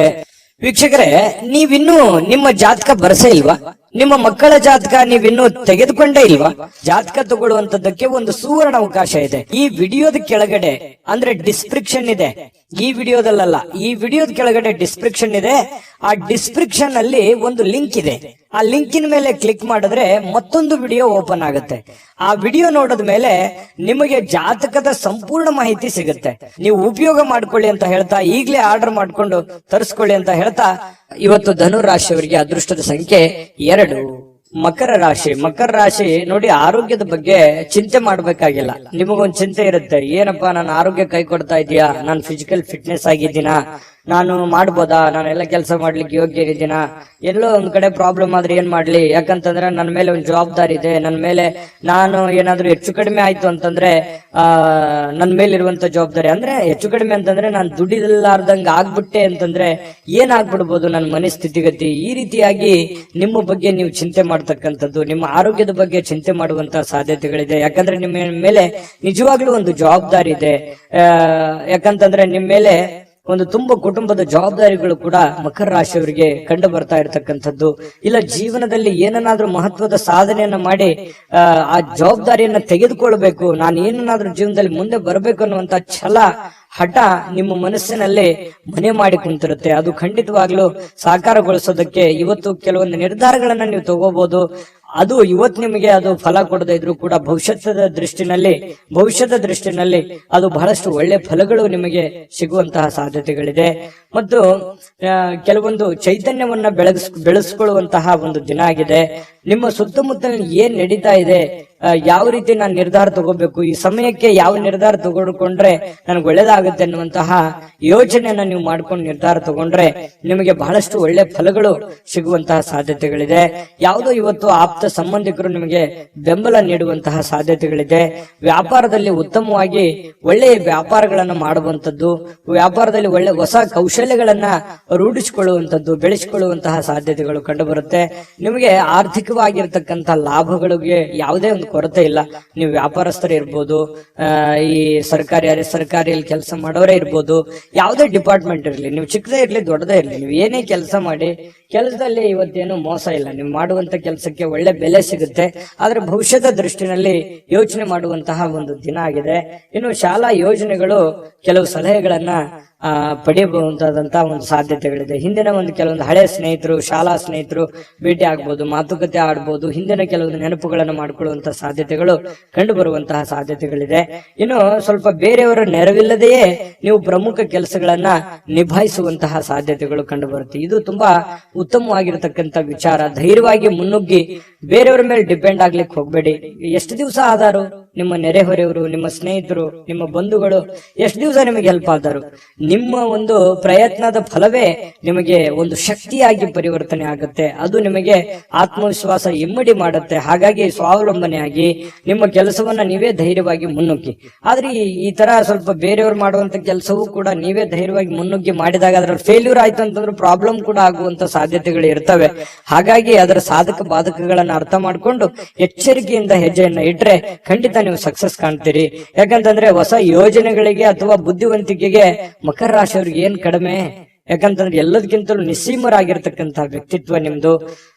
ವೀಕ್ಷಕರೇ, ನೀವಿನ್ನೂ ನಿಮ್ಮ ಜಾತಕ ಬರಸೇ ಇಲ್ವಾ? ನಿಮ್ಮ ಮಕ್ಕಳ ಜಾತಕ ನೀವಿನ್ನೂ ತೆಗೆದುಕೊಂಡೇ ಇಲ್ವಾ? ಜಾತಕ ತಗೊಳ್ಳುವಂತದ್ದಕ್ಕೆ ಒಂದು ಸುವರ್ಣ ಅವಕಾಶ ಇದೆ. ಈ ವಿಡಿಯೋದ ಕೆಳಗಡೆ ಅಂದ್ರೆ ಡಿಸ್ಕ್ರಿಪ್ಷನ್ ಇದೆ, ಈ ವಿಡಿಯೋದಲ್ಲ, ಈ ವಿಡಿಯೋದ ಕೆಳಗಡೆ ಡಿಸ್ಕ್ರಿಪ್ಷನ್ ಇದೆ. ಆ ಡಿಸ್ಕ್ರಿಪ್ಷನ್ ಅಲ್ಲಿ ಒಂದು ಲಿಂಕ್ ಇದೆ. ಆ ಲಿಂಕಿನ ಮೇಲೆ ಕ್ಲಿಕ್ ಮಾಡಿದ್ರೆ ಮತ್ತೊಂದು ವಿಡಿಯೋ ಓಪನ್ ಆಗುತ್ತೆ. ಆ ವಿಡಿಯೋ ನೋಡಿದ ಮೇಲೆ ನಿಮಗೆ ಜಾತಕದ ಸಂಪೂರ್ಣ ಮಾಹಿತಿ ಸಿಗುತ್ತೆ. ನೀವು ಉಪಯೋಗ ಮಾಡ್ಕೊಳ್ಳಿ ಅಂತ ಹೇಳ್ತಾ, ಈಗಲೇ ಆರ್ಡರ್ ಮಾಡ್ಕೊಂಡು ತರಿಸ್ಕೊಳ್ಳಿ ಅಂತ ಹೇಳ್ತಾ, ಇವತ್ತು ಧನು ರಾಶಿಯವರಿಗೆ ಅದೃಷ್ಟದ ಸಂಖ್ಯೆ 2. ಮಕರ ರಾಶಿ. ಮಕರ ರಾಶಿ ನೋಡಿ, ಆರೋಗ್ಯದ ಬಗ್ಗೆ ಚಿಂತೆ ಮಾಡ್ಬೇಕಾಗಿಲ್ಲ. ನಿಮಗೊಂದು ಚಿಂತೆ ಇರುತ್ತೆ, ಏನಪ್ಪಾ ನನ್ನ ಆರೋಗ್ಯ ಕೈ ಕೊಡ್ತಾ ಇದೆಯಾ, ನಾನು ಫಿಸಿಕಲ್ ಫಿಟ್ನೆಸ್ ಆಗಿದ್ದೀನಾ, ನಾನು ಮಾಡ್ಬೋದಾ, ನಾನೆಲ್ಲ ಕೆಲಸ ಮಾಡ್ಲಿಕ್ಕೆ ಯೋಗ್ಯ ಇದ್ದೀನಾ, ಎಲ್ಲೋ ಒಂದ್ ಕಡೆ ಪ್ರಾಬ್ಲಮ್ ಆದ್ರೆ ಏನ್ ಮಾಡ್ಲಿ, ಯಾಕಂತಂದ್ರೆ ನನ್ನ ಮೇಲೆ ಒಂದು ಜವಾಬ್ದಾರಿ ಇದೆ, ನನ್ನ ಮೇಲೆ ನಾನು ಏನಾದ್ರೂ ಹೆಚ್ಚು ಕಡಿಮೆ ಆಯ್ತು ಅಂತಂದ್ರೆ ನನ್ನ ಮೇಲೆ ಇರುವಂತ ಜವಾಬ್ದಾರಿ, ಅಂದ್ರೆ ಹೆಚ್ಚು ಕಡಿಮೆ ಅಂತಂದ್ರೆ ನಾನು ದುಡಿಲಾರ್ದಂಗ ಆಗ್ಬಿಟ್ಟೆ ಅಂತಂದ್ರೆ ಏನಾಗ್ಬಿಡ್ಬೋದು ನನ್ನ ಮನೆ ಸ್ಥಿತಿಗತಿ. ಈ ರೀತಿಯಾಗಿ ನಿಮ್ಮ ಬಗ್ಗೆ ನೀವು ಚಿಂತೆ ಮಾಡ್ತಕ್ಕಂಥದ್ದು, ನಿಮ್ಮ ಆರೋಗ್ಯದ ಬಗ್ಗೆ ಚಿಂತೆ ಮಾಡುವಂತ ಸಾಧ್ಯತೆಗಳಿದೆ. ಯಾಕಂದ್ರೆ ನಿಮ್ಮ ಮೇಲೆ ನಿಜವಾಗ್ಲೂ ಒಂದು ಜವಾಬ್ದಾರಿ ಇದೆ. ಯಾಕಂತಂದ್ರೆ ನಿಮ್ಮ ಮೇಲೆ ಒಂದು ತುಂಬ ಕುಟುಂಬದ ಜವಾಬ್ದಾರಿಗಳು ಕೂಡ ಮಕರ ರಾಶಿಯವರಿಗೆ ಕಂಡು ಬರ್ತಾ ಇರತಕ್ಕಂಥದ್ದು. ಇಲ್ಲ ಜೀವನದಲ್ಲಿ ಏನನ್ನಾದ್ರೂ ಮಹತ್ವದ ಸಾಧನೆಯನ್ನ ಮಾಡಿ ಆ ಜವಾಬ್ದಾರಿಯನ್ನ ತೆಗೆದುಕೊಳ್ಬೇಕು, ನಾನು ಏನನ್ನಾದ್ರೂ ಜೀವನದಲ್ಲಿ ಮುಂದೆ ಬರಬೇಕು ಅನ್ನುವಂತ ಛಲ, ಹಠ ನಿಮ್ಮ ಮನಸ್ಸಿನಲ್ಲಿ ಮನೆ ಮಾಡಿ ಕುಂತಿರುತ್ತೆ. ಅದು ಖಂಡಿತವಾಗ್ಲೂ ಸಾಕಾರಗೊಳಿಸೋದಕ್ಕೆ ಇವತ್ತು ಕೆಲವೊಂದು ನಿರ್ಧಾರಗಳನ್ನ ನೀವು ತಗೋಬಹುದು. ಅದು ಇವತ್ತು ನಿಮಗೆ ಅದು ಫಲ ಕೊಡದೇ ಇದ್ರು ಕೂಡ ಭವಿಷ್ಯದ ದೃಷ್ಟಿನಲ್ಲಿ ಅದು ಬಹಳಷ್ಟು ಒಳ್ಳೆ ಫಲಗಳು ನಿಮಗೆ ಸಿಗುವಂತಹ ಸಾಧ್ಯತೆಗಳಿದೆ. ಮತ್ತು ಕೆಲವೊಂದು ಚೈತನ್ಯವನ್ನ ಬೆಳೆಸ್ಕೊಳ್ಳುವಂತಹ ಒಂದು ದಿನ ಆಗಿದೆ. ನಿಮ್ಮ ಸುತ್ತಮುತ್ತಲಿನ ಏನ್ ನಡೀತಾ ಇದೆ, ಯಾವ ರೀತಿ ನಾನು ನಿರ್ಧಾರ ತಗೋಬೇಕು, ಈ ಸಮಯಕ್ಕೆ ಯಾವ ನಿರ್ಧಾರ ತಗೊಂಡ್ರೆ ನನಗೆ ಒಳ್ಳೇದಾಗುತ್ತೆ ಅನ್ನುವಂತಹ ಯೋಚನೆಯನ್ನ ನೀವು ಮಾಡ್ಕೊಂಡು ನಿರ್ಧಾರ ತಗೊಂಡ್ರೆ ನಿಮಗೆ ಬಹಳಷ್ಟು ಒಳ್ಳೆ ಫಲಗಳು ಸಿಗುವಂತಹ ಸಾಧ್ಯತೆಗಳಿದೆ. ಯಾವುದೋ ಇವತ್ತು ಆಪ್ತ ಸಂಬಂಧಿಕರು ನಿಮಗೆ ಬೆಂಬಲ ನೀಡುವಂತಹ ಸಾಧ್ಯತೆಗಳಿದೆ. ವ್ಯಾಪಾರದಲ್ಲಿ ಉತ್ತಮವಾಗಿ ಒಳ್ಳೆಯ ವ್ಯಾಪಾರಗಳನ್ನ ಮಾಡುವಂತದ್ದು, ವ್ಯಾಪಾರದಲ್ಲಿ ಒಳ್ಳೆ ಹೊಸ ಕೌಶಲ್ಯಗಳನ್ನ ರೂಢಿಸಿಕೊಳ್ಳುವಂತದ್ದು, ಬೆಳೆಸಿಕೊಳ್ಳುವಂತಹ ಸಾಧ್ಯತೆಗಳು ಕಂಡುಬರುತ್ತೆ. ನಿಮಗೆ ಆರ್ಥಿಕವಾಗಿರ್ತಕ್ಕಂಥ ಲಾಭಗಳಿಗೆ ಯಾವುದೇ ಒಂದು ಕೊರತೆ ಇಲ್ಲ. ನೀವು ವ್ಯಾಪಾರಸ್ಥರೇ ಇರ್ಬೋದು, ಈ ಸರ್ಕಾರಿಯಲ್ಲಿ ಕೆಲಸ ಮಾಡೋರೇ ಇರ್ಬೋದು, ಯಾವುದೇ ಡಿಪಾರ್ಟ್ಮೆಂಟ್ ಇರಲಿ, ನೀವು ಚಿಕ್ಕದೇ ಇರ್ಲಿ ದೊಡ್ಡದೇ ಇರ್ಲಿ, ನೀವು ಏನೇ ಕೆಲಸ ಮಾಡಿ ಕೆಲಸದಲ್ಲಿ ಇವತ್ತೇನು ಮೋಸ ಇಲ್ಲ. ನೀವು ಮಾಡುವಂತ ಕೆಲಸಕ್ಕೆ ಒಳ್ಳೆ ಬೆಲೆ ಸಿಗುತ್ತೆ. ಆದ್ರೆ ಭವಿಷ್ಯದ ದೃಷ್ಟಿನಲ್ಲಿ ಯೋಚನೆ ಮಾಡುವಂತಹ ಒಂದು ದಿನ ಆಗಿದೆ. ಇನ್ನು ಶಾಲಾ ಯೋಜನೆಗಳು ಕೆಲವು ಸಲಹೆಗಳನ್ನ ಪಡೆಯಬಹುದಾದಂತಹ ಒಂದು ಸಾಧ್ಯತೆಗಳಿದೆ. ಹಿಂದಿನ ಒಂದು ಕೆಲವೊಂದು ಹಳೆ ಸ್ನೇಹಿತರು, ಶಾಲಾ ಸ್ನೇಹಿತರು ಭೇಟಿ ಆಗ್ಬೋದು, ಮಾತುಕತೆ ಆಡ್ಬೋದು, ಹಿಂದಿನ ಕೆಲವೊಂದು ನೆನಪುಗಳನ್ನು ಮಾಡಿಕೊಳ್ಳುವಂತಹ ಸಾಧ್ಯತೆಗಳು ಕಂಡು ಬರುವಂತಹ ಸಾಧ್ಯತೆಗಳಿದೆ. ಇನ್ನು ಸ್ವಲ್ಪ ಬೇರೆಯವರ ನೆರವಿಲ್ಲದೆಯೇ ನೀವು ಪ್ರಮುಖ ಕೆಲಸಗಳನ್ನ ನಿಭಾಯಿಸುವಂತಹ ಸಾಧ್ಯತೆಗಳು ಕಂಡು ಬರುತ್ತೆ. ಇದು ತುಂಬಾ ಉತ್ತಮವಾಗಿರತಕ್ಕಂತ ವಿಚಾರ. ಧೈರ್ಯವಾಗಿ ಮುನ್ನುಗ್ಗಿ ಬೇರೆಯವರ ಮೇಲೆ ಡಿಪೆಂಡ್ ಆಗ್ಲಿಕ್ಕೆ ಹೋಗ್ಬೇಡಿ. ಎಷ್ಟು ದಿವಸ ಆದಾರು ನಿಮ್ಮ ನೆರೆಹೊರೆಯವರು, ನಿಮ್ಮ ಸ್ನೇಹಿತರು, ನಿಮ್ಮ ಬಂಧುಗಳು ಎಷ್ಟು ದಿವಸ ನಿಮಗೆ ಹೆಲ್ಪ್ ಆದರು? ನಿಮ್ಮ ಒಂದು ಪ್ರಯತ್ನದ ಫಲವೇ ನಿಮಗೆ ಒಂದು ಶಕ್ತಿಯಾಗಿ ಪರಿವರ್ತನೆ ಆಗುತ್ತೆ. ಅದು ನಿಮಗೆ ಆತ್ಮವಿಶ್ವಾಸ ಇಮ್ಮಡಿ ಮಾಡುತ್ತೆ. ಹಾಗಾಗಿ ಸ್ವಾವಲಂಬನೆಯಾಗಿ ನಿಮ್ಮ ಕೆಲಸವನ್ನ ನೀವೇ ಧೈರ್ಯವಾಗಿ ಮುನ್ನುಗ್ಗಿ. ಆದ್ರೆ ಈ ತರ ಸ್ವಲ್ಪ ಬೇರೆಯವರು ಮಾಡುವಂತ ಕೆಲಸವೂ ಕೂಡ ನೀವೇ ಧೈರ್ಯವಾಗಿ ಮುನ್ನುಗ್ಗಿ ಮಾಡಿದಾಗ ಅದ್ರಲ್ಲಿ ಫೇಲ್ಯೂರ್ ಆಯ್ತು ಅಂತಂದ್ರೆ ಪ್ರಾಬ್ಲಮ್ ಕೂಡ ಆಗುವಂತ ಸಾಧ್ಯತೆಗಳು ಇರ್ತವೆ. ಹಾಗಾಗಿ ಅದರ ಸಾಧಕ ಬಾಧಕಗಳನ್ನ ಅರ್ಥ ಮಾಡ್ಕೊಂಡು ಎಚ್ಚರಿಕೆಯಿಂದ ಹೆಜ್ಜೆಯನ್ನ ಇಟ್ರೆ ಖಂಡಿತ ನೀವು ಸಕ್ಸಸ್ ಕಾಣ್ತೀರಿ. ಯಾಕಂತಂದ್ರೆ ಹೊಸ ಯೋಜನೆಗಳಿಗೆ ಅಥವಾ ಬುದ್ಧಿವಂತಿಕೆಗೆ ಮಕರ ರಾಶಿಯವ್ರಿಗೆ ಏನ್ ಕಡಿಮೆ? ಯಾಕಂತಂದ್ರೆ ಎಲ್ಲದಕ್ಕಿಂತಲೂ ನಿಸ್ಸೀಮರಾಗಿರ್ತಕ್ಕಂತಹ ವ್ಯಕ್ತಿತ್ವ ನಿಮ್ದು.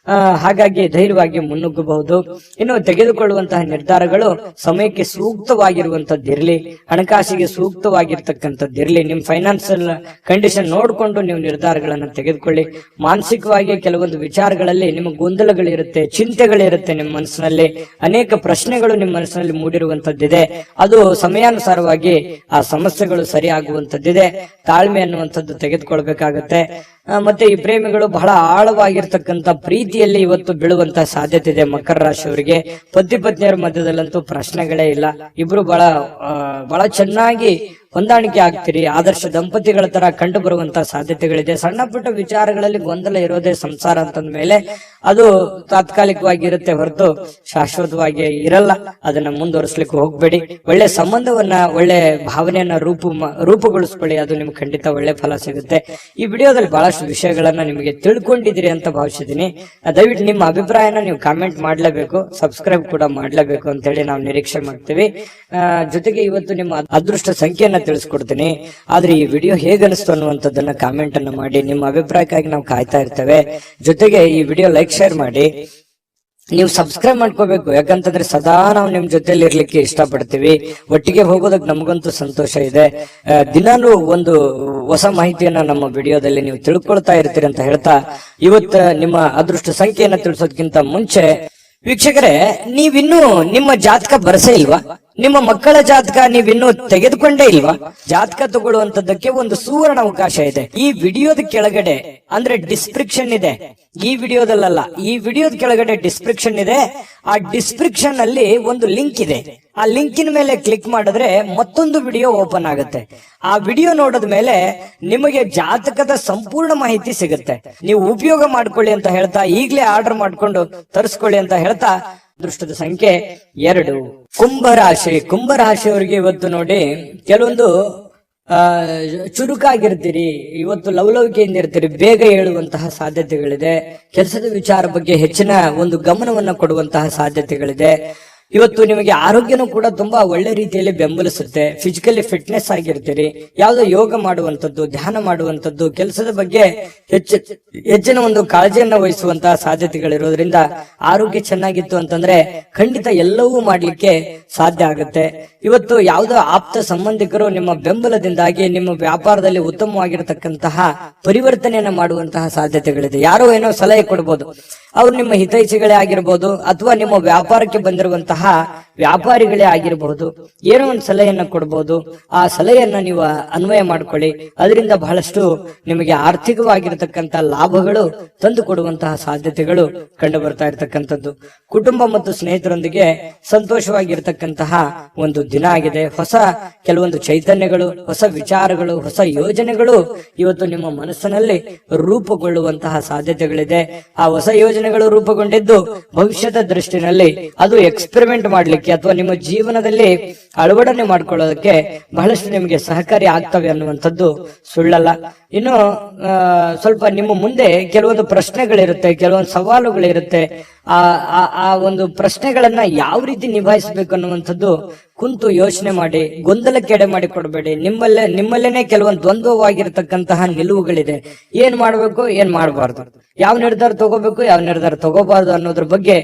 ಹಾಗಾಗಿ ಧೈರ್ಯವಾಗಿ ಮುನ್ನುಗ್ಗಬಹುದು. ಇನ್ನು ತೆಗೆದುಕೊಳ್ಳುವಂತಹ ನಿರ್ಧಾರಗಳು ಸಮಯಕ್ಕೆ ಸೂಕ್ತವಾಗಿರುವಂತದ್ದಿರ್ಲಿ, ಹಣಕಾಸಿಗೆ ಸೂಕ್ತವಾಗಿರ್ತಕ್ಕಂಥದ್ದಿರ್ಲಿ. ನಿಮ್ ಫೈನಾನ್ಸಿಯಲ್ ಕಂಡೀಷನ್ ನೋಡ್ಕೊಂಡು ನೀವು ನಿರ್ಧಾರಗಳನ್ನ ತೆಗೆದುಕೊಳ್ಳಿ. ಮಾನಸಿಕವಾಗಿ ಕೆಲವೊಂದು ವಿಚಾರಗಳಲ್ಲಿ ನಿಮ್ಮ ಗೊಂದಲಗಳಿರುತ್ತೆ, ಚಿಂತೆಗಳಿರುತ್ತೆ. ನಿಮ್ಮ ಮನಸ್ಸಿನಲ್ಲಿ ಅನೇಕ ಪ್ರಶ್ನೆಗಳು ನಿಮ್ಮ ಮನಸ್ಸಿನಲ್ಲಿ ಮೂಡಿರುವಂತದ್ದಿದೆ. ಅದು ಸಮಯಾನುಸಾರವಾಗಿ ಆ ಸಮಸ್ಯೆಗಳು ಸರಿ ಆಗುವಂತದ್ದಿದೆ. ತಾಳ್ಮೆ ಅನ್ನುವಂಥದ್ದು ತೆಗೆದುಕೊಳ್ಬೇಕಾಗತ್ತೆ. ಮತ್ತೆ ಈ ಪ್ರೇಮಿಗಳು ಬಹಳ ಆಳವಾಗಿರ್ತಕ್ಕಂಥ ಪ್ರೀತಿಯಲ್ಲಿ ಇವತ್ತು ಬೀಳುವಂತಹ ಸಾಧ್ಯತೆ ಇದೆ. ಮಕರ ರಾಶಿಯವರಿಗೆ ಪತಿ ಪತ್ನಿಯರ ಮಧ್ಯದಲ್ಲಂತೂ ಪ್ರಶ್ನೆಗಳೇ ಇಲ್ಲ. ಇಬ್ರು ಬಹಳ ಚೆನ್ನಾಗಿ ಹೊಂದಾಣಿಕೆ ಆಗ್ತೀರಿ. ಆದರ್ಶ ದಂಪತಿಗಳ ತರ ಕಂಡು ಬರುವಂತಹ ಸಾಧ್ಯತೆಗಳಿದೆ. ಸಣ್ಣ ಪುಟ್ಟ ವಿಚಾರಗಳಲ್ಲಿ ಗೊಂದಲ ಇರೋದೇ ಸಂಸಾರ ಅಂತಂದ ಮೇಲೆ ಅದು ತಾತ್ಕಾಲಿಕವಾಗಿ ಇರುತ್ತೆ ಹೊರತು ಶಾಶ್ವತವಾಗಿ ಇರಲ್ಲ. ಅದನ್ನ ಮುಂದುವರಿಸ್ಲಿಕ್ಕೆ ಹೋಗ್ಬೇಡಿ. ಒಳ್ಳೆ ಸಂಬಂಧವನ್ನ, ಒಳ್ಳೆ ಭಾವನೆಯನ್ನ ರೂಪುಗೊಳಿಸ್ಕೊಳ್ಳಿ. ಅದು ನಿಮ್ಗೆ ಖಂಡಿತ ಒಳ್ಳೆ ಫಲ ಸಿಗುತ್ತೆ. ಈ ವಿಡಿಯೋದಲ್ಲಿ ಬಹಳಷ್ಟು ವಿಷಯಗಳನ್ನ ನಿಮಗೆ ತಿಳ್ಕೊಂಡಿದ್ದೀರಿ ಅಂತ ಭಾವಿಸಿದೀನಿ. ದಯವಿಟ್ಟು ನಿಮ್ಮ ಅಭಿಪ್ರಾಯನ ನೀವು ಕಾಮೆಂಟ್ ಮಾಡ್ಲೇಬೇಕು, ಸಬ್ಸ್ಕ್ರೈಬ್ ಕೂಡ ಮಾಡ್ಲೇಬೇಕು ಅಂತ ಹೇಳಿ ನಾವು ನಿರೀಕ್ಷೆ ಮಾಡ್ತೀವಿ. ಜೊತೆಗೆ ಇವತ್ತು ನಿಮ್ಮ ಅದೃಷ್ಟ ಸಂಖ್ಯೆಯನ್ನ ತಿಳಿಸ್ಕೊಡ್ತೀನಿ. ಆದ್ರೆ ಈ ವಿಡಿಯೋ ಹೇಗನಿಸ್ತು ಅನ್ನುವಂಥದ್ದನ್ನ ಕಾಮೆಂಟ್ ಅನ್ನ ಮಾಡಿ. ನಿಮ್ಮ ಅಭಿಪ್ರಾಯಕ್ಕಾಗಿ ನಾವು ಕಾಯ್ತಾ ಇರ್ತೇವೆ. ಜೊತೆಗೆ ಈ ವಿಡಿಯೋ ಲೈಕ್, ಶೇರ್ ಮಾಡಿ. ನೀವು ಸಬ್ಸ್ಕ್ರೈಬ್ ಮಾಡ್ಕೋಬೇಕು. ಯಾಕಂತಂದ್ರೆ ಸದಾ ನಾವು ನಿಮ್ ಜೊತೆಲಿ ಇರ್ಲಿಕ್ಕೆ ಇಷ್ಟಪಡ್ತೀವಿ. ಒಟ್ಟಿಗೆ ಹೋಗೋದಕ್ಕೆ ನಮಗಂತೂ ಸಂತೋಷ ಇದೆ. ದಿನಾನು ಒಂದು ಹೊಸ ಮಾಹಿತಿಯನ್ನ ನಮ್ಮ ವಿಡಿಯೋದಲ್ಲಿ ನೀವು ತಿಳ್ಕೊಳ್ತಾ ಇರ್ತೀರಿ ಅಂತ ಹೇಳ್ತಾ, ಇವತ್ತ ನಿಮ್ಮ ಅದೃಷ್ಟ ಸಂಖ್ಯೆಯನ್ನ ತಿಳಿಸೋದಕ್ಕಿಂತ ಮುಂಚೆ ವೀಕ್ಷಕರೇ, ನೀವಿನ್ನೂ ನಿಮ್ಮ ಜಾತಕ ಬರಸೇ ಇಲ್ವಾ? ನಿಮ್ಮ ಮಕ್ಕಳ ಜಾತಕ ನೀವಿನ್ನೂ ತೆಗೆದುಕೊಂಡೇ ಇಲ್ವಾ? ಜಾತಕ ತಗೊಳ್ಳುವಂತದ್ದಕ್ಕೆ ಒಂದು ಸುವರ್ಣ ಅವಕಾಶ ಇದೆ. ಈ ವಿಡಿಯೋದ ಕೆಳಗಡೆ ಅಂದ್ರೆ ಡಿಸ್ಕ್ರಿಪ್ಷನ್ ಇದೆ. ಈ ವಿಡಿಯೋದಲ್ಲ, ಈ ವಿಡಿಯೋದ ಕೆಳಗಡೆ ಡಿಸ್ಕ್ರಿಪ್ಷನ್ ಇದೆ. ಆ ಡಿಸ್ಕ್ರಿಪ್ಷನ್ ಅಲ್ಲಿ ಒಂದು ಲಿಂಕ್ ಇದೆ. ಆ ಲಿಂಕಿನ ಮೇಲೆ ಕ್ಲಿಕ್ ಮಾಡಿದ್ರೆ ಮತ್ತೊಂದು ವಿಡಿಯೋ ಓಪನ್ ಆಗುತ್ತೆ. ಆ ವಿಡಿಯೋ ನೋಡಿದ ಮೇಲೆ ನಿಮಗೆ ಜಾತಕದ ಸಂಪೂರ್ಣ ಮಾಹಿತಿ ಸಿಗುತ್ತೆ. ನೀವು ಉಪಯೋಗ ಮಾಡ್ಕೊಳ್ಳಿ ಅಂತ ಹೇಳ್ತಾ, ಈಗಲೇ ಆರ್ಡರ್ ಮಾಡ್ಕೊಂಡು ತರಿಸ್ಕೊಳ್ಳಿ ಅಂತ ಹೇಳ್ತಾ, ಅದೃಷ್ಟದ ಸಂಖ್ಯೆ 2. ಕುಂಭರಾಶಿ. ಕುಂಭರಾಶಿಯವರಿಗೆ ಇವತ್ತು ನೋಡಿ, ಕೆಲವೊಂದು ಚುರುಕಾಗಿರ್ತೀರಿ. ಇವತ್ತು ಲವಲವಿಕೆಯಿಂದ ಇರ್ತೀರಿ. ಬೇಗ ಹೇಳುವಂತಹ ಸಾಧ್ಯತೆಗಳಿದೆ. ಕೆಲಸದ ವಿಚಾರ ಬಗ್ಗೆ ಹೆಚ್ಚಿನ ಒಂದು ಗಮನವನ್ನ ಕೊಡುವಂತಹ ಸಾಧ್ಯತೆಗಳಿದೆ. ಇವತ್ತು ನಿಮಗೆ ಆರೋಗ್ಯನೂ ಕೂಡ ತುಂಬಾ ಒಳ್ಳೆ ರೀತಿಯಲ್ಲಿ ಬೆಂಬಲಿಸುತ್ತೆ. ಫಿಸಿಕಲಿ ಆಗಿರ್ತೀರಿ. ಯಾವುದೋ ಯೋಗ ಮಾಡುವಂತದ್ದು, ಧ್ಯಾನ ಮಾಡುವಂತದ್ದು, ಕೆಲಸದ ಬಗ್ಗೆ ಹೆಚ್ಚಿನ ಒಂದು ಕಾಳಜಿಯನ್ನ ವಹಿಸುವಂತಹ ಸಾಧ್ಯತೆಗಳಿರೋದ್ರಿಂದ ಆರೋಗ್ಯ ಚೆನ್ನಾಗಿತ್ತು ಅಂತಂದ್ರೆ ಖಂಡಿತ ಎಲ್ಲವೂ ಮಾಡ್ಲಿಕ್ಕೆ ಸಾಧ್ಯ ಆಗುತ್ತೆ. ಇವತ್ತು ಯಾವುದೋ ಆಪ್ತ ಸಂಬಂಧಿಕರು ನಿಮ್ಮ ಬೆಂಬಲದಿಂದಾಗಿ ನಿಮ್ಮ ವ್ಯಾಪಾರದಲ್ಲಿ ಉತ್ತಮವಾಗಿರತಕ್ಕಂತಹ ಪರಿವರ್ತನೆಯನ್ನ ಮಾಡುವಂತಹ ಸಾಧ್ಯತೆಗಳಿದೆ. ಯಾರೋ ಏನೋ ಸಲಹೆ ಕೊಡ್ಬೋದು. ಅವ್ರು ನಿಮ್ಮ ಹಿತೈಷಿಗಳೇ ಆಗಿರ್ಬೋದು, ಅಥವಾ ನಿಮ್ಮ ವ್ಯಾಪಾರಕ್ಕೆ ಬಂದಿರುವಂತಹ ವ್ಯಾಪಾರಿಗಳೇ ಆಗಿರಬಹುದು. ಏನೋ ಒಂದು ಸಲಹೆಯನ್ನ ಕೊಡ್ಬೋದು. ಆ ಸಲಹೆಯನ್ನ ನೀವು ಅನ್ವಯ ಮಾಡ್ಕೊಳ್ಳಿ. ಅದರಿಂದ ಬಹಳಷ್ಟು ನಿಮಗೆ ಆರ್ಥಿಕವಾಗಿರತಕ್ಕಂತ ಲಾಭಗಳು ತಂದು ಕೊಡುವಂತಹ ಸಾಧ್ಯತೆಗಳು ಕಂಡು ಬರ್ತಾ ಇರತಕ್ಕಂಥದ್ದು. ಕುಟುಂಬ ಮತ್ತು ಸ್ನೇಹಿತರೊಂದಿಗೆ ಸಂತೋಷವಾಗಿರ್ತಕ್ಕಂತಹ ಒಂದು ದಿನ ಆಗಿದೆ. ಹೊಸ ಕೆಲವೊಂದು ಚೈತನ್ಯಗಳು, ಹೊಸ ವಿಚಾರಗಳು, ಹೊಸ ಯೋಜನೆಗಳು ಇವತ್ತು ನಿಮ್ಮ ಮನಸ್ಸಿನಲ್ಲಿ ರೂಪುಗೊಳ್ಳುವಂತಹ ಸಾಧ್ಯತೆಗಳಿದೆ. ಆ ಹೊಸ ಯೋಜನೆಗಳು ರೂಪುಗೊಂಡಿದ್ದು ಭವಿಷ್ಯದ ದೃಷ್ಟಿನಲ್ಲಿ ಅದು ಎಕ್ಸ್ಪೆರಿಮೆಂಟ್ ಮಾಡ್ಲಿಕ್ಕೆ ಅಥವಾ ನಿಮ್ಮ ಜೀವನದಲ್ಲಿ ಅಳವಡನೆ ಮಾಡ್ಕೊಳ್ಳೋದಕ್ಕೆ ಬಹಳಷ್ಟು ನಿಮಗೆ ಸಹಕಾರಿ ಆಗ್ತವೆ ಅನ್ನುವಂಥದ್ದು ಸುಳ್ಳಲ್ಲ. ಇನ್ನು ಸ್ವಲ್ಪ ನಿಮ್ಮ ಮುಂದೆ ಕೆಲವೊಂದು ಪ್ರಶ್ನೆಗಳಿರುತ್ತೆ, ಕೆಲವೊಂದು ಸವಾಲುಗಳಿರುತ್ತೆ. ಆ ಒಂದು ಪ್ರಶ್ನೆಗಳನ್ನ ಯಾವ ರೀತಿ ನಿಭಾಯಿಸಬೇಕು ಅನ್ನುವಂಥದ್ದು ಕುಂತು ಯೋಚನೆ ಮಾಡಿ, ಗೊಂದಲಕ್ಕೆ ಎಡೆ ಮಾಡಿ ಕೊಡಬೇಡಿ. ನಿಮ್ಮಲ್ಲೇನೆ ಕೆಲವೊಂದು ದ್ವಂದ್ವವಾಗಿರ್ತಕ್ಕಂತಹ ನಿಲುವುಗಳಿದೆ. ಏನ್ ಮಾಡ್ಬೇಕು, ಏನ್ ಮಾಡಬಾರ್ದು, ಯಾವ ನಿರ್ಧಾರ ತಗೋಬೇಕು, ಯಾವ ನಿರ್ಧಾರ ತಗೋಬಾರ್ದು ಅನ್ನೋದ್ರ ಬಗ್ಗೆ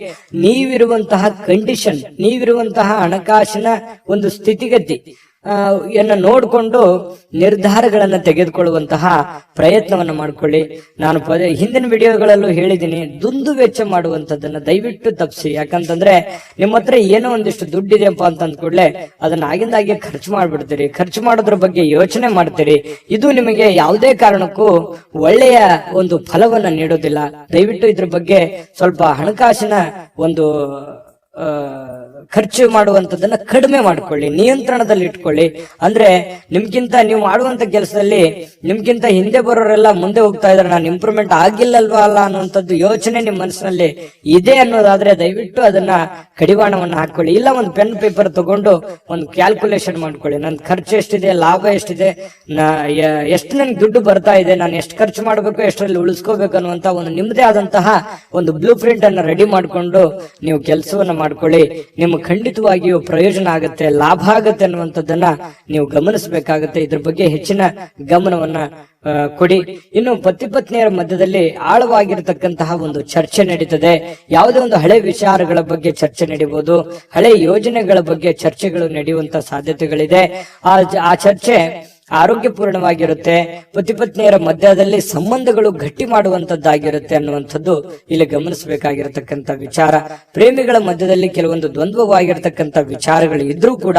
ನೀವಿರುವಂತಹ ಕಂಡೀಷನ್, ನೀವಿರುವಂತಹ ಹಣಕಾಸಿನ ಒಂದು ಸ್ಥಿತಿಗತಿ ನೋಡ್ಕೊಂಡು ನಿರ್ಧಾರಗಳನ್ನ ತೆಗೆದುಕೊಳ್ಳುವಂತಹ ಪ್ರಯತ್ನವನ್ನ ಮಾಡ್ಕೊಳ್ಳಿ. ನಾನು ಹಿಂದಿನ ವಿಡಿಯೋಗಳಲ್ಲೂ ಹೇಳಿದ್ದೀನಿ, ದುಂದು ವೆಚ್ಚ ಮಾಡುವಂತದ್ದನ್ನ ದಯವಿಟ್ಟು ತಪ್ಪಿಸಿ. ಯಾಕಂತಂದ್ರೆ ನಿಮ್ಮ ಹತ್ರ ಏನೋ ಒಂದಿಷ್ಟು ದುಡ್ಡಿದೆಯಪ್ಪ ಅಂತ ಅಂದ್ಕೂಡ್ಲೆ ಅದನ್ನ ಆಗಿಂದಾಗೆ ಖರ್ಚು ಮಾಡ್ಬಿಡ್ತೀರಿ. ಖರ್ಚು ಮಾಡೋದ್ರ ಬಗ್ಗೆ ಯೋಚನೆ ಮಾಡ್ತೀರಿ. ಇದು ನಿಮಗೆ ಯಾವುದೇ ಕಾರಣಕ್ಕೂ ಒಳ್ಳೆಯ ಒಂದು ಫಲವನ್ನ ನೀಡೋದಿಲ್ಲ. ದಯವಿಟ್ಟು ಇದ್ರ ಬಗ್ಗೆ ಸ್ವಲ್ಪ ಹಣಕಾಸಿನ ಒಂದು ಖರ್ಚು ಮಾಡುವಂತದನ್ನ ಕಡಿಮೆ ಮಾಡ್ಕೊಳ್ಳಿ, ನಿಯಂತ್ರಣದಲ್ಲಿ ಇಟ್ಕೊಳ್ಳಿ. ಅಂದ್ರೆ ನಿಮ್ಗಿಂತ ನೀವು ಮಾಡುವಂತ ಕೆಲಸದಲ್ಲಿ ನಿಮ್ಗಿಂತ ಹಿಂದೆ ಬರೋರೆಲ್ಲ ಮುಂದೆ ಹೋಗ್ತಾ ಇದಾರೆ, ನಾನು ಇಂಪ್ರೂವ್ಮೆಂಟ್ ಆಗಿಲ್ಲಲ್ವಾ ಅಲ್ಲ ಅನ್ನುವಂಥದ್ದು ಯೋಚನೆ ನಿಮ್ ಮನಸ್ಸಿನಲ್ಲಿ ಇದೆ ಅನ್ನೋದಾದ್ರೆ ದಯವಿಟ್ಟು ಅದನ್ನ ಕಡಿವಾಣವನ್ನ ಹಾಕೊಳ್ಳಿ. ಇಲ್ಲ ಒಂದು ಪೆನ್ ಪೇಪರ್ ತಗೊಂಡು ಒಂದು ಕ್ಯಾಲ್ಕುಲೇಷನ್ ಮಾಡ್ಕೊಳ್ಳಿ. ನನ್ ಖರ್ಚು ಎಷ್ಟಿದೆ, ಲಾಭ ಎಷ್ಟಿದೆ, ಎಷ್ಟು ನನ್ಗೆ ದುಡ್ಡು ಬರ್ತಾ ಇದೆ, ನಾನು ಎಷ್ಟು ಖರ್ಚು ಮಾಡ್ಬೇಕು, ಎಷ್ಟರಲ್ಲಿ ಉಳಿಸ್ಕೋಬೇಕು ಅನ್ನುವಂತ ಒಂದು ನಿಮ್ಮದೇ ಆದಂತಹ ಒಂದು ಬ್ಲೂ ಪ್ರಿಂಟ್ ಅನ್ನ ರೆಡಿ ಮಾಡ್ಕೊಂಡು ನೀವು ಕೆಲಸವನ್ನ ಮಾಡ್ಕೊಳ್ಳಿ. ನಿಮ್ಗೆ ಖಂಡಿತವಾಗಿಯೂ ಪ್ರಯೋಜನ ಆಗುತ್ತೆ, ಲಾಭ ಆಗುತ್ತೆ ಅನ್ನುವಂಥದ್ದನ್ನ ನೀವು ಗಮನಿಸಬೇಕಾಗುತ್ತೆ. ಇದ್ರ ಬಗ್ಗೆ ಹೆಚ್ಚಿನ ಗಮನವನ್ನ ಕೊಡಿ. ಇನ್ನು ಪತಿ ಪತ್ನಿಯರ ಮಧ್ಯದಲ್ಲಿ ಆಳವಾಗಿರತಕ್ಕಂತಹ ಒಂದು ಚರ್ಚೆ ನಡೀತದೆ. ಯಾವುದೇ ಒಂದು ಹಳೆ ವಿಚಾರಗಳ ಬಗ್ಗೆ ಚರ್ಚೆ ನಡೀಬಹುದು, ಹಳೆ ಯೋಜನೆಗಳ ಬಗ್ಗೆ ಚರ್ಚೆಗಳು ನಡೆಯುವಂತ ಸಾಧ್ಯತೆಗಳಿದೆ. ಆ ಚರ್ಚೆ ಆರೋಗ್ಯಪೂರ್ಣವಾಗಿರುತ್ತೆ. ಪತಿ ಪತ್ನಿಯರ ಮಧ್ಯದಲ್ಲಿ ಸಂಬಂಧಗಳು ಗಟ್ಟಿ ಮಾಡುವಂತದ್ದಾಗಿರುತ್ತೆ ಅನ್ನುವಂಥದ್ದು ಇಲ್ಲಿ ಗಮನಿಸಬೇಕಾಗಿರತಕ್ಕಂತ ವಿಚಾರ. ಪ್ರೇಮಿಗಳ ಮಧ್ಯದಲ್ಲಿ ಕೆಲವೊಂದು ದ್ವಂದ್ವವಾಗಿರತಕ್ಕಂತ ವಿಚಾರಗಳು ಇದ್ರೂ ಕೂಡ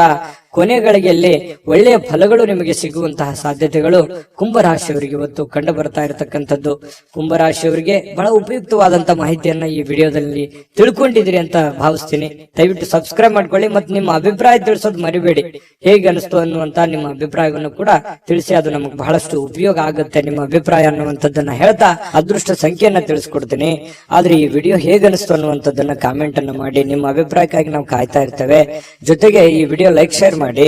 ಕೊನೆಗಳಿಗೆಯಲ್ಲಿ ಒಳ್ಳೆಯ ಫಲಗಳು ನಿಮಗೆ ಸಿಗುವಂತಹ ಸಾಧ್ಯತೆಗಳು ಕುಂಭರಾಶಿಯವರಿಗೆ ಇವತ್ತು ಕಂಡು ಬರ್ತಾ ಇರತಕ್ಕಂಥದ್ದು. ಕುಂಭರಾಶಿಯವರಿಗೆ ಬಹಳ ಉಪಯುಕ್ತವಾದಂತ ಮಾಹಿತಿಯನ್ನ ಈ ವಿಡಿಯೋದಲ್ಲಿ ತಿಳ್ಕೊಂಡಿದ್ದೀರಿ ಅಂತ ಭಾವಿಸ್ತೀನಿ. ದಯವಿಟ್ಟು ಸಬ್ಸ್ಕ್ರೈಬ್ ಮಾಡ್ಕೊಳ್ಳಿ ಮತ್ತು ನಿಮ್ಮ ಅಭಿಪ್ರಾಯ ತಿಳಿಸೋದು ಮರಿಬೇಡಿ. ಹೇಗೆ ಅನಿಸ್ತು ಅನ್ನುವಂತ ನಿಮ್ಮ ಅಭಿಪ್ರಾಯವನ್ನು ಕೂಡ ತಿಳಿಸಿ, ಅದು ನಮಗೆ ಬಹಳಷ್ಟು ಉಪಯೋಗ ಆಗುತ್ತೆ ನಿಮ್ಮ ಅಭಿಪ್ರಾಯ ಅನ್ನುವಂಥದ್ದನ್ನ ಹೇಳ್ತಾ ಅದೃಷ್ಟ ಸಂಖ್ಯೆಯನ್ನ ತಿಳಿಸ್ಕೊಡ್ತೀನಿ. ಆದ್ರೆ ಈ ವಿಡಿಯೋ ಹೇಗೆ ಅನಿಸ್ತು ಅನ್ನುವಂಥದ್ದನ್ನ ಕಾಮೆಂಟ್ ಅನ್ನ ಮಾಡಿ. ನಿಮ್ಮ ಅಭಿಪ್ರಾಯಕ್ಕಾಗಿ ನಾವು ಕಾಯ್ತಾ ಇರ್ತೇವೆ. ಜೊತೆಗೆ ಈ ವಿಡಿಯೋ ಲೈಕ್ ಶೇರ್ ಮಾಡಿ.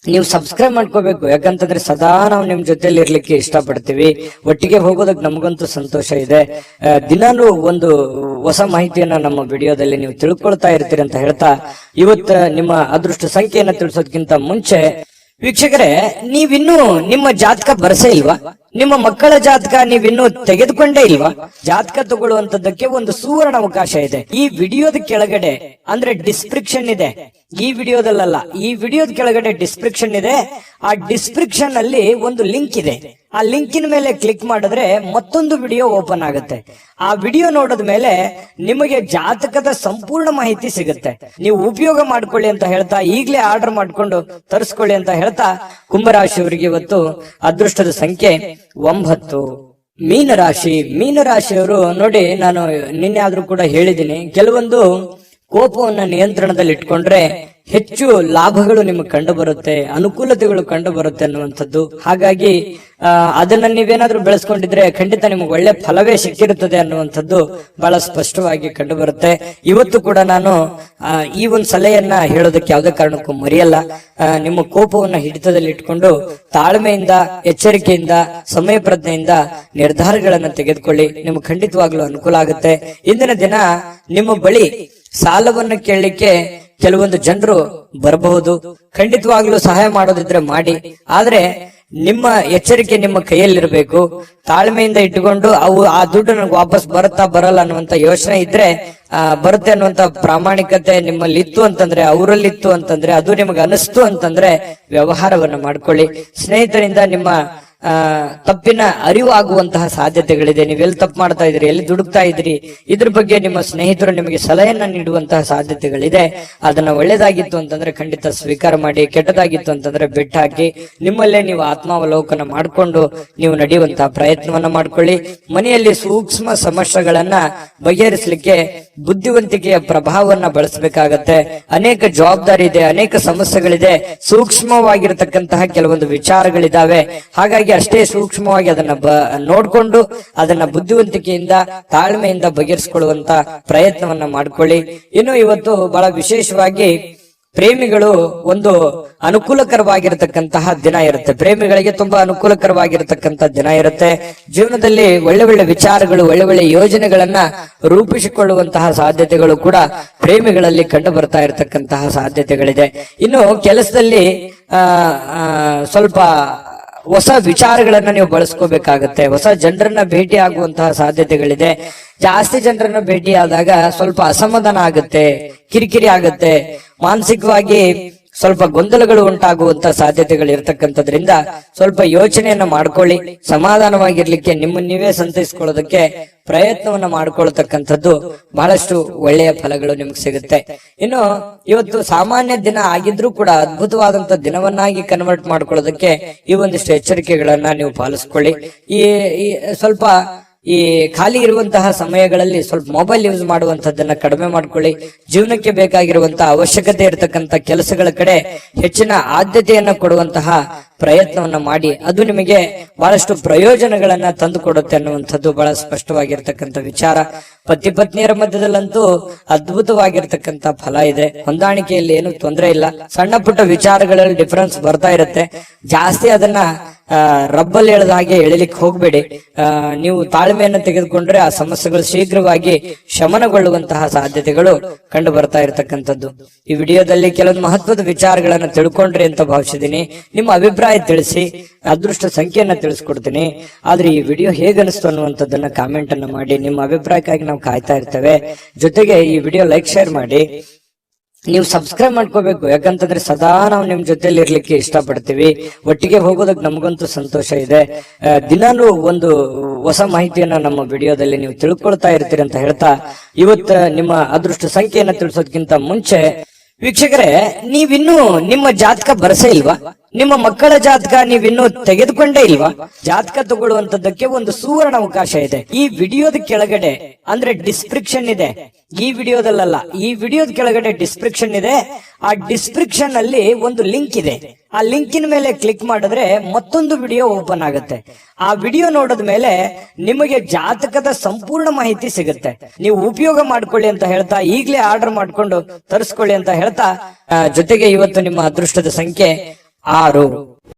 ನೀವು ಸಬ್ಸ್ಕ್ರೈಬ್ ಮಾಡ್ಕೋಬೇಕು, ಯಾಕಂತಂದ್ರೆ ಸದಾ ನಾವು ನಿಮ್ ಜೊತೆಲಿ ಇರ್ಲಿಕ್ಕೆ ಇಷ್ಟಪಡ್ತೀವಿ. ಒಟ್ಟಿಗೆ ಹೋಗೋದಕ್ಕೆ ನಮಗಂತೂ ಸಂತೋಷ ಇದೆ. ದಿನಾನು ಒಂದು ಹೊಸ ಮಾಹಿತಿಯನ್ನ ನಮ್ಮ ವಿಡಿಯೋದಲ್ಲಿ ನೀವು ತಿಳ್ಕೊಳ್ತಾ ಇರ್ತೀರಿ ಅಂತ ಹೇಳ್ತಾ ಇವತ್ತು ನಿಮ್ಮ ಅದೃಷ್ಟ ಸಂಖ್ಯೆಯನ್ನ ತಿಳಿಸೋದಕ್ಕಿಂತ ಮುಂಚೆ ವೀಕ್ಷಕರೇ, ನೀವಿನ್ನೂ ನಿಮ್ಮ ಜಾತಕ ಬರಸೇ ಇಲ್ವಾ? ನಿಮ್ಮ ಮಕ್ಕಳ ಜಾತಕ ನೀವಿನ್ನೂ ತೆಗೆದುಕೊಂಡೇ ಇಲ್ವಾ? ಜಾತಕ ತಗೊಳ್ಳುವಂತದ್ದಕ್ಕೆ ಒಂದು ಸುವರ್ಣ ಅವಕಾಶ ಇದೆ. ಈ ವಿಡಿಯೋದ ಕೆಳಗಡೆ ಅಂದ್ರೆ ಡಿಸ್ಕ್ರಿಪ್ಷನ್ ಇದೆ. ಈ ವಿಡಿಯೋದಲ್ಲ, ಈ ವಿಡಿಯೋದ ಕೆಳಗಡೆ ಡಿಸ್ಕ್ರಿಪ್ಷನ್ ಇದೆ. ಆ ಡಿಸ್ಕ್ರಿಪ್ಷನ್ ಅಲ್ಲಿ ಒಂದು ಲಿಂಕ್ ಇದೆ. ಆ ಲಿಂಕಿನ ಮೇಲೆ ಕ್ಲಿಕ್ ಮಾಡಿದ್ರೆ ಮತ್ತೊಂದು ವಿಡಿಯೋ ಓಪನ್ ಆಗುತ್ತೆ. ಆ ವಿಡಿಯೋ ನೋಡಿದ ಮೇಲೆ ನಿಮಗೆ ಜಾತಕದ ಸಂಪೂರ್ಣ ಮಾಹಿತಿ ಸಿಗುತ್ತೆ. ನೀವು ಉಪಯೋಗ ಮಾಡ್ಕೊಳ್ಳಿ ಅಂತ ಹೇಳ್ತಾ, ಈಗಲೇ ಆರ್ಡರ್ ಮಾಡ್ಕೊಂಡು ತರಿಸ್ಕೊಳ್ಳಿ ಅಂತ ಹೇಳ್ತಾ, ಕುಂಭರಾಶಿಯವರಿಗೆ ಇವತ್ತು ಅದೃಷ್ಟದ ಸಂಖ್ಯೆ 9. ಮೀನರಾಶಿಯವರು ನೋಡಿ, ನಾನು ನಿನ್ನೆ ಆದ್ರೂ ಕೂಡ ಹೇಳಿದ್ದೀನಿ, ಕೆಲವೊಂದು ಕೋಪವನ್ನ ನಿಯಂತ್ರಣದಲ್ಲಿ ಇಟ್ಕೊಂಡ್ರೆ ಹೆಚ್ಚು ಲಾಭಗಳು ನಿಮಗೆ ಕಂಡು ಬರುತ್ತೆ, ಅನುಕೂಲತೆಗಳು ಕಂಡು ಬರುತ್ತೆ ಅನ್ನುವಂಥದ್ದು. ಹಾಗಾಗಿ ಅದನ್ನ ನೀವೇನಾದ್ರೂ ಬೆಳೆಸ್ಕೊಂಡಿದ್ರೆ ಖಂಡಿತ ನಿಮಗೆ ಒಳ್ಳೆ ಫಲವೇ ಸಿಕ್ಕಿರುತ್ತದೆ ಅನ್ನುವಂಥದ್ದು ಬಹಳ ಸ್ಪಷ್ಟವಾಗಿ ಕಂಡು ಬರುತ್ತೆ. ಇವತ್ತು ಕೂಡ ನಾನು ಈ ಒಂದು ಸಲಹೆಯನ್ನ ಹೇಳೋದಕ್ಕೆ ಯಾವುದೇ ಕಾರಣಕ್ಕೂ ಮರೆಯಲ್ಲ. ನಿಮ್ಮ ಕೋಪವನ್ನ ಹಿಡಿತದಲ್ಲಿ ಇಟ್ಕೊಂಡು ತಾಳ್ಮೆಯಿಂದ, ಎಚ್ಚರಿಕೆಯಿಂದ, ಸಮಯ ಪ್ರಜ್ಞೆಯಿಂದ ನಿರ್ಧಾರಗಳನ್ನ ತೆಗೆದುಕೊಳ್ಳಿ. ನಿಮ್ಗೆ ಖಂಡಿತವಾಗ್ಲೂ ಅನುಕೂಲ ಆಗುತ್ತೆ. ಇಂದಿನ ದಿನ ನಿಮ್ಮ ಬಳಿ ಸಾಲವನ್ನು ಕೇಳಲಿಕ್ಕೆ ಕೆಲವೊಂದು ಜನರು ಬರಬಹುದು. ಖಂಡಿತವಾಗ್ಲೂ ಸಹಾಯ ಮಾಡೋದಿದ್ರೆ ಮಾಡಿ. ಆದ್ರೆ ನಿಮ್ಮ ಎಚ್ಚರಿಕೆ ನಿಮ್ಮ ಕೈಯಲ್ಲಿರ್ಬೇಕು. ತಾಳ್ಮೆಯಿಂದ ಇಟ್ಟುಕೊಂಡು ಆ ದುಡ್ಡು ನನಗೆ ವಾಪಸ್ ಬರುತ್ತಾ ಬರಲ್ಲ ಅನ್ನುವಂತ ಯೋಚನೆ ಇದ್ರೆ, ಬರುತ್ತೆ ಅನ್ನುವಂತ ಪ್ರಾಮಾಣಿಕತೆ ನಿಮ್ಮಲ್ಲಿ ಇತ್ತು ಅಂತಂದ್ರೆ, ಅವರಲ್ಲಿತ್ತು ಅಂತಂದ್ರೆ, ಅದು ನಿಮಗೆ ಅನಿಸ್ತು ಅಂತಂದ್ರೆ ವ್ಯವಹಾರವನ್ನ ಮಾಡ್ಕೊಳ್ಳಿ. ಸ್ನೇಹಿತರಿಂದ ನಿಮ್ಮ ತಪ್ಪಿನ ಅರಿವು ಆಗುವಂತಹ ಸಾಧ್ಯತೆಗಳಿದೆ. ನೀವೆಲ್ಲಿ ತಪ್ಪು ಮಾಡ್ತಾ ಇದ್ರಿ, ಎಲ್ಲಿ ದುಡುಕ್ತಾ ಇದ್ರಿ, ಇದ್ರ ಬಗ್ಗೆ ನಿಮ್ಮ ಸ್ನೇಹಿತರು ನಿಮಗೆ ಸಲಹೆಯನ್ನ ನೀಡುವಂತಹ ಸಾಧ್ಯತೆಗಳಿದೆ. ಅದನ್ನ ಒಳ್ಳೇದಾಗಿತ್ತು ಅಂತಂದ್ರೆ ಖಂಡಿತ ಸ್ವೀಕಾರ ಮಾಡಿ, ಕೆಟ್ಟದಾಗಿತ್ತು ಅಂತಂದ್ರೆ ಬಿಟ್ಟು ಹಾಕಿ. ನಿಮ್ಮಲ್ಲೇ ನೀವು ಆತ್ಮಾವಲೋಕನ ಮಾಡಿಕೊಂಡು ನೀವು ನಡೆಯುವಂತಹ ಪ್ರಯತ್ನವನ್ನ ಮಾಡ್ಕೊಳ್ಳಿ. ಮನೆಯಲ್ಲಿ ಸೂಕ್ಷ್ಮ ಸಮಸ್ಯೆಗಳನ್ನ ಬಗೆಹರಿಸಲಿಕ್ಕೆ ಬುದ್ಧಿವಂತಿಕೆಯ ಪ್ರಭಾವವನ್ನ ಬಳಸಬೇಕಾಗತ್ತೆ. ಅನೇಕ ಜವಾಬ್ದಾರಿ ಇದೆ, ಅನೇಕ ಸಮಸ್ಯೆಗಳಿದೆ, ಸೂಕ್ಷ್ಮವಾಗಿರತಕ್ಕಂತಹ ಕೆಲವೊಂದು ವಿಚಾರಗಳಿದಾವೆ. ಹಾಗಾಗಿ ಅಷ್ಟೇ ಸೂಕ್ಷ್ಮವಾಗಿ ಅದನ್ನ ನೋಡ್ಕೊಂಡು ಅದನ್ನ ಬುದ್ಧಿವಂತಿಕೆಯಿಂದ, ತಾಳ್ಮೆಯಿಂದ ಬಗೆಹರಿಸಿಕೊಳ್ಳುವಂತ ಪ್ರಯತ್ನವನ್ನ ಮಾಡ್ಕೊಳ್ಳಿ. ಇನ್ನು ಇವತ್ತು ಬಹಳ ವಿಶೇಷವಾಗಿ ಪ್ರೇಮಿಗಳು ಒಂದು ಅನುಕೂಲಕರವಾಗಿರತಕ್ಕಂತಹ ದಿನ ಇರುತ್ತೆ. ಪ್ರೇಮಿಗಳಿಗೆ ತುಂಬಾ ಅನುಕೂಲಕರವಾಗಿರತಕ್ಕಂತಹ ದಿನ ಇರುತ್ತೆ. ಜೀವನದಲ್ಲಿ ಒಳ್ಳೆ ಒಳ್ಳೆ ವಿಚಾರಗಳು, ಒಳ್ಳೆ ಒಳ್ಳೆ ಯೋಜನೆಗಳನ್ನ ರೂಪಿಸಿಕೊಳ್ಳುವಂತಹ ಸಾಧ್ಯತೆಗಳು ಕೂಡ ಪ್ರೇಮಿಗಳಲ್ಲಿ ಕಂಡು ಬರ್ತಾ ಇರತಕ್ಕಂತಹ ಸಾಧ್ಯತೆಗಳಿದೆ. ಇನ್ನು ಕೆಲಸದಲ್ಲಿ ಸ್ವಲ್ಪ ಹೊಸ ವಿಚಾರಗಳನ್ನ ನೀವು ಬಳಸ್ಕೋಬೇಕಾಗತ್ತೆ. ಹೊಸ ಜನರನ್ನ ಭೇಟಿ ಆಗುವಂತಹ ಸಾಧ್ಯತೆಗಳಿದೆ. ಜಾಸ್ತಿ ಜನರನ್ನ ಭೇಟಿ ಆದಾಗ ಸ್ವಲ್ಪ ಅಸಮಾಧಾನ ಆಗುತ್ತೆ, ಕಿರಿಕಿರಿ ಆಗುತ್ತೆ, ಮಾನಸಿಕವಾಗಿ ಸ್ವಲ್ಪ ಗೊಂದಲಗಳು ಉಂಟಾಗುವಂತ ಸಾಧ್ಯತೆಗಳು ಇರತಕ್ಕಂಥದ್ರಿಂದ ಸ್ವಲ್ಪ ಯೋಚನೆಯನ್ನ ಮಾಡ್ಕೊಳ್ಳಿ. ಸಮಾಧಾನವಾಗಿರ್ಲಿಕ್ಕೆ ನಿಮ್ಮನ್ನ ನೀವೇ ಸಂತೈಸ್ಕೊಳ್ಳೋದಕ್ಕೆ ಪ್ರಯತ್ನವನ್ನ ಮಾಡ್ಕೊಳ್ತಕ್ಕಂಥದ್ದು ಬಹಳಷ್ಟು ಒಳ್ಳೆಯ ಫಲಗಳು ನಿಮ್ಗೆ ಸಿಗುತ್ತೆ. ಇನ್ನು ಇವತ್ತು ಸಾಮಾನ್ಯ ದಿನ ಆಗಿದ್ರೂ ಕೂಡ ಅದ್ಭುತವಾದಂತ ದಿನವನ್ನಾಗಿ ಕನ್ವರ್ಟ್ ಮಾಡ್ಕೊಳ್ಳೋದಕ್ಕೆ ಈ ಒಂದಿಷ್ಟು ಎಚ್ಚರಿಕೆಗಳನ್ನ ನೀವು ಪಾಲಿಸ್ಕೊಳ್ಳಿ. ಈ ಸ್ವಲ್ಪ ಈ ಖಾಲಿ ಇರುವಂತಹ ಸಮಯಗಳಲ್ಲಿ ಸ್ವಲ್ಪ ಮೊಬೈಲ್ ಯೂಸ್ ಮಾಡುವಂತದ್ದನ್ನ ಕಡಿಮೆ ಮಾಡ್ಕೊಳ್ಳಿ. ಜೀವನಕ್ಕೆ ಬೇಕಾಗಿರುವಂತಹ ಅವಶ್ಯಕತೆ ಇರತಕ್ಕಂತ ಕೆಲಸಗಳ ಕಡೆ ಹೆಚ್ಚಿನ ಆದ್ಯತೆಯನ್ನ ಕೊಡುವಂತಹ ಪ್ರಯತ್ನವನ್ನ ಮಾಡಿ. ಅದು ನಿಮಗೆ ಬಹಳಷ್ಟು ಪ್ರಯೋಜನಗಳನ್ನ ತಂದು ಕೊಡುತ್ತೆ ಅನ್ನುವಂಥದ್ದು ಬಹಳ ಸ್ಪಷ್ಟವಾಗಿರ್ತಕ್ಕಂಥ ವಿಚಾರ. ಪತಿ ಪತ್ನಿಯರ ಮಧ್ಯದಲ್ಲಂತೂ ಅದ್ಭುತವಾಗಿರ್ತಕ್ಕಂಥ ಫಲ ಇದೆ. ಹೊಂದಾಣಿಕೆಯಲ್ಲಿ ಏನು ತೊಂದರೆ ಇಲ್ಲ. ಸಣ್ಣ ಪುಟ್ಟ ವಿಚಾರಗಳಲ್ಲಿ ಡಿಫರೆನ್ಸ್ ಬರ್ತಾ ಇರುತ್ತೆ. ಜಾಸ್ತಿ ಅದನ್ನ ರಬ್ಬಲ್ ಎಳೆದ ಹಾಗೆ ಎಳಿಲಿಕ್ಕೆ ಹೋಗ್ಬೇಡಿ. ನೀವು ತಾಳ್ಮೆಯನ್ನು ತೆಗೆದುಕೊಂಡ್ರೆ ಆ ಸಮಸ್ಯೆಗಳು ಶೀಘ್ರವಾಗಿ ಶಮನಗೊಳ್ಳುವಂತಹ ಸಾಧ್ಯತೆಗಳು ಕಂಡು ಬರ್ತಾ ಇರತಕ್ಕಂಥದ್ದು. ಈ ವಿಡಿಯೋದಲ್ಲಿ ಕೆಲವೊಂದು ಮಹತ್ವದ ವಿಚಾರಗಳನ್ನ ತಿಳ್ಕೊಂಡ್ರಿ ಅಂತ ಭಾವಿಸಿದೀನಿ. ನಿಮ್ಮ ಅಭಿಪ್ರಾಯ ತಿಳಿಸಿ, ಅದೃಷ್ಟ ಸಂಖ್ಯೆಯನ್ನ ತಿಳಿಸ್ಕೊಡ್ತೀನಿ. ಆದ್ರೆ ಈ ವಿಡಿಯೋ ಹೇಗನಿಸ್ತು ಅನ್ನುವಂಥದ್ದನ್ನ ಕಾಮೆಂಟ್ ಅನ್ನ ಮಾಡಿ. ನಿಮ್ಮ ಅಭಿಪ್ರಾಯಕ್ಕಾಗಿ ನಾವು ಕಾಯ್ತಾ ಇರ್ತೇವೆ. ಜೊತೆಗೆ ಈ ವಿಡಿಯೋ ಲೈಕ್ ಶೇರ್ ಮಾಡಿ. ನೀವು ಸಬ್ಸ್ಕ್ರೈಬ್ ಮಾಡ್ಕೋಬೇಕು, ಯಾಕಂತಂದ್ರೆ ಸದಾ ನಾವು ನಿಮ್ ಜೊತೆಲಿ ಇರ್ಲಿಕ್ಕೆ ಇಷ್ಟಪಡ್ತೀವಿ. ಒಟ್ಟಿಗೆ ಹೋಗೋದಕ್ಕೆ ನಮಗಂತೂ ಸಂತೋಷ ಇದೆ. ದಿನಾನು ಒಂದು ಹೊಸ ಮಾಹಿತಿಯನ್ನ ನಮ್ಮ ವಿಡಿಯೋದಲ್ಲಿ ನೀವು ತಿಳ್ಕೊಳ್ತಾ ಇರ್ತೀರಿ ಅಂತ ಹೇಳ್ತಾ, ಇವತ್ತು ನಿಮ್ಮ ಅದೃಷ್ಟ ಸಂಖ್ಯೆಯನ್ನ ತಿಳಿಸೋದಕ್ಕಿಂತ ಮುಂಚೆ ವೀಕ್ಷಕರೇ, ನೀವಿನ್ನೂ ನಿಮ್ಮ ಜಾತಕ ಬರಸೇ ಇಲ್ವಾ? ನಿಮ್ಮ ಮಕ್ಕಳ ಜಾತಕ ನೀವಿನ್ನೂ ತೆಗೆದುಕೊಂಡೇ ಇಲ್ವಾ? ಜಾತಕ ತಗೊಳ್ಳುವಂತದ್ದಕ್ಕೆ ಒಂದು ಸುವರ್ಣ ಅವಕಾಶ ಇದೆ. ಈ ವಿಡಿಯೋದ ಕೆಳಗಡೆ ಅಂದ್ರೆ ಡಿಸ್ಕ್ರಿಪ್ಷನ್ ಇದೆ. ಈ ವಿಡಿಯೋದಲ್ಲ, ಈ ವಿಡಿಯೋದ ಕೆಳಗಡೆ ಡಿಸ್ಕ್ರಿಪ್ಷನ್ ಇದೆ. ಆ ಡಿಸ್ಕ್ರಿಪ್ಷನ್ ಅಲ್ಲಿ ಒಂದು ಲಿಂಕ್ ಇದೆ. ಆ ಲಿಂಕಿನ ಮೇಲೆ ಕ್ಲಿಕ್ ಮಾಡಿದ್ರೆ ಮತ್ತೊಂದು ವಿಡಿಯೋ ಓಪನ್ ಆಗುತ್ತೆ. ಆ ವಿಡಿಯೋ ನೋಡಿದ ಮೇಲೆ ನಿಮಗೆ ಜಾತಕದ ಸಂಪೂರ್ಣ ಮಾಹಿತಿ ಸಿಗುತ್ತೆ. ನೀವು ಉಪಯೋಗ ಮಾಡ್ಕೊಳ್ಳಿ ಅಂತ ಹೇಳ್ತಾ, ಈಗಲೇ ಆರ್ಡರ್ ಮಾಡ್ಕೊಂಡು ತರಿಸ್ಕೊಳ್ಳಿ ಅಂತ ಹೇಳ್ತಾ, ಜೊತೆಗೆ ಇವತ್ತು ನಿಮ್ಮ ಅದೃಷ್ಟದ ಸಂಖ್ಯೆ 6.